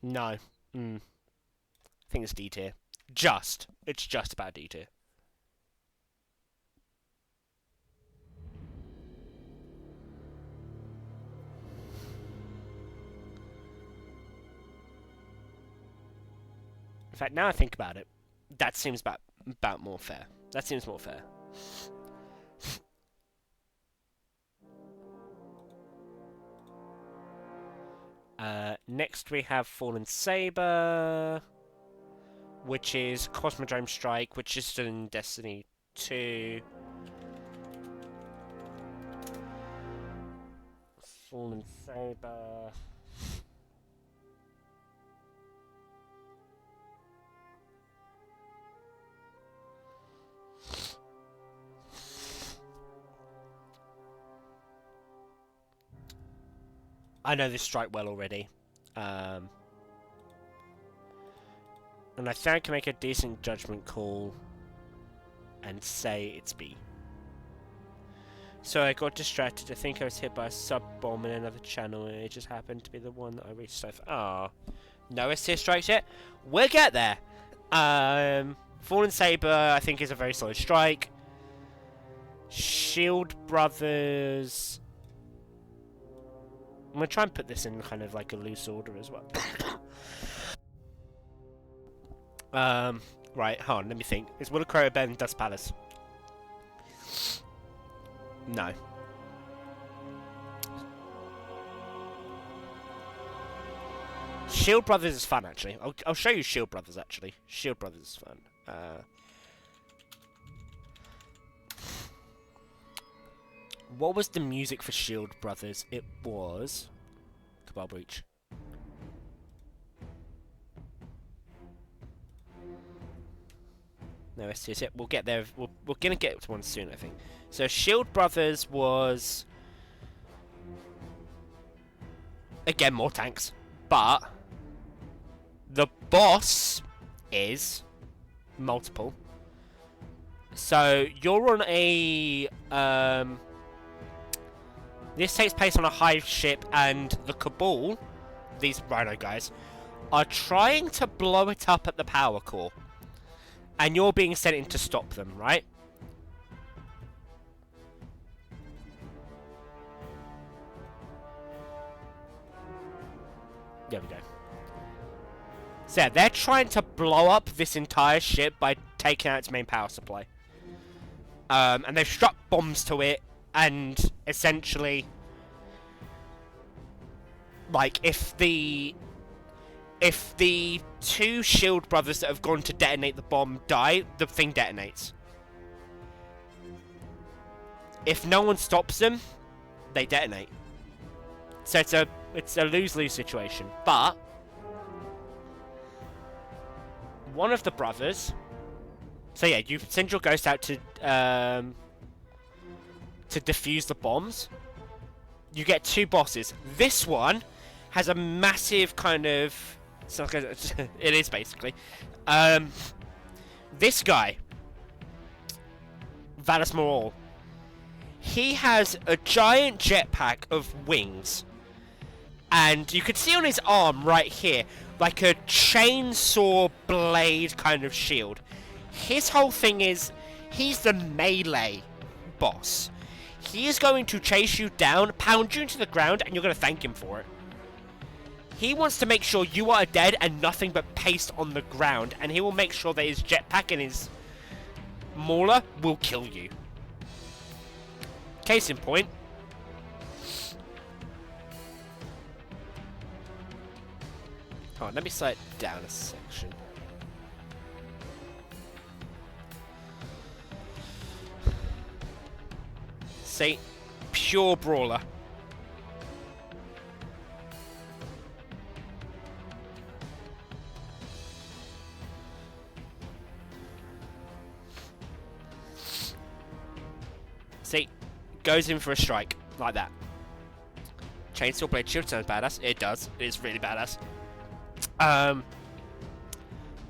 Speaker 1: No. I think it's D tier. It's just about D tier. In fact, now I think about it, that seems about more fair. That seems more fair. Next we have Fallen Saber, which is Cosmodrome Strike, which is still in Destiny 2. Fallen Saber. I know this strike well already. And I think I can make a decent judgment call and say it's B. So I got distracted. I think I was hit by a sub-bomb in another channel and it just happened to be the one that I reached so far. Ah, no S-tier strikes yet? We'll get there. Fallen Saber, I think, is a very solid strike. Shield Brothers... I'm going to try and put this in kind of like a loose order as well. Right, hold on, let me think. Is Will of Crow better than Dust Palace? No. Shield Brothers is fun, actually. I'll show you Shield Brothers, actually. Shield Brothers is fun. What was the music for Shield Brothers? It was... Cabal Breach. No, it's it. We'll get there. We're gonna get to one soon, I think. So Shield Brothers was... Again, more tanks. But... The boss is... multiple. So, you're on a... This takes place on a hive ship, and the Cabal, these Rhino guys, are trying to blow it up at the power core. And you're being sent in to stop them, right? There we go. So yeah, they're trying to blow up this entire ship by taken out its main power supply. And they've struck bombs to it, and essentially, like, if the two shield brothers that have gone to detonate the bomb die, the thing detonates. If no one stops them, they detonate. So it's a lose-lose situation. But one of the brothers. So yeah, you send your ghost out to defuse the bombs. You get two bosses. This one has a massive kind of. It is basically. This guy, Valus Moral. He has a giant jetpack of wings. And you can see on his arm right here, like a chainsaw blade kind of shield. His whole thing is, he's the melee boss. He is going to chase you down, pound you into the ground, and you're going to thank him for it. He wants to make sure you are dead and nothing but paste on the ground, and he will make sure that his jetpack and his mauler will kill you. Case in point. Hold on, let me slow it down a section. See? Pure brawler. See? Goes in for a strike. Like that. Chainsaw blade shield sounds badass. It does. It is really badass. But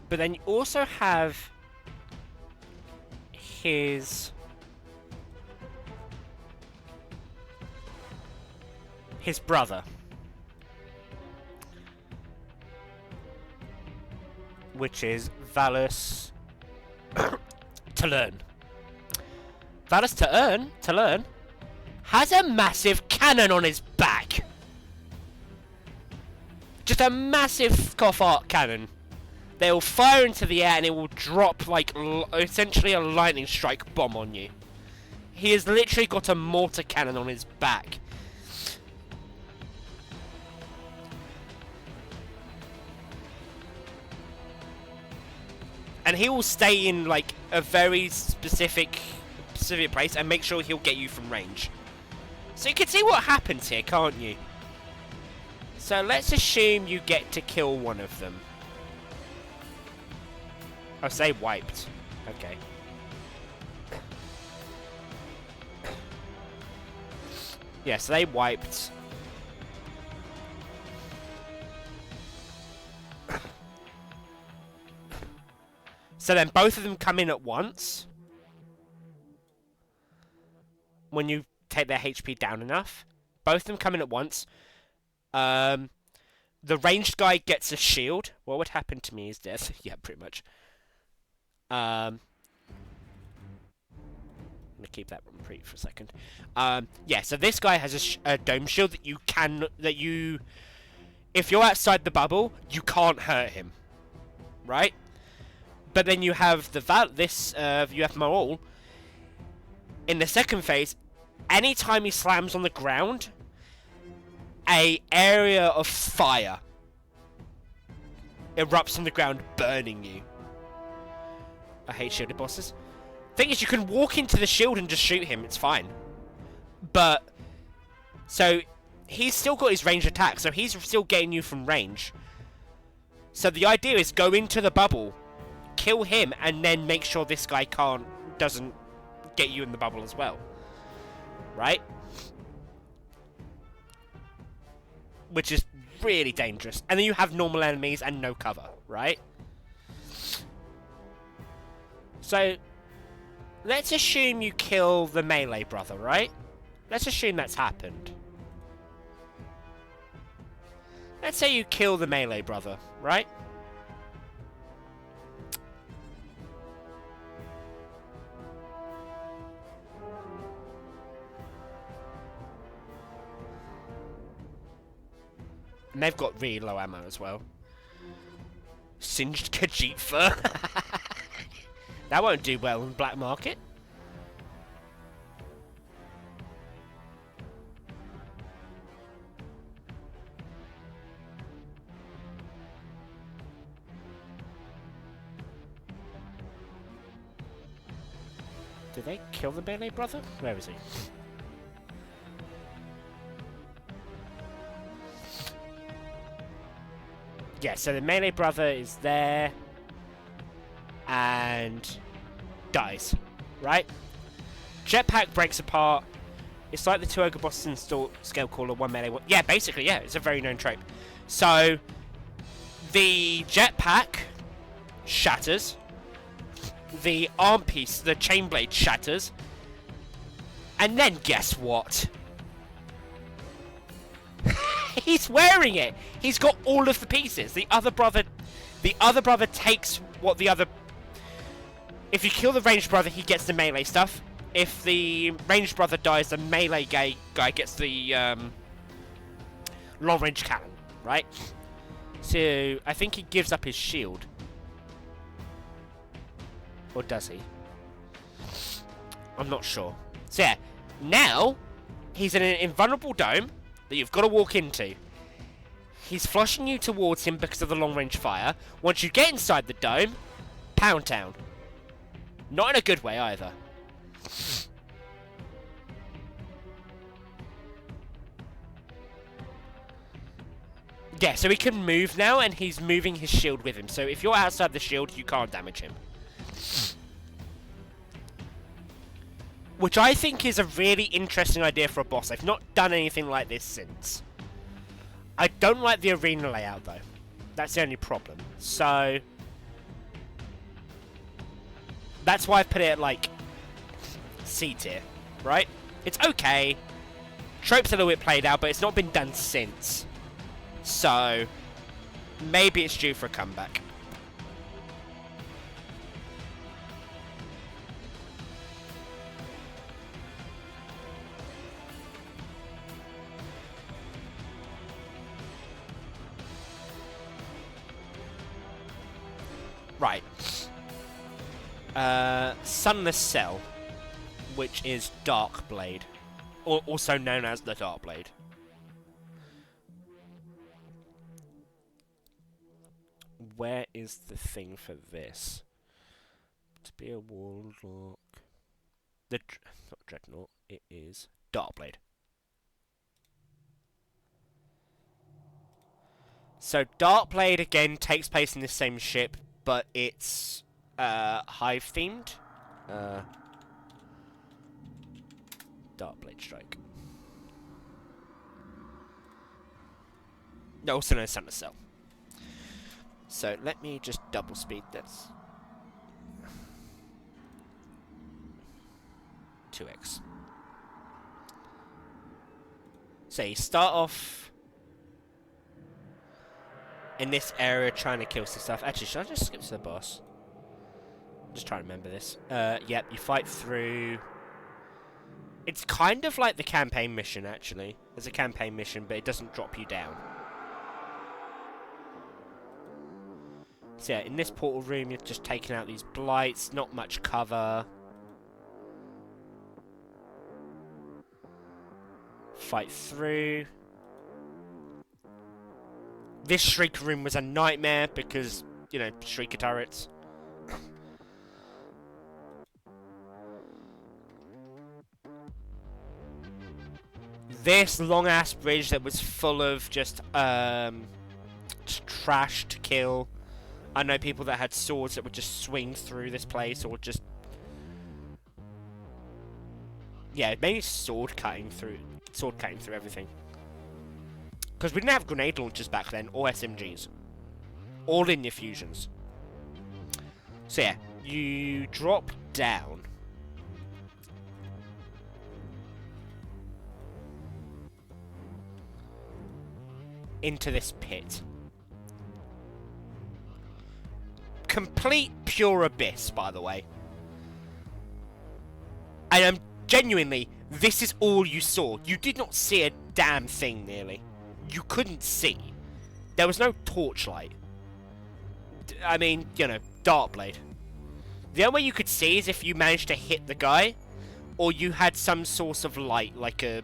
Speaker 1: then you also have his brother, which is Valus Talern. Valus Talern has a massive cannon on his back. Just a massive cough arc cannon. They will fire into the air and it will drop like essentially a lightning strike bomb on you. He has literally got a mortar cannon on his back. And he will stay in like a very specific place and make sure he'll get you from range. So you can see what happens here, can't you? So let's assume you get to kill one of them. Oh, say wiped. Okay. Yeah, so they wiped. So then both of them come in at once. When you take their HP down enough. Both of them come in at once. The ranged guy gets a shield. What would happen to me is death. Yeah, pretty much. I'm gonna keep that repeat for a second. Yeah, so this guy has a dome shield that you if you're outside the bubble, you can't hurt him, right? But then you have you have Maul. In the second phase, anytime he slams on the ground, a area of fire erupts from the ground, burning you. I hate shielded bosses. Thing is, you can walk into the shield and just shoot him. It's fine. But so he's still got his ranged attack, so he's still getting you from range. So the idea is go into the bubble, kill him, and then make sure this guy doesn't get you in the bubble as well. Right? Which is really dangerous. And then you have normal enemies and no cover, right? So, let's assume you kill the melee brother, right? Let's assume that's happened. Let's say you kill the melee brother, right? And they've got really low ammo as well. Singed Khajiit fur. That won't do well in black market. Did they kill the melee brother? Where is he? Yeah, so the melee brother is there and dies, right? Jetpack breaks apart. It's like the 2 ogre bosses in Scale Caller, 1 melee. Yeah, basically, yeah, it's a very known trope. So the jetpack shatters, the arm piece, the chain blade shatters, and then guess what? He's wearing it. He's got all of the pieces. The other brother takes what the other. If you kill the ranged brother, he gets the melee stuff. If the ranged brother dies, the melee guy gets the long range cannon, right? So I think he gives up his shield, or does he? I'm not sure. So yeah, now he's in an invulnerable dome that you've got to walk into. He's flushing you towards him because of the long-range fire. Once you get inside the dome, Pound Town. Not in a good way either. Yeah, so he can move now, and he's moving his shield with him. So if you're outside the shield, you can't damage him. Which I think is a really interesting idea for a boss. I've not done anything like this since. I don't like the arena layout, though. That's the only problem. So that's why I've put it at, like, C tier, right? It's okay. Trope's a little bit played out, but it's not been done since. So maybe it's due for a comeback. Right. Sunless Cell, which is Dark Blade, or also known as the Dark Blade. Where is the thing for this? To be a warlock. Not Dreadnought, it is Dark Blade. So Dark Blade again takes place in the same ship, but it's hive themed. Dark Blade Strike. Also known as Sunless Cell. So let me just double speed this. 2x. So you start off in this area trying to kill some stuff. Actually, should I just skip to the boss? I'm just trying to remember this. Yep, you fight through. It's kind of like the campaign mission, actually. It's a campaign mission, but it doesn't drop you down. So yeah, in this portal room, you're just taking out these blights. Not much cover. Fight through. This Shrieker room was a nightmare because, you know, Shrieker turrets. This long-ass bridge that was full of just trash to kill. I know people that had swords that would just swing through this place, or just... yeah, maybe sword cutting through everything. Because we didn't have grenade launchers back then, or SMGs. Or linear fusions. So yeah, you drop down. Into this pit. Complete pure abyss, by the way. And genuinely, this is all you saw. You did not see a damn thing, nearly. You couldn't see. There was no torchlight. I mean, you know, Dark Blade. The only way you could see is if you managed to hit the guy, or you had some source of light, like a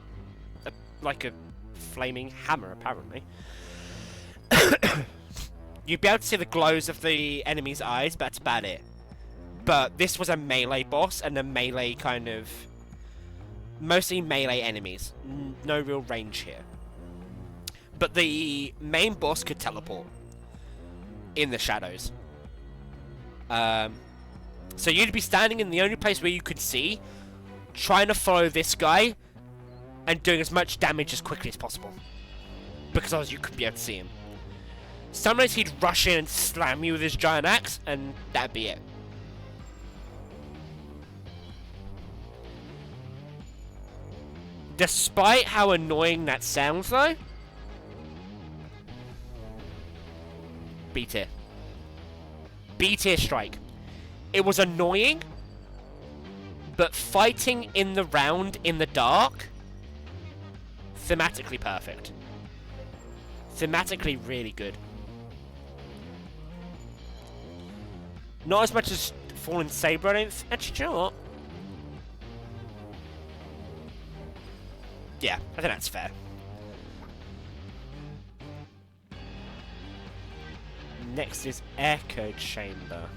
Speaker 1: flaming hammer, apparently. You'd be able to see the glows of the enemy's eyes, but that's about it. But this was a melee boss, and a melee kind of... mostly melee enemies. No real range here. But the main boss could teleport in the shadows. So you'd be standing in the only place where you could see, trying to follow this guy, and doing as much damage as quickly as possible. Because otherwise you couldn't be able to see him. Sometimes he'd rush in and slam you with his giant axe, and that'd be it. Despite how annoying that sounds, though, B tier. B tier strike. It was annoying, but fighting in the round in the dark, thematically perfect. Thematically really good. Not as much as Fallen Saber, I don't actually, you know what? Yeah, I think that's fair. Next is Echo Chamber.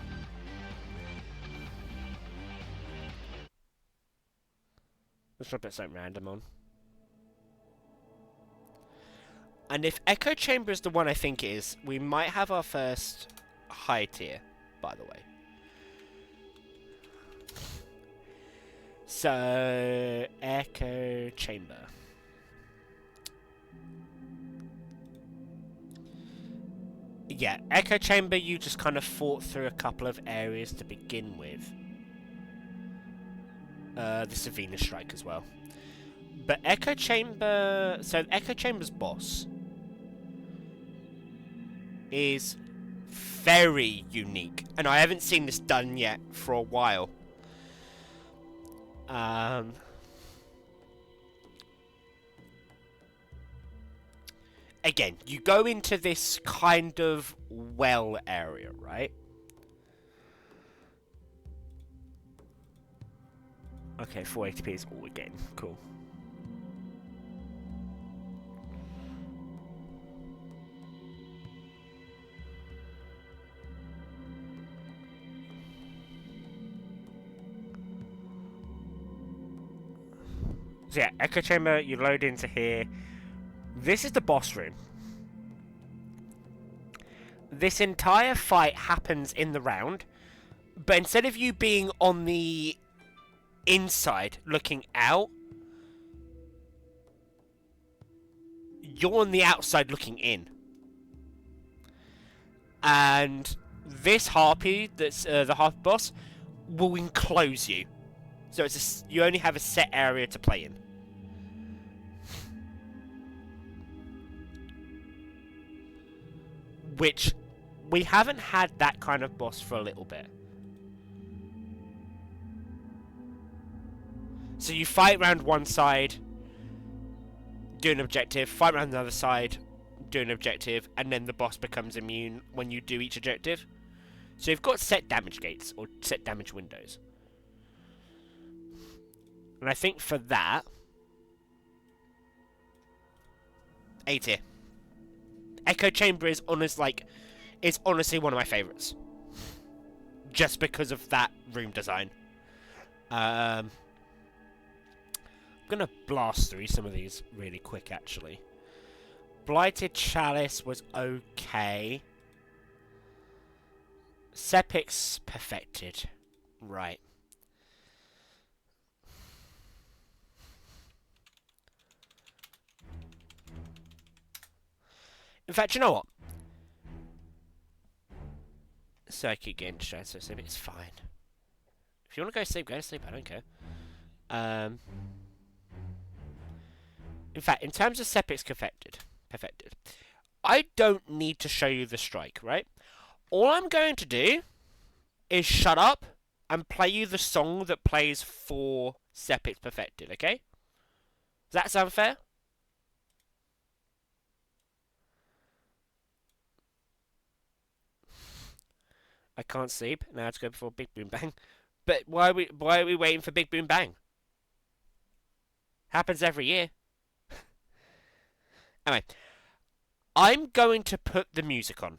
Speaker 1: Let's not put something random on. And if Echo Chamber is the one I think it is, we might have our first high tier, by the way. So, Echo Chamber. Yeah, Echo Chamber, you just kind of fought through a couple of areas to begin with. This is Venus Strike as well. But Echo Chamber... So, Echo Chamber's boss is very unique. And I haven't seen this done yet for a while. Again, you go into this kind of well area, right? Okay, 480p is all again. Cool. So yeah, Echo Chamber, you load into here. This is the boss room. This entire fight happens in the round, but instead of you being on the inside looking out, you're on the outside looking in. And this harpy, that's the harpy boss, will enclose you. So it's you only have a set area to play in. Which, we haven't had that kind of boss for a little bit. So you fight around one side, do an objective, fight around the other side, do an objective, and then the boss becomes immune when you do each objective. So you've got set damage gates, or set damage windows. And I think for that, A tier. Echo Chamber is honestly one of my favourites. Just because of that room design. I'm gonna blast through some of these really quick, actually. Blighted Chalice was okay. Sepix Perfected. Right. In fact, you know what? So I keep getting distracted, so it's fine. If you want to go to sleep, I don't care. In fact, in terms of Sepix perfected, I don't need to show you the strike, right? All I'm going to do is shut up and play you the song that plays for Sepix Perfected, okay? Does that sound fair? I can't sleep. Now to go before Big Boom Bang. But why are we waiting for Big Boom Bang? Happens every year. Anyway, I'm going to put the music on.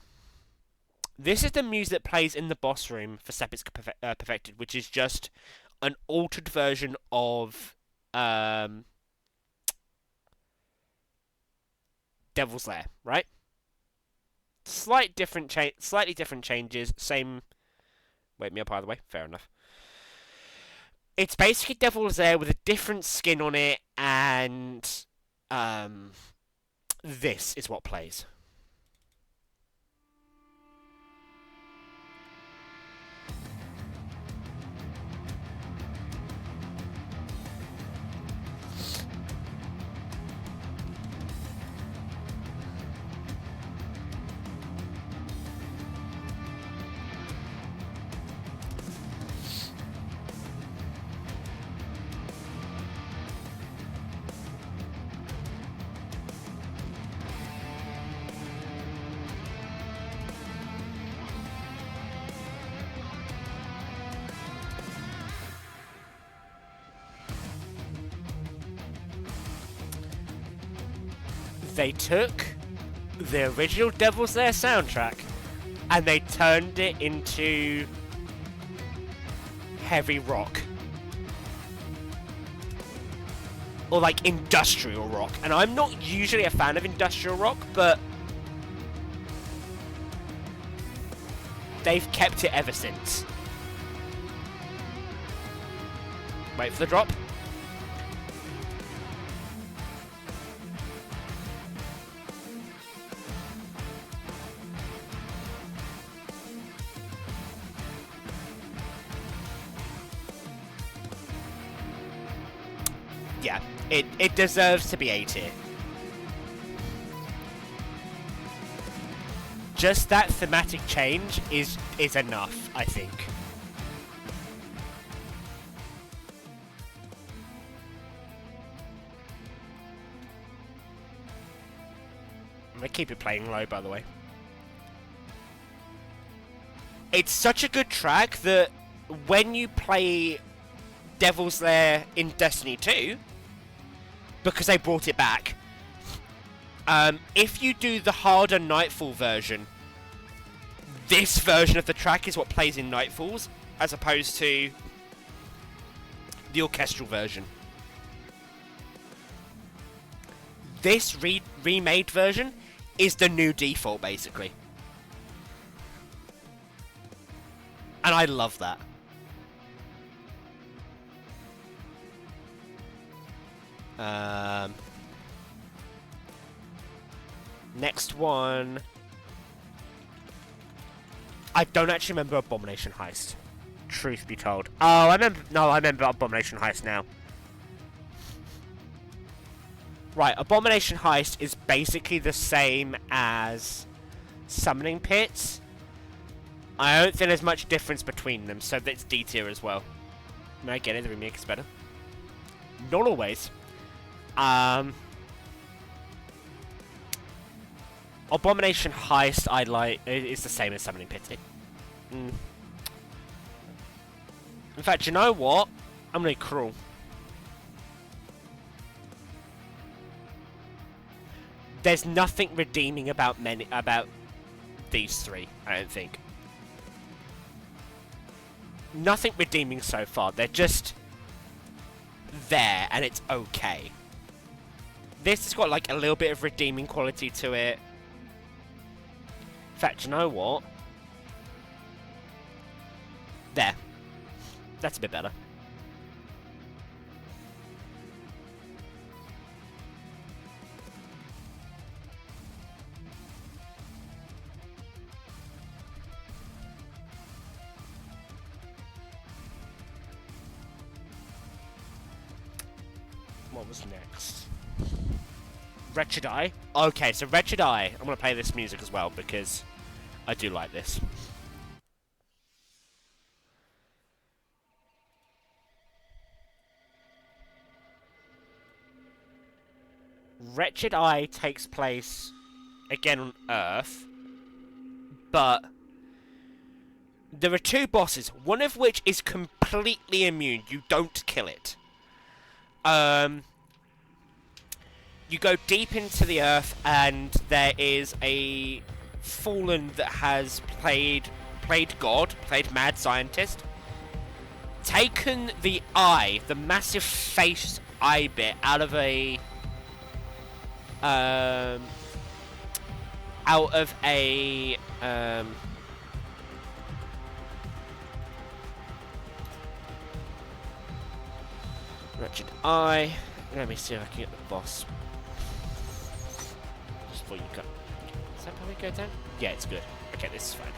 Speaker 1: This is the music that plays in the boss room for Sepix Perfected, which is just an altered version of Devil's Lair, right? Slightly different changes. Same. Wake me up either way. Fair enough. It's basically Devil's Lair with a different skin on it, and this is what plays. They took the original Devil's Lair soundtrack and they turned it into heavy rock. Or like industrial rock. And I'm not usually a fan of industrial rock, but they've kept it ever since. Wait for the drop. Yeah, it deserves to be A tier. Just that thematic change is enough, I think. I'm gonna keep it playing low, by the way. It's such a good track that when you play Devil's Lair in Destiny 2, because they brought it back, if you do the harder Nightfall version, this version of the track is what plays in Nightfalls, as opposed to the orchestral version. This remade version is the new default, basically. And I love that. Next one. I don't actually remember Abomination Heist. Truth be told. Oh, I remember. No, I remember Abomination Heist now. Right, Abomination Heist is basically the same as Summoning Pits. I don't think there's much difference between them, so that's D tier as well. I mean, I get it, the remake is better. Not always. Abomination Heist, I like. It's the same as Summoning Pit. In fact, you know what? I'm gonna be cruel. There's nothing redeeming about these three, I don't think. Nothing redeeming so far. They're just there, and it's okay. This has got like a little bit of redeeming quality to it. In fact, you know what? There. That's a bit better. What was next? Wretched Eye? Okay, so Wretched Eye. I'm going to play this music as well because I do like this. Wretched Eye takes place again on Earth, but there are two bosses, one of which is completely immune. You don't kill it. You go deep into the earth, and there is a fallen that has played God, played mad scientist, taken the eye, the massive face eye bit out of a wretched eye. Let me see if I can get the boss. Just before you go. Is that how we go down? Yeah, it's good. Okay, this is fine.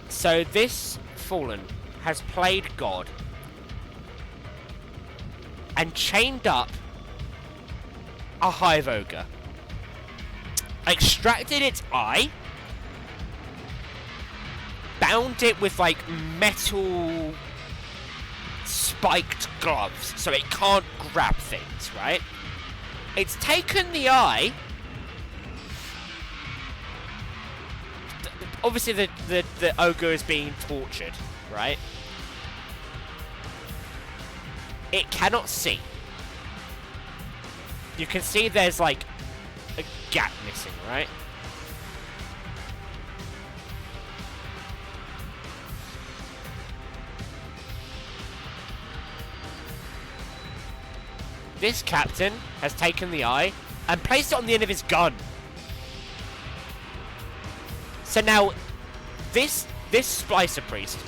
Speaker 1: So this fallen has played God and chained up a hive ogre, extracted its eye, bound it with like metal spiked gloves so it can't grab things, right? It's taken the eye. Obviously the ogre is being tortured, right? It cannot see. You can see there's like a gap missing, right? This captain has taken the eye and placed it on the end of his gun. So now, this Splicer Priest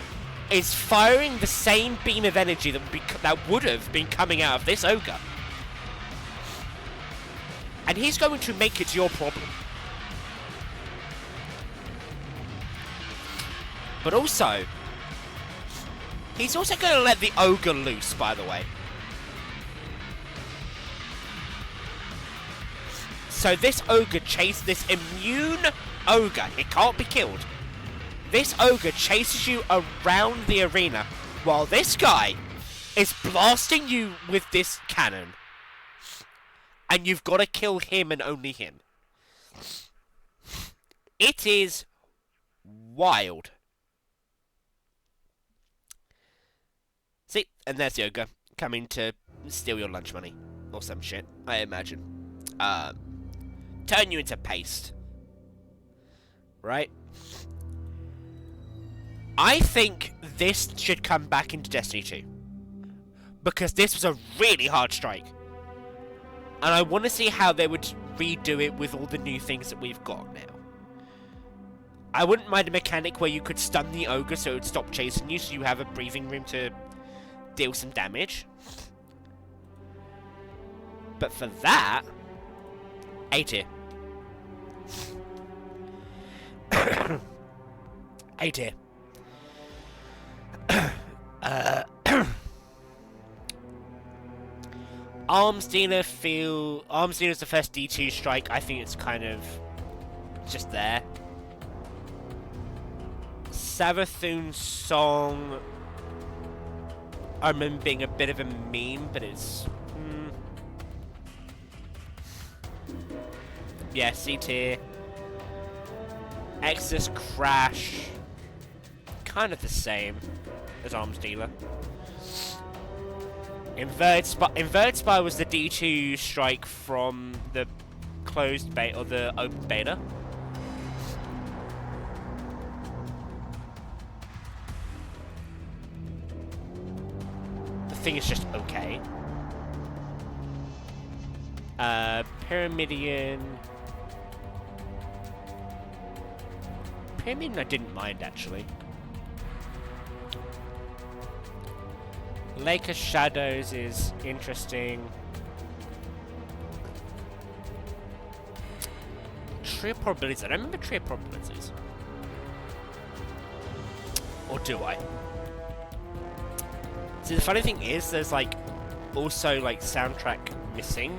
Speaker 1: is firing the same beam of energy that would have been coming out of this ogre. And he's going to make it your problem. But also, he's also going to let the ogre loose, by the way. So this ogre chased this immune ogre. It can't be killed. This ogre chases you around the arena while this guy is blasting you with this cannon. And you've got to kill him and only him. It is wild. See, and there's the ogre coming to steal your lunch money. Or some shit, I imagine. Turn you into paste. Right? I think this should come back into Destiny 2. Because this was a really hard strike. And I want to see how they would redo it with all the new things that we've got now. I wouldn't mind a mechanic where you could stun the ogre so it would stop chasing you, so you have a breathing room to deal some damage. But for that, A tier. A tier. Arms Dealer is the first D2 strike. I think it's kind of just there. Savathun's song, I remember being a bit of a meme, but it's yeah, C tier. Exodus Crash, kind of the same as Arms Dealer. Inverted Spy was the D2 strike from the closed beta, or the open beta. The thing is just okay. Pyramidion I didn't mind, actually. Lake of Shadows is interesting. Tree of Probabilities. I don't remember Tree of Probabilities. Or do I? See, the funny thing is, there's like also like soundtrack missing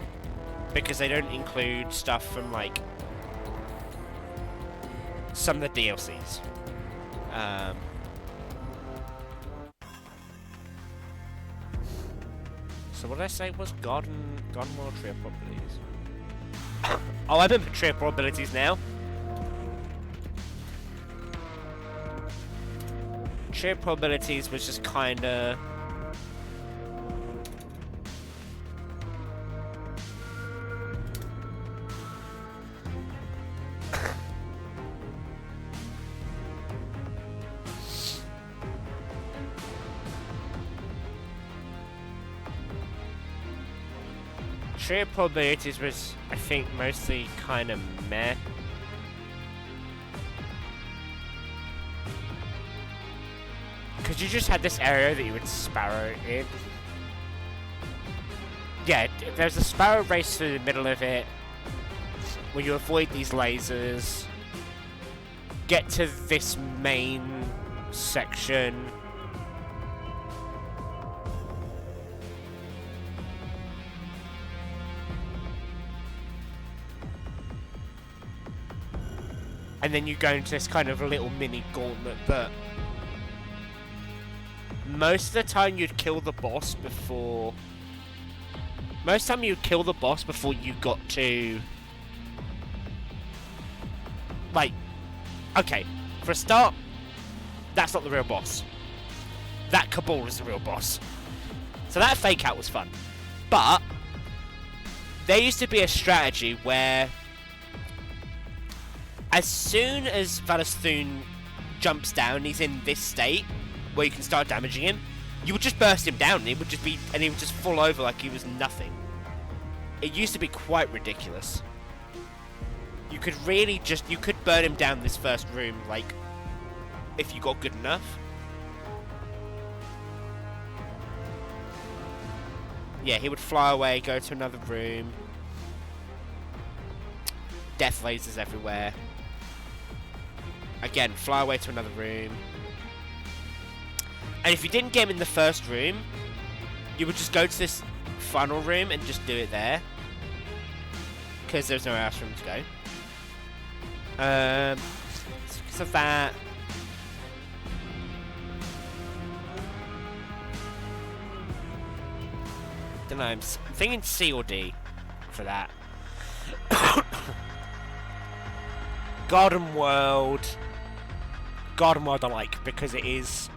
Speaker 1: because they don't include stuff from like some of the DLCs. So what did I say was God World Tree of Probabilities? Oh, I remember Tree of Probabilities now. Sheer probabilities was just kinda... Sheer probabilities was, I think, mostly kind of meh. Because you just had this area that you would sparrow in. Yeah, there's a sparrow race through the middle of it, where you avoid these lasers, get to this main section, and then you go into this kind of little mini gauntlet, but most of the time you'd kill the boss before... Most of the time you'd kill the boss before you got to... Like... Okay, for a start, that's not the real boss. That Cabal is the real boss. So that fake out was fun. But there used to be a strategy where as soon as Valathun jumps down, he's in this state where you can start damaging him, you would just burst him down and he would just fall over like he was nothing. It used to be quite ridiculous. You could really just, you could burn him down this first room, like, if you got good enough. Yeah, he would fly away, go to another room. Death lasers everywhere. Again, fly away to another room. And if you didn't get him in the first room, you would just go to this final room and just do it there. Because there's nowhere else for him to go. Because of that. Don't know, I'm thinking C or D for that. Garden World I like because it is...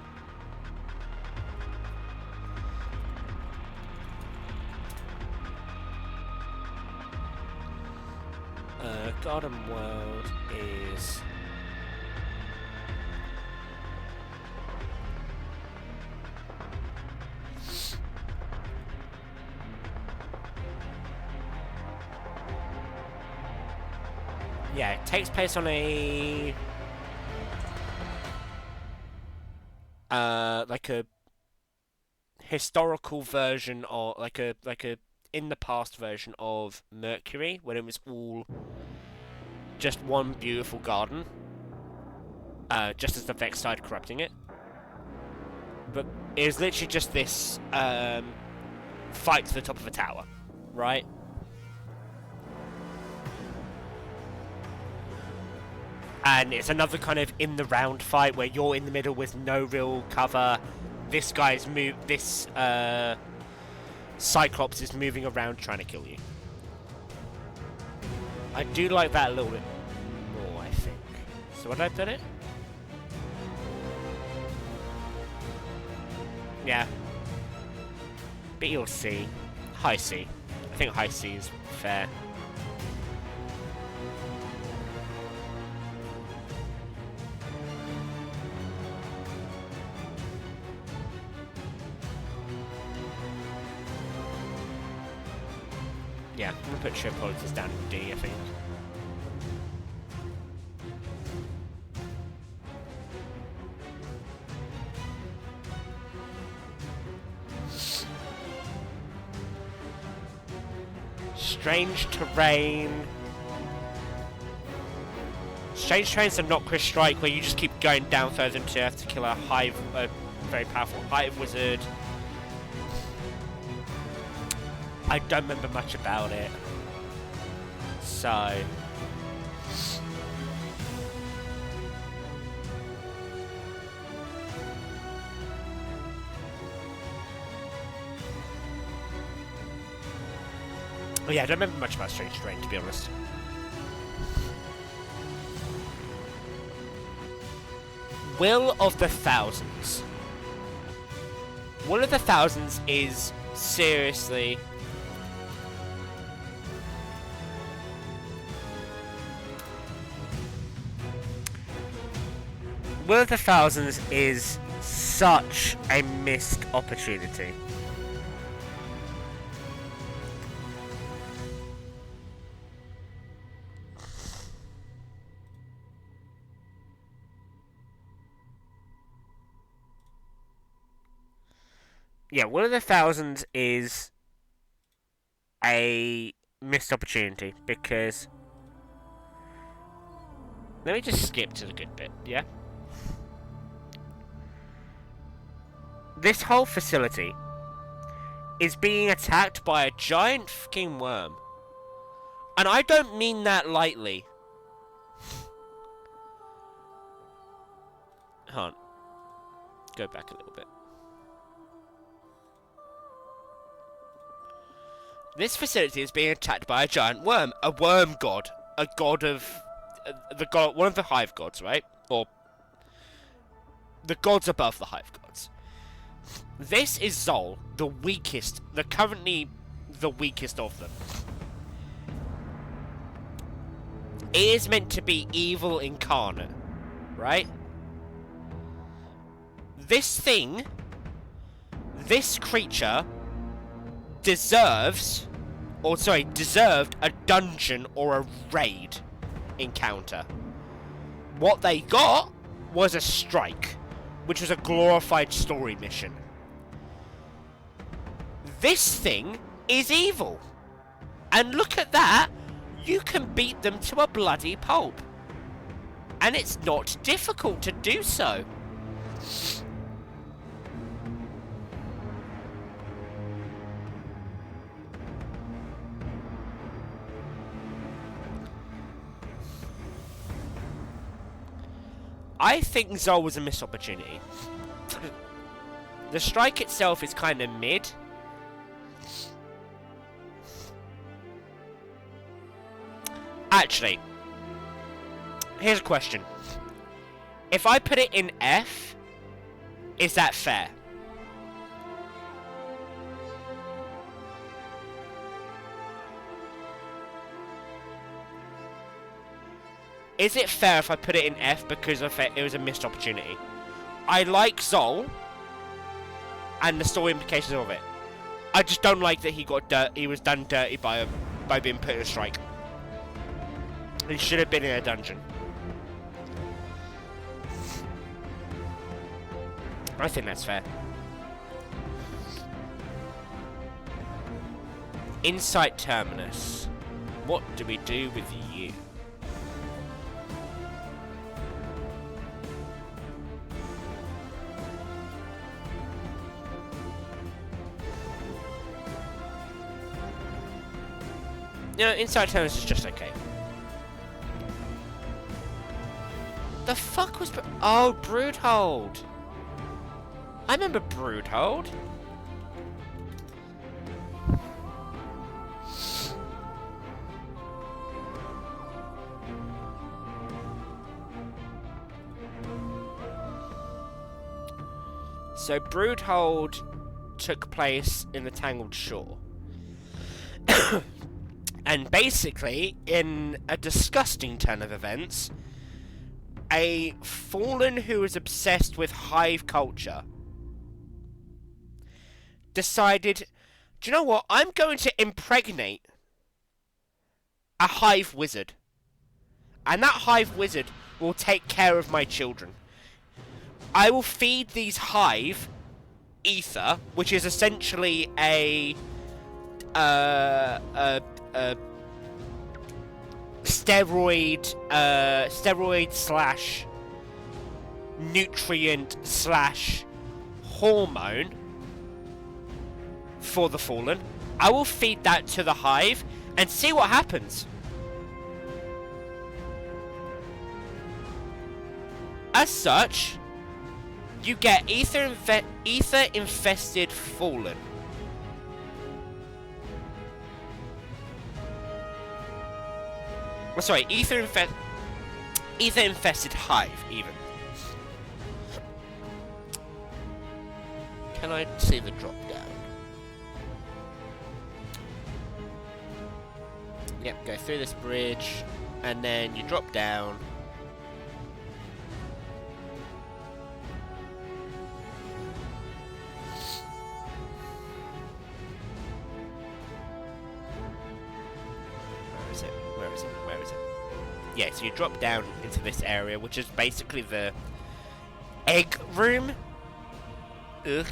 Speaker 1: Garden World is... Yeah, it takes place on a... like a historical version, or like a in the past version of Mercury, when it was all just one beautiful garden, just as the Vex started corrupting it. But it was literally just this fight to the top of a tower, right? And it's another kind of in the round fight where you're in the middle with no real cover. This guy's Cyclops is moving around trying to kill you. I do like that a little bit more, I think. So what, I've done it? Yeah. B or C? High C. I think high C is fair. Yeah, I'm gonna put sheer politics down in D, I think. Strange terrain. Strange terrain's a not-crit strike where you just keep going down further into Earth to kill a very powerful hive wizard. I don't remember much about it. So... Oh yeah, I don't remember much about Strange Terrain, to be honest. Will of the Thousands. Will of the Thousands is seriously... Will of the Thousands is such a missed opportunity. Yeah, Will of the Thousands is a missed opportunity because... Let me just skip to the good bit, yeah? This whole facility is being attacked by a giant fucking worm. And I don't mean that lightly. Hold on. Go back a little bit. This facility is being attacked by a giant worm. A worm god. A god of... one of the hive gods, right? Or... the gods above the hive gods. This is Zol, the weakest, currently the weakest of them. It is meant to be evil incarnate, right? This thing, this creature, deserved a dungeon or a raid encounter. What they got was a strike, which was a glorified story mission. This thing is evil. And look at that, you can beat them to a bloody pulp. And it's not difficult to do so. I think Zol was a missed opportunity. The strike itself is kind of mid. Actually, here's a question. If I put it in F, is that fair? Is it fair if I put it in F because of it was a missed opportunity? I like Zol and the story implications of it. I just don't like that he was done dirty by being put in a strike. He should have been in a dungeon. I think that's fair. Insight Terminus. What do we do with you? No, Insight Terminus is just okay. The fuck was... Oh, Broodhold. I remember Broodhold. So Broodhold took place in the Tangled Shore. And basically, in a disgusting turn of events, a Fallen who was obsessed with hive culture decided, do you know what? I'm going to impregnate a hive wizard. And that hive wizard will take care of my children. I will feed these hive ether, which is essentially a steroid slash nutrient slash hormone for the Fallen. I will feed that to the hive and see what happens. As such, you get ether infested Fallen. Oh, sorry, ether infested hive, even. Can I see the drop down? Yep, go through this bridge, and then you drop down. Where is it? Where is it? Where is it? Yeah, so you drop down into this area, which is basically the egg room. Ugh.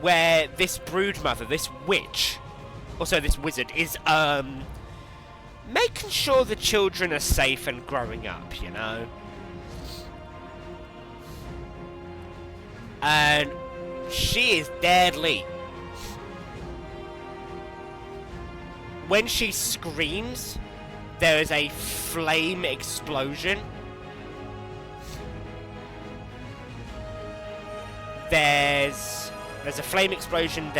Speaker 1: Where this broodmother, this witch, also this wizard, is, making sure the children are safe and growing up, you know? And she is deadly. When she screams, there is a flame explosion. There's a flame explosion,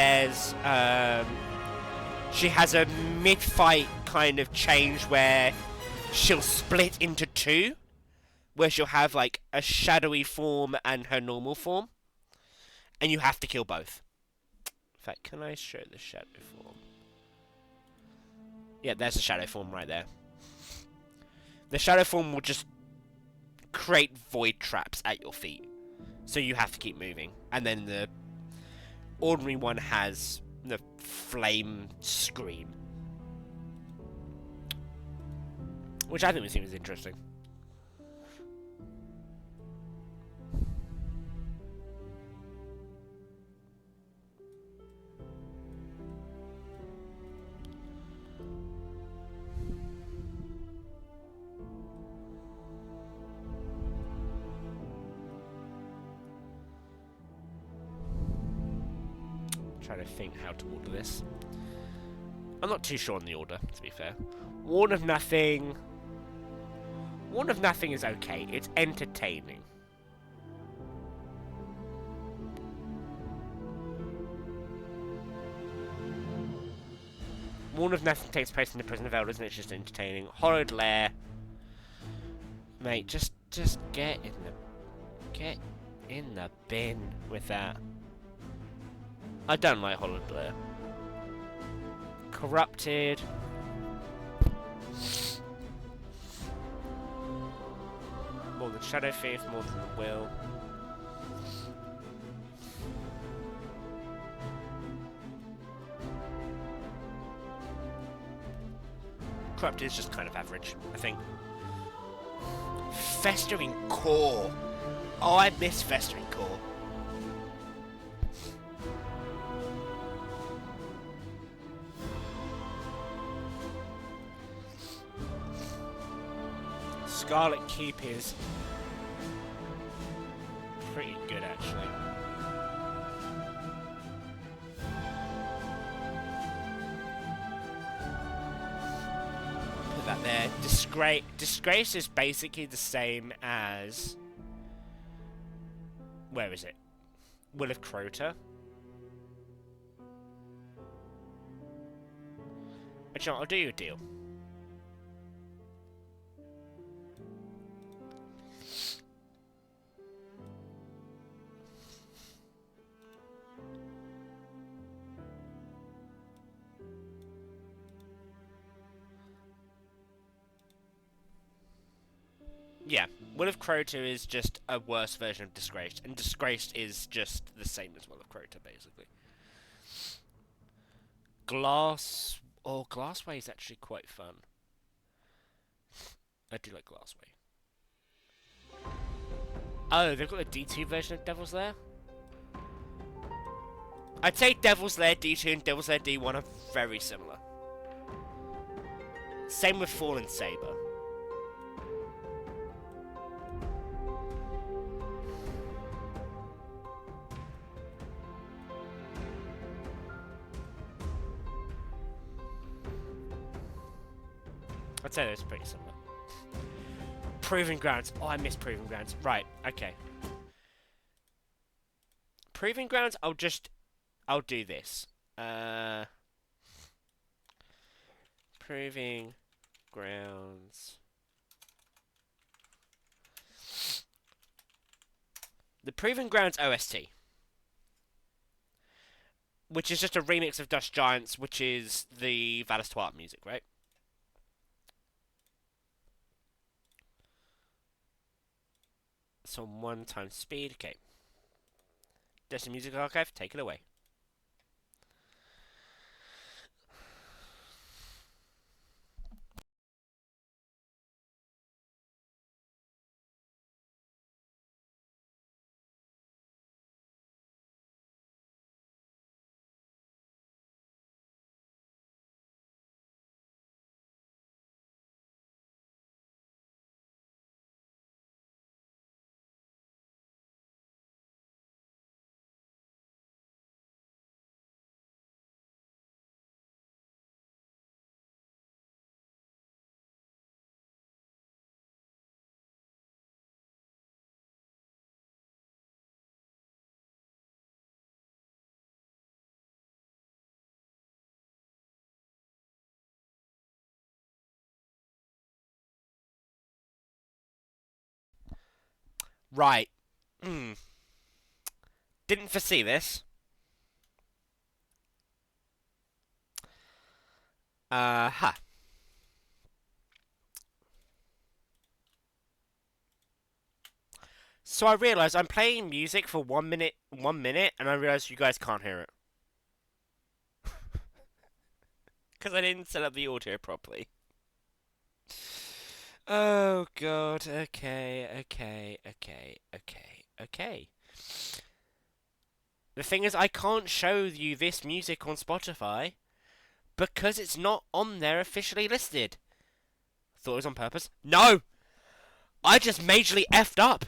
Speaker 1: she has a mid-fight kind of change where she'll split into two, where she'll have like a shadowy form and her normal form, and you have to kill both. In fact, can I show the shadow form? Yeah, there's the shadow form right there. The shadow form will just create void traps at your feet, so you have to keep moving. And then the ordinary one has the flame scream, which I think was interesting. Trying to think how to order this. I'm not too sure on the order, to be fair. Warn of Nothing. Warn of Nothing is okay. It's entertaining. Warn of Nothing takes place in the Prison of Elders, and it's just entertaining. Horrid Lair. Mate, just get in the bin with that. I don't like Horrid Lair. Corrupted. More than Shadow Thief, more than the Will. Corrupted is just kind of average, I think. Festering Core. Oh, I miss Festering Core. Scarlet Keep is pretty good, actually. Put that there. Disgrace is basically the same as... Where is it? Will of Crota. Actually, I'll do you a deal. Yeah, Will of Crota is just a worse version of Disgraced, and Disgraced is just the same as Will of Crota, basically. Glassway is actually quite fun. I do like Glassway. Oh, they've got a D2 version of Devil's Lair? I'd say Devil's Lair D2 and Devil's Lair D1 are very similar. Same with Fallen Saber. I'd say those are pretty similar. Proving Grounds. Oh, I miss Proving Grounds. Right, okay. Proving Grounds, I'll do this. Proving Grounds. The Proving Grounds OST. which is just a remix of Dust Giants, which is the Valis music, right? So 1 times speed, okay. Destiny Music Archive, take it away. Right. Didn't foresee this. Huh. So I realised I'm playing music for 1 minute, and I realised you guys can't hear it. Because I didn't set up the audio properly. Oh god, okay. The thing is, I can't show you this music on Spotify because it's not on there officially listed. Thought it was on purpose. No! I just majorly effed up.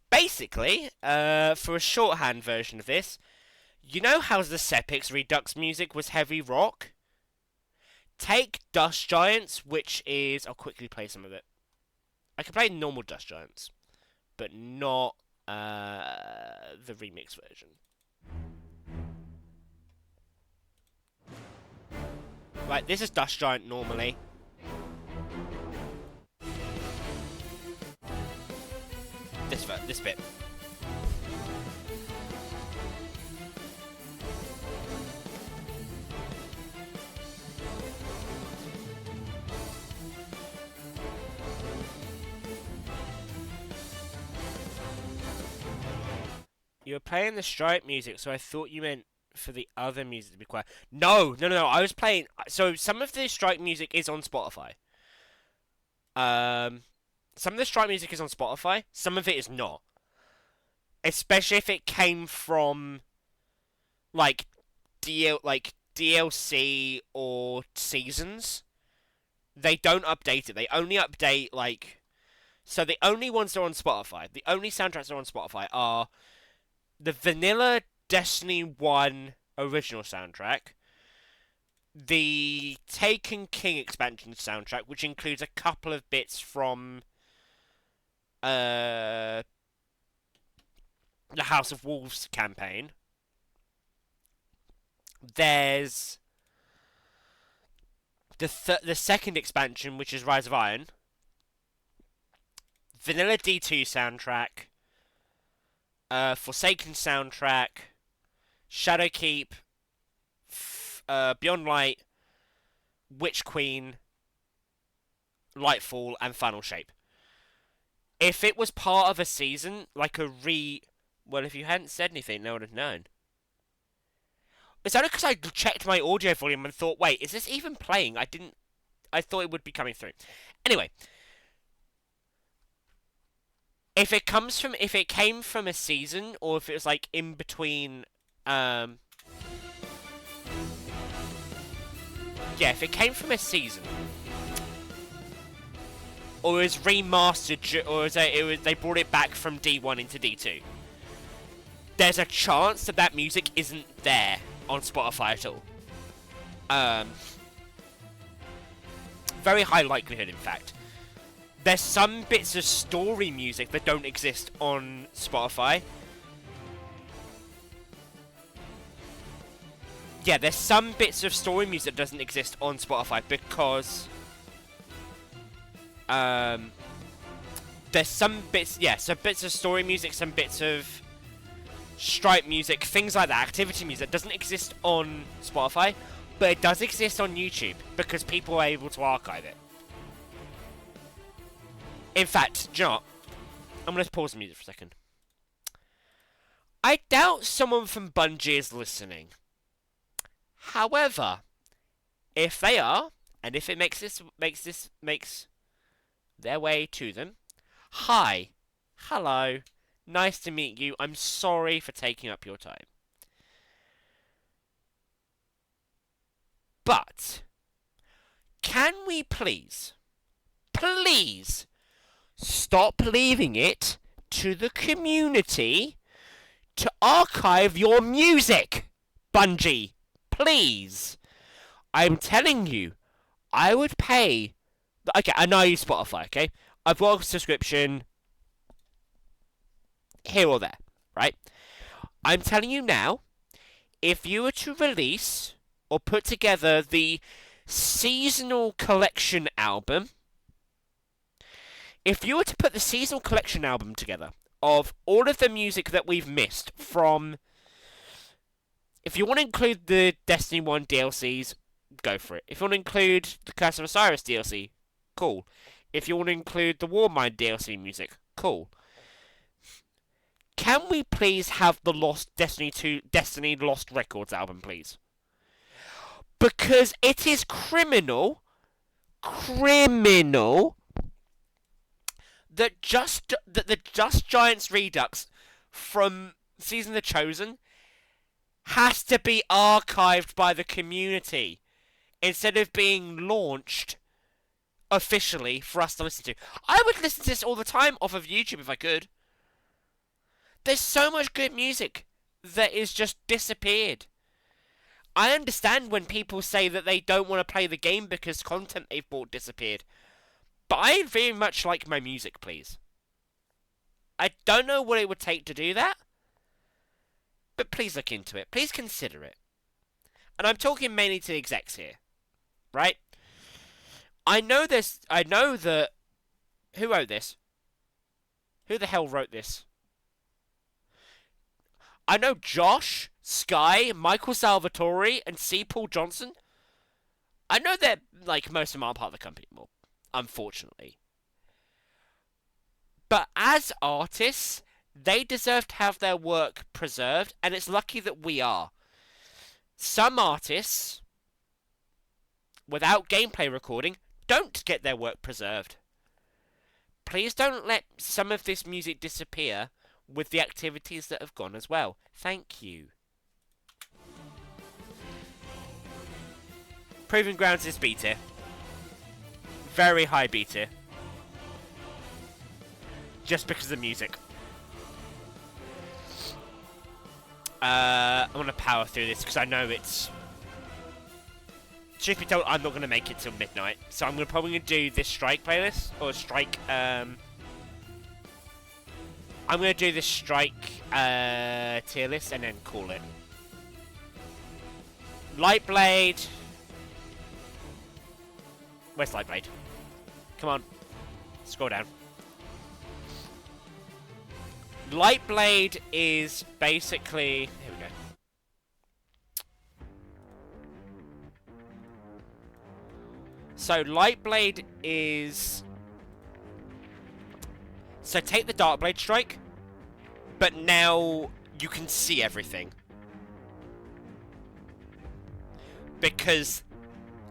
Speaker 1: Basically, for a shorthand version of this, you know how the Sepix Redux music was heavy rock? Take Dust Giants, which is... I'll quickly play some of it. I can play normal Dust Giants, but not the remix version. Right, this is Dust Giant normally. This bit. You were playing the Stripe music, so I thought you meant for the other music to be quiet. No. I was playing... So, some of the Stripe music is on Spotify. Some of the Stripe music is on Spotify. Some of it is not. Especially if it came from, like, DLC or seasons. They don't update it. They only update, like... So, the only ones that are on Spotify, the only soundtracks that are on Spotify are... the vanilla Destiny 1 original soundtrack, the Taken King expansion soundtrack, which includes a couple of bits from the House of Wolves campaign. There's the second expansion, which is Rise of Iron, vanilla D2 soundtrack, Forsaken soundtrack, Shadowkeep, Beyond Light, Witch Queen, Lightfall, and Final Shape. If it was part of a season, like a well, if you hadn't said anything, no one would have known. It's only because I checked my audio volume and thought, wait, is this even playing? I thought it would be coming through. Anyway. If it came from a season, or if it was like in between, yeah, if it came from a season, or it was remastered, or they brought it back from D1 into D2, there's a chance that music isn't there on Spotify at all. Very high likelihood, in fact. There's some bits of story music that don't exist on Spotify. Yeah, there's some bits of story music that doesn't exist on Spotify because they're there's some bits, yeah, so bits of story music, some bits of stripe music, things like that, activity music, doesn't exist on Spotify, but it does exist on YouTube, because people are able to archive it. In fact, do you know what? I'm going to pause the music for a second. I doubt someone from Bungie is listening. However, if they are, and if it makes their way to them, hi, hello, nice to meet you. I'm sorry for taking up your time. But can we please stop leaving it to the community to archive your music, Bungie? Please. I'm telling you, I would pay... Okay, I know I use Spotify, okay? I've got a subscription here or there, right? I'm telling you now, if you were to release or put together the seasonal collection album, if you were to put the seasonal collection album together of all of the music that we've missed from... If you want to include the Destiny 1 DLCs, go for it. If you want to include the Curse of Osiris DLC, cool. If you want to include the Warmind DLC music, cool. Can we please have the Lost Destiny Lost Records album, please? Because it is criminal that the Just Giants Redux from Season of the Chosen has to be archived by the community instead of being launched officially for us to listen to. I would listen to this all the time off of YouTube if I could. There's so much good music that is just disappeared. I understand when people say that they don't want to play the game because content they've bought disappeared. But I very much like my music, please. I don't know what it would take to do that, but please look into it. Please consider it. And I'm talking mainly to the execs here, right? I know that... Who wrote this? Who the hell wrote this? I know Josh, Sky, Michael Salvatore, and C. Paul Johnson. I know that, like, most of them aren't part of the company anymore, unfortunately. But as artists, they deserve to have their work preserved, and it's lucky that we are. Some artists, without gameplay recording, don't get their work preserved. Please don't let some of this music disappear with the activities that have gone as well. Thank you. Proving Grounds is B tier. Very high B tier. Just because of the music. I'm going to power through this because I know it's... Truth be told, I'm not going to make it till midnight. So I'm probably going to do this Strike playlist. Or Strike... I'm going to do this Strike tier list and then call it. Lightblade. Where's Lightblade? Come on. Scroll down. Lightblade is basically... Here we go. So Lightblade is... So take the Darkblade Strike, but now you can see everything. Because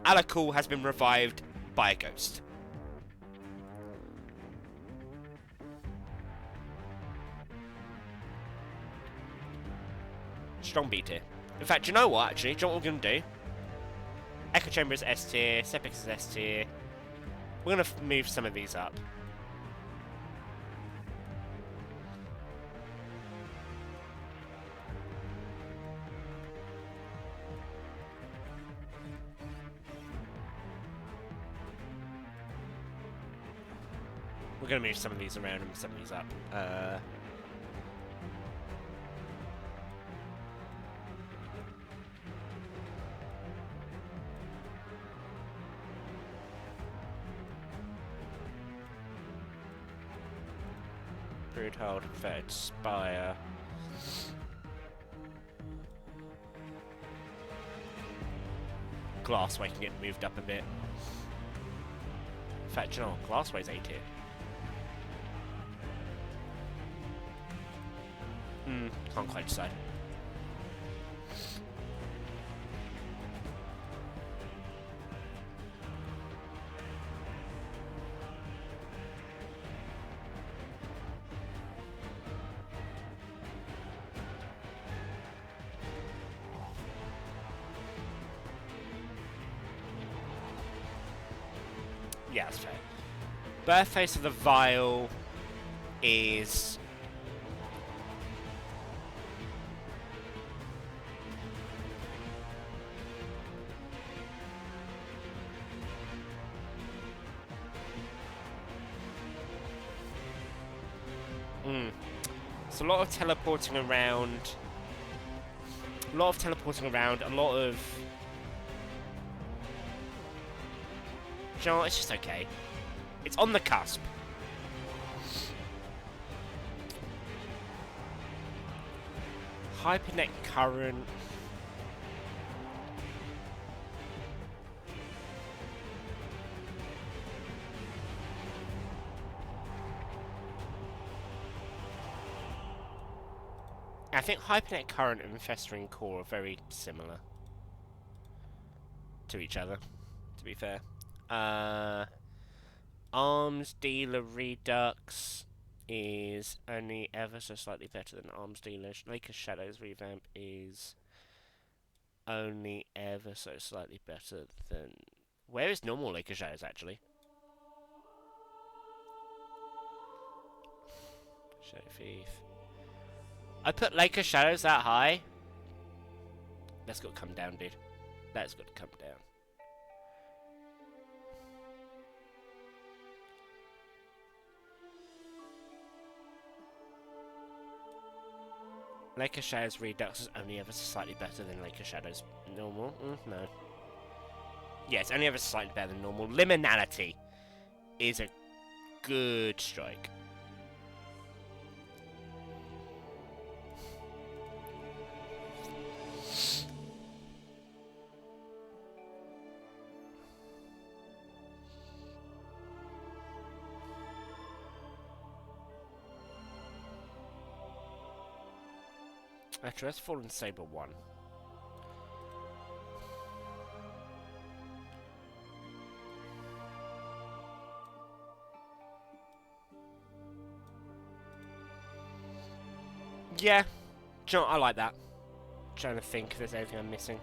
Speaker 1: Alakul has been revived by a ghost. Strong B tier. In fact, do you know what, actually? Do you know what we're going to do? Echo Chamber is S tier, Sepix is S tier. We're going to move some of these up. We're going to move some of these around and some of these up. Crude hold, converted spire. Glassway can get moved up a bit. In fact, you know what? Glassway's A tier. Can't quite decide. Yeah, that's fair. Birthplace of the Vial is... It's a lot of teleporting around. A lot of... You know what, it's just okay. It's on the cusp. Hypernet current. I think Hypernet current and Festering Core are very similar to each other, to be fair. Arms Dealer Redux is only ever so slightly better than Arms Dealer. Lake of Shadows Revamp is only ever so slightly better than... Where is normal Lake of Shadows, actually? Shadow Thief. I put Lake of Shadows that high? That's got to come down, dude. That's got to come down. Lake of Shadows Redux is only ever so slightly better than Lake of Shadows normal. No. Yeah, it's only ever so slightly better than normal. Liminality is a good strike. Actually, let's Fallen Saber 1. Yeah. Do you know what? I like that. Trying to think if there's anything I'm missing.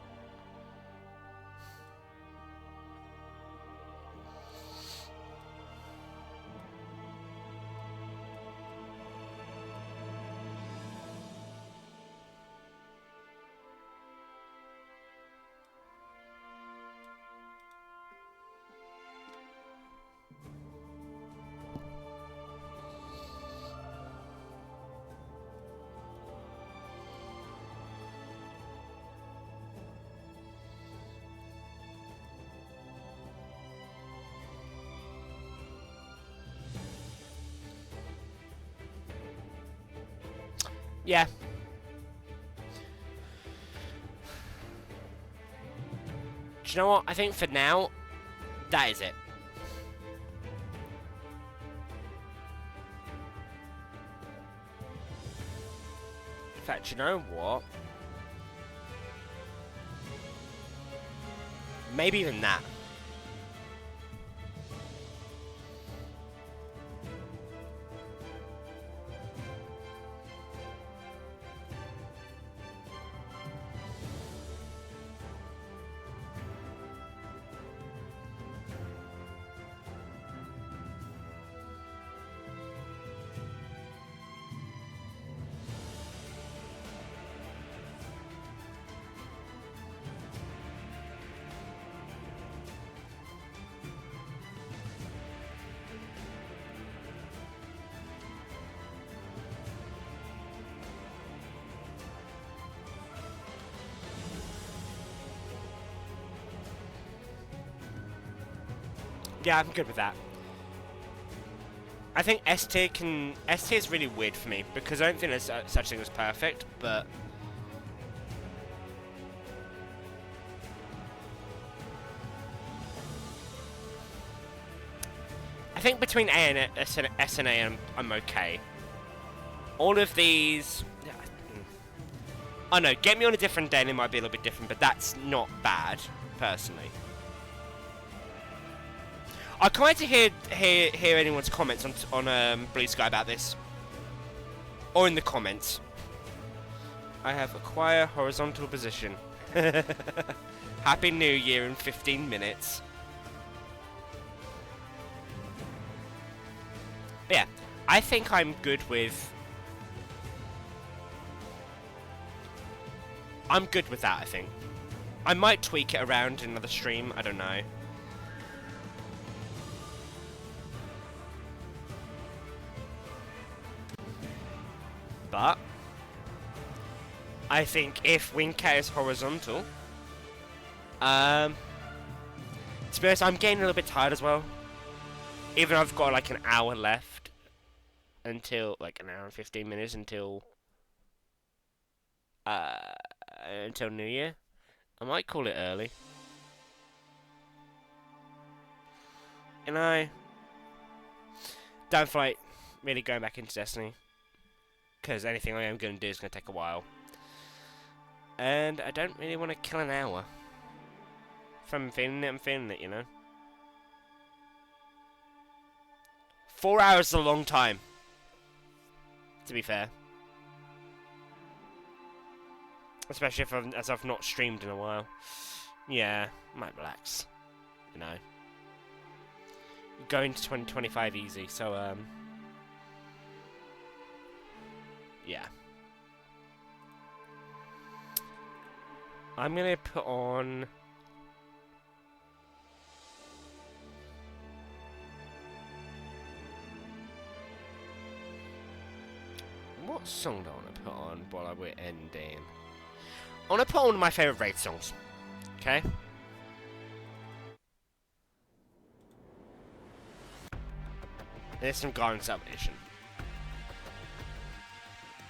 Speaker 1: Yeah. Do you know what? I think for now, that is it. In fact, you know what? Maybe even that. Yeah, I'm good with that. I think S tier is really weird for me because I don't think there's such thing as perfect, but I think between A and S and A, I'm okay. All of these, I know, get me on a different day and it might be a little bit different, but that's not bad, personally. I can't wait to hear anyone's comments on Blue Sky about this, or in the comments. I have acquired horizontal position. Happy New Year in 15 minutes. But yeah, I think I'm good with. I'm good with that. I think I might tweak it around in another stream. I don't know. But I think if WingCat is horizontal, to be honest, I'm getting a little bit tired as well. Even though I've got like an hour left until, like an hour and 15 minutes until New Year. I might call it early. You know, don't feel like really going back into Destiny. Because anything I am going to do is going to take a while. And I don't really want to kill an hour. If I'm feeling it, I'm feeling it, you know. 4 hours is a long time. To be fair. Especially if I've not streamed in a while. Yeah, might relax. You know. Going to 2025 easy, so yeah. I'm gonna put on. What song do I want to put on while we're ending? I want to put on one of my favourite raid songs. Okay? There's some Garden Salvation.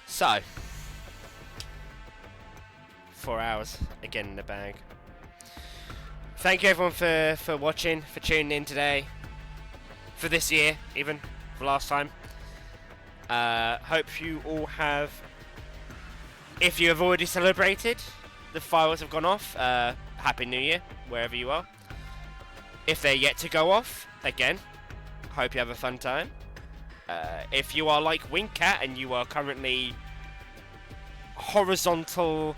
Speaker 1: So, 4 hours again in the bag. Thank you everyone for watching, for tuning in today, for this year, even for last time. Hope you all have. If you have already celebrated, the fireworks have gone off. Happy New Year, wherever you are. If they're yet to go off, again, hope you have a fun time. If you are like WingCat and you are currently horizontal,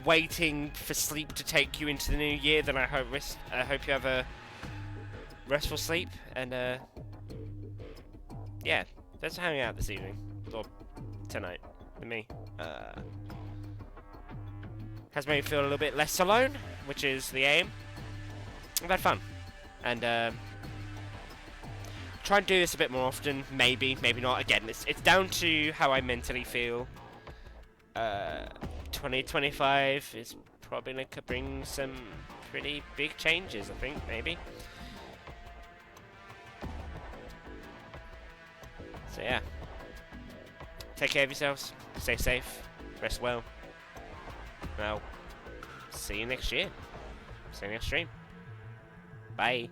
Speaker 1: waiting for sleep to take you into the new year, then I hope you have a restful sleep. And yeah, let's hang out this evening or tonight with me. Has made me feel a little bit less alone, which is the aim. I've had fun, and try and do this a bit more often. Maybe not. Again, it's down to how I mentally feel. 2025 is probably going to bring some pretty big changes, I think, maybe. So yeah, take care of yourselves, stay safe, rest well. Well, see you next year. See you next stream. Bye.